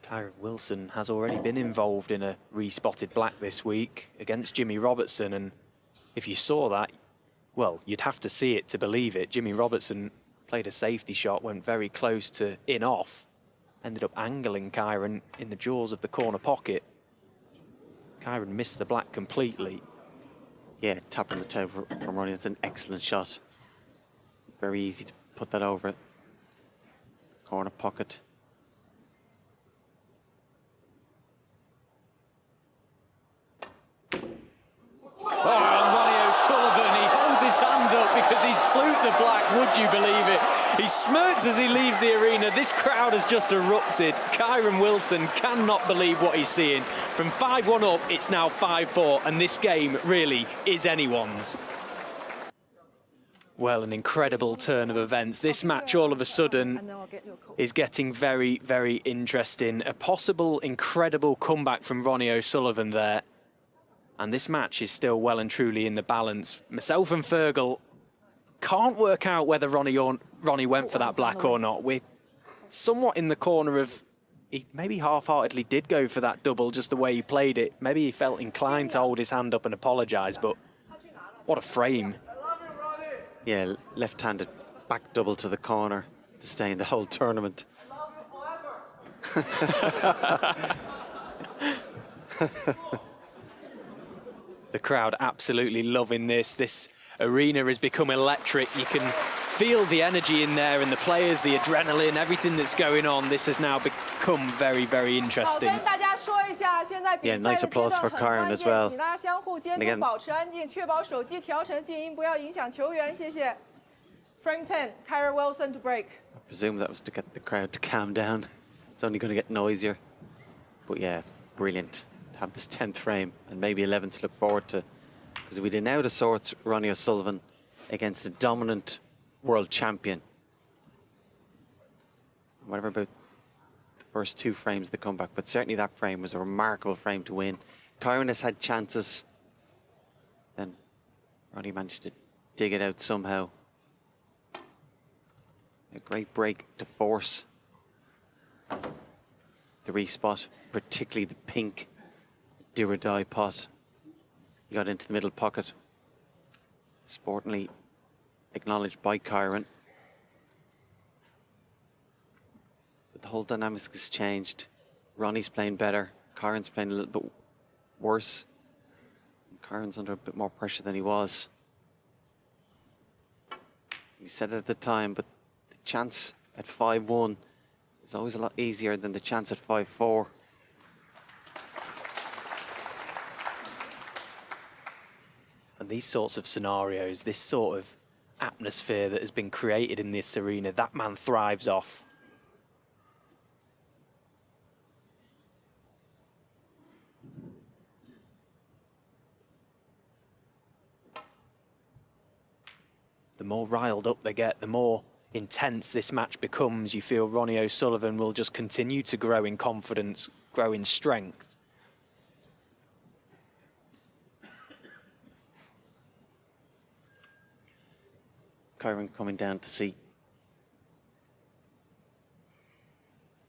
Kyren Wilson has already been involved in a respotted black this week against Jimmy Robertson, and if you saw that, well, you'd have to see it to believe it. Jimmy Robertson played a safety shot, went very close to in-off, ended up angling Kyren in the jaws of the corner pocket. Kyren missed the black completely. Yeah, top on the table from Ronnie. It's an excellent shot. Very easy to put that over. Corner pocket. Because he's fluked the black, would you believe it? He smirks as he leaves the arena. This crowd has just erupted. Kyren Wilson cannot believe what he's seeing. From 5-1 up, it's now 5-4, and this game really is anyone's. Well, an incredible turn of events. This match all of a sudden is getting very, very interesting. A possible incredible comeback from Ronnie O'Sullivan there. And this match is still well and truly in the balance. Myself and Fergal can't work out whether Ronnie went for that black or not. We're somewhat in the corner of he maybe half-heartedly did go for that double, just the way he played it. Maybe he felt inclined to hold his hand up and apologise, but what a frame. Yeah, left-handed back double to the corner to stay in the whole tournament. The crowd absolutely loving this. This arena has become electric. You can feel the energy in there and the players, the adrenaline, everything that's going on. This has now become very, very interesting. Yeah, nice applause for Kyren as well. And again, Frame 10, Kyren Wilson to break. I presume that was to get the crowd to calm down. It's only going to get noisier. But yeah, brilliant to have this 10th frame and maybe 11 to look forward to. Because we did out of sorts Ronnie O'Sullivan against a dominant world champion. Whatever about the first 2 frames, the comeback, but certainly that frame was a remarkable frame to win. Kyren has had chances. Then Ronnie managed to dig it out somehow. A great break to force the respot, particularly the pink do or die pot. He got into the middle pocket. Sportingly acknowledged by Kyren. But the whole dynamics has changed. Ronnie's playing better. Kyren's playing a little bit worse. And Kyren's under a bit more pressure than he was. We said it at the time, but the chance at 5-1 is always a lot easier than the chance at 5-4. And these sorts of scenarios, this sort of atmosphere that has been created in this arena, that man thrives off. The more riled up they get, the more intense this match becomes, you feel Ronnie O'Sullivan will just continue to grow in confidence, grow in strength. Kyren coming down to see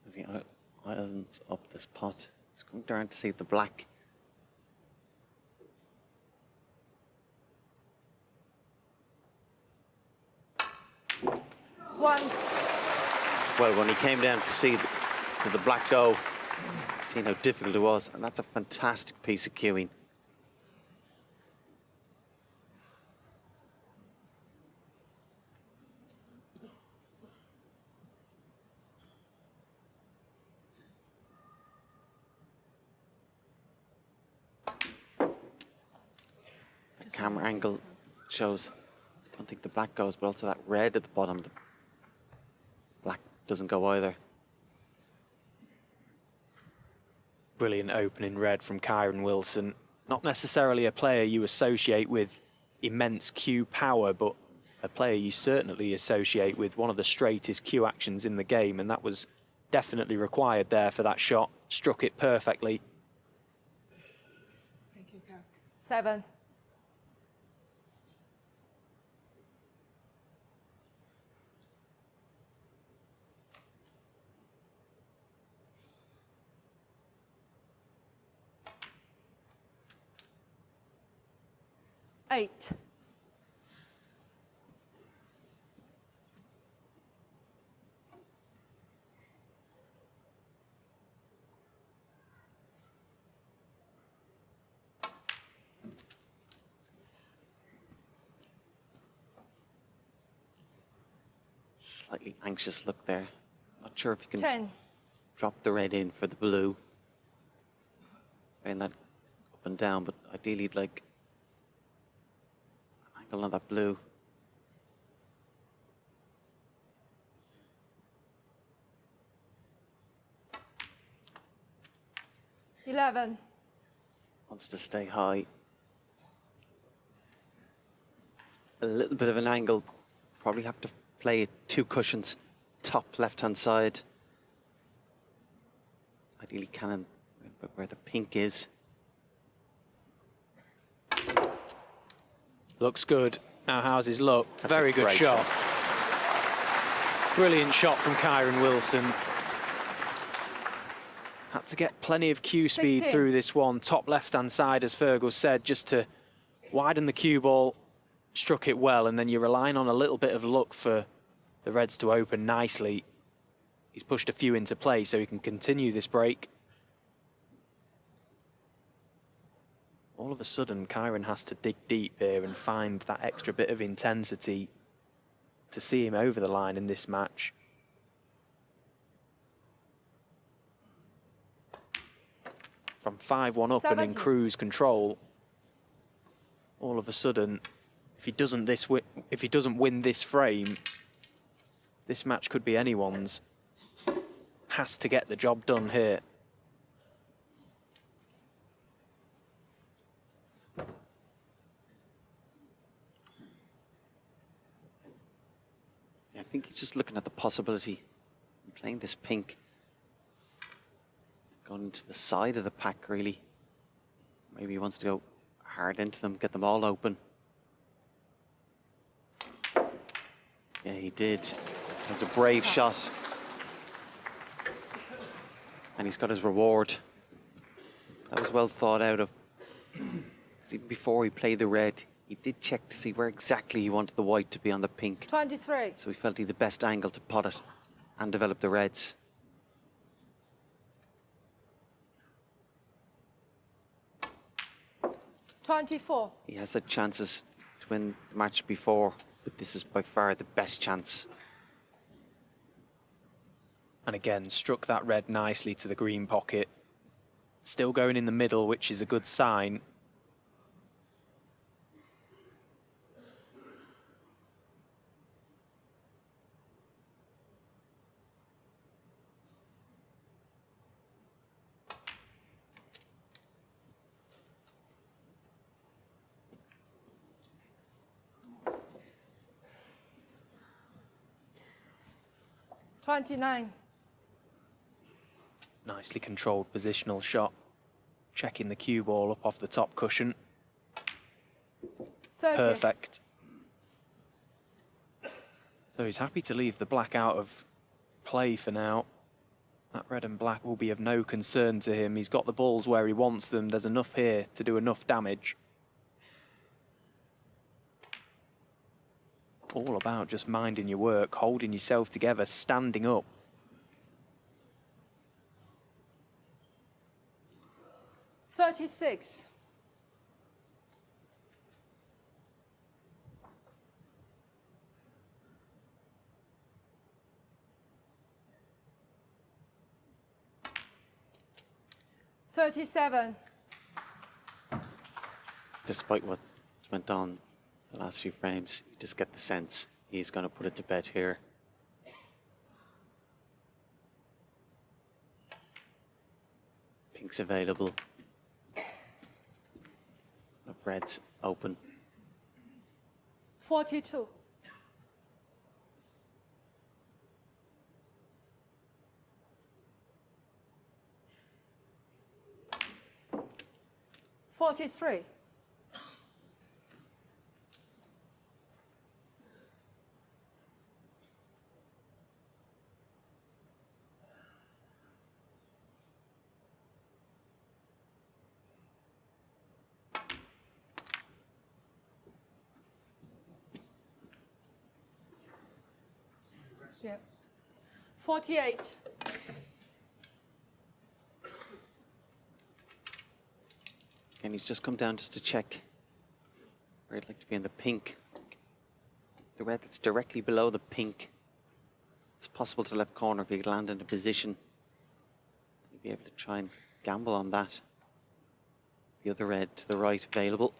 as he irons up this pot. He's coming down to see the black. One. Well, when he came down to see the black go, seeing how difficult it was, and that's a fantastic piece of cueing. The camera angle shows, I don't think the black goes, but also that red at the bottom. The black doesn't go either. Brilliant opening red from Kyren Wilson. Not necessarily a player you associate with immense cue power, but a player you certainly associate with one of the straightest cue actions in the game, and that was definitely required there for that shot. Struck it perfectly. Thank you, Kyren. 7. Eight. Slightly anxious look there. Not sure if you can 10. drop the red in for the blue. And that up and down, but ideally you'd like an angle on that blue. $11. Wants to stay high. A little bit of an angle. Probably have to play it 2 cushions, top left-hand side. Ideally cannon where the pink is. Looks good. Now how's his look? That's Very a good great shot. Brilliant shot from Kyren Wilson. Had to get plenty of cue speed 16. through this one. Top left-hand side, as Fergal said, just to widen the cue ball. Struck it well, and then you're relying on a little bit of luck for the Reds to open nicely. He's pushed a few into play so he can continue this break. All of a sudden, Kyren has to dig deep here and find that extra bit of intensity to see him over the line in this match. From 5-1 up and in 70. cruise control, all of a sudden, if he doesn't win this frame, this match could be anyone's. Has to get the job done here. Yeah, I think he's just looking at the possibility of playing this pink. Going into the side of the pack, really. Maybe he wants to go hard into them, get them all open. Yeah, he did. That's a brave shot. And he's got his reward. That was well thought out of. Because even before he played the red, he did check to see where exactly he wanted the white to be on the pink. 23. So he felt he had the best angle to pot it and develop the reds. $24. He has had chances to win the match before, but this is by far the best chance. And again, struck that red nicely to the green pocket. Still going in the middle, which is a good sign. 29. Nicely controlled positional shot. Checking the cue ball up off the top cushion. 30. Perfect. So he's happy to leave the black out of play for now. That red and black will be of no concern to him. He's got the balls where he wants them. There's enough here to do enough damage. All about just minding your work, holding yourself together, standing up. $36. $37. Despite what went on the last few frames, you just get the sense he's going to put it to bed here. Pink's available. Of red's open. 42. $43. Yeah. 48. And he's just come down just to check where he'd like to be in the pink. The red that's directly below the pink. It's possible to left corner if he could land in a position. He'd be able to try and gamble on that. The other red to the right available.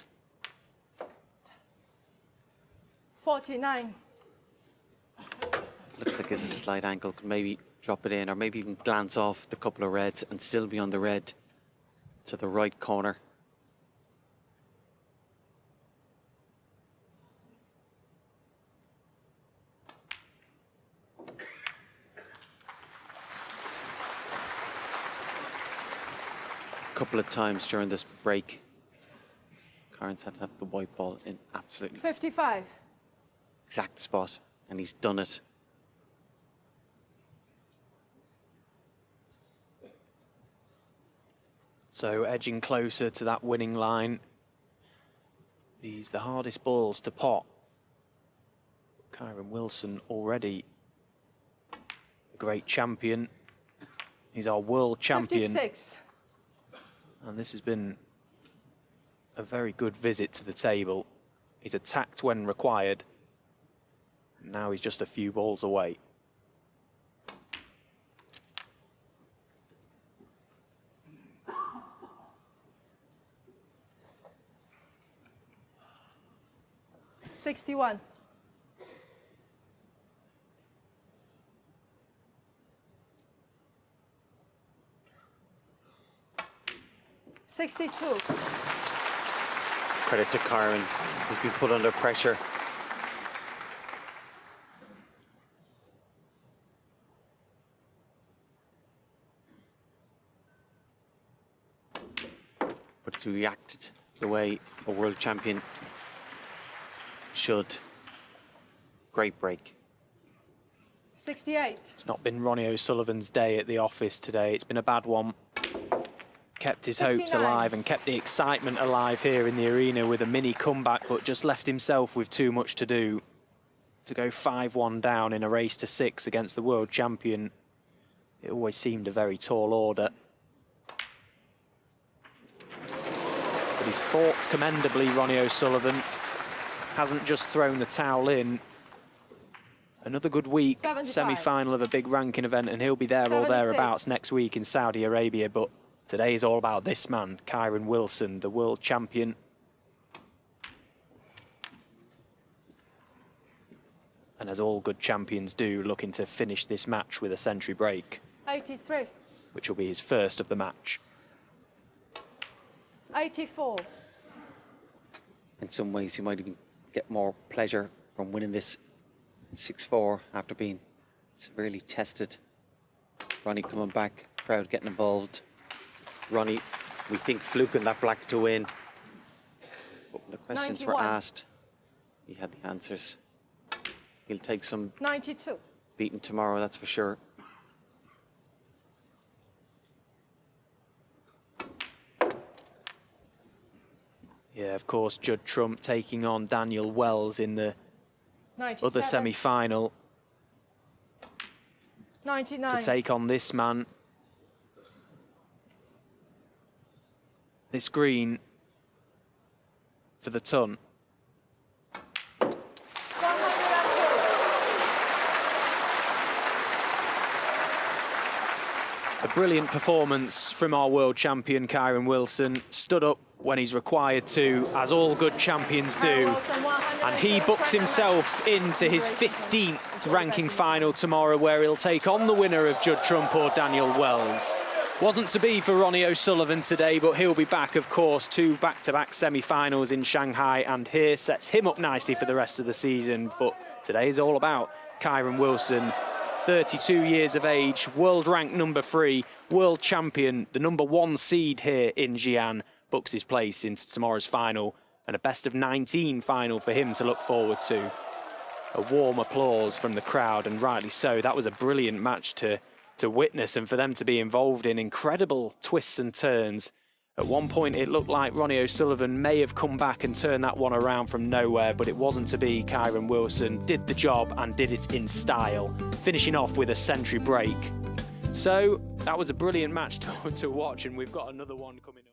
49. Looks like there's a slight angle, could maybe drop it in or maybe even glance off the couple of reds and still be on the red to the right corner. A couple of times during this break, Kyren's had to have the white ball in absolutely 55. exact spot, and he's done it. So edging closer to that winning line. These the hardest balls to pot. Kyren Wilson already a great champion. He's our world champion. 56. And this has been a very good visit to the table. He's attacked when required. Now he's just a few balls away. $61. $62. Credit to Kyren. He's been put under pressure. But he's reacted the way a world champion should. Great break. 68. It's not been Ronnie O'Sullivan's day at the office today. It's been a bad one. Kept his hopes 69. alive and kept the excitement alive here in the arena with a mini comeback, but just left himself with too much to do. To go 5-1 down in a race to 6 against the world champion, it always seemed a very tall order. But he's fought commendably, Ronnie O'Sullivan. Hasn't just thrown the towel in. Another good week, 75. semi-final of a big ranking event, and he'll be there or 76. thereabouts next week in Saudi Arabia. But today is all about this man, Kyren Wilson, the world champion. And as all good champions do, looking to finish this match with a century break, 83. which will be his first of the match. 84. In some ways, he might even get more pleasure from winning this 6-4 after being Severely tested. Ronnie coming back, crowd getting involved. Ronnie, we think, fluking that black to win. But when the questions 91. were asked, he had the answers. He'll take some 92. beating tomorrow, that's for sure. Yeah, of course, Judd Trump taking on Daniel Wells in the 97. other semi-final 99. to take on this man. This green for the ton. 104. A brilliant performance from our world champion, Kyren Wilson. Stood up when he's required to, as all good champions do. And he books himself into his 15th ranking final tomorrow, where he'll take on the winner of Judd Trump or Daniel Wells. Wasn't to be for Ronnie O'Sullivan today, but he'll be back, of course. 2 back-to-back semi-finals in Shanghai and here. Sets him up nicely for the rest of the season. But today is all about Kyren Wilson, 32 years of age, world ranked number 3, world champion, the number 1 seed here in Xi'an, books his place into tomorrow's final, and a best of 19 final for him to look forward to. A warm applause from the crowd, and rightly so. That was a brilliant match to witness and for them to be involved in. Incredible twists and turns. At one point it looked like Ronnie O'Sullivan may have come back and turned that one around from nowhere, but it wasn't to be. Kyren Wilson did the job and did it in style, finishing off with a century break. So that was a brilliant match to watch, and we've got another one coming up.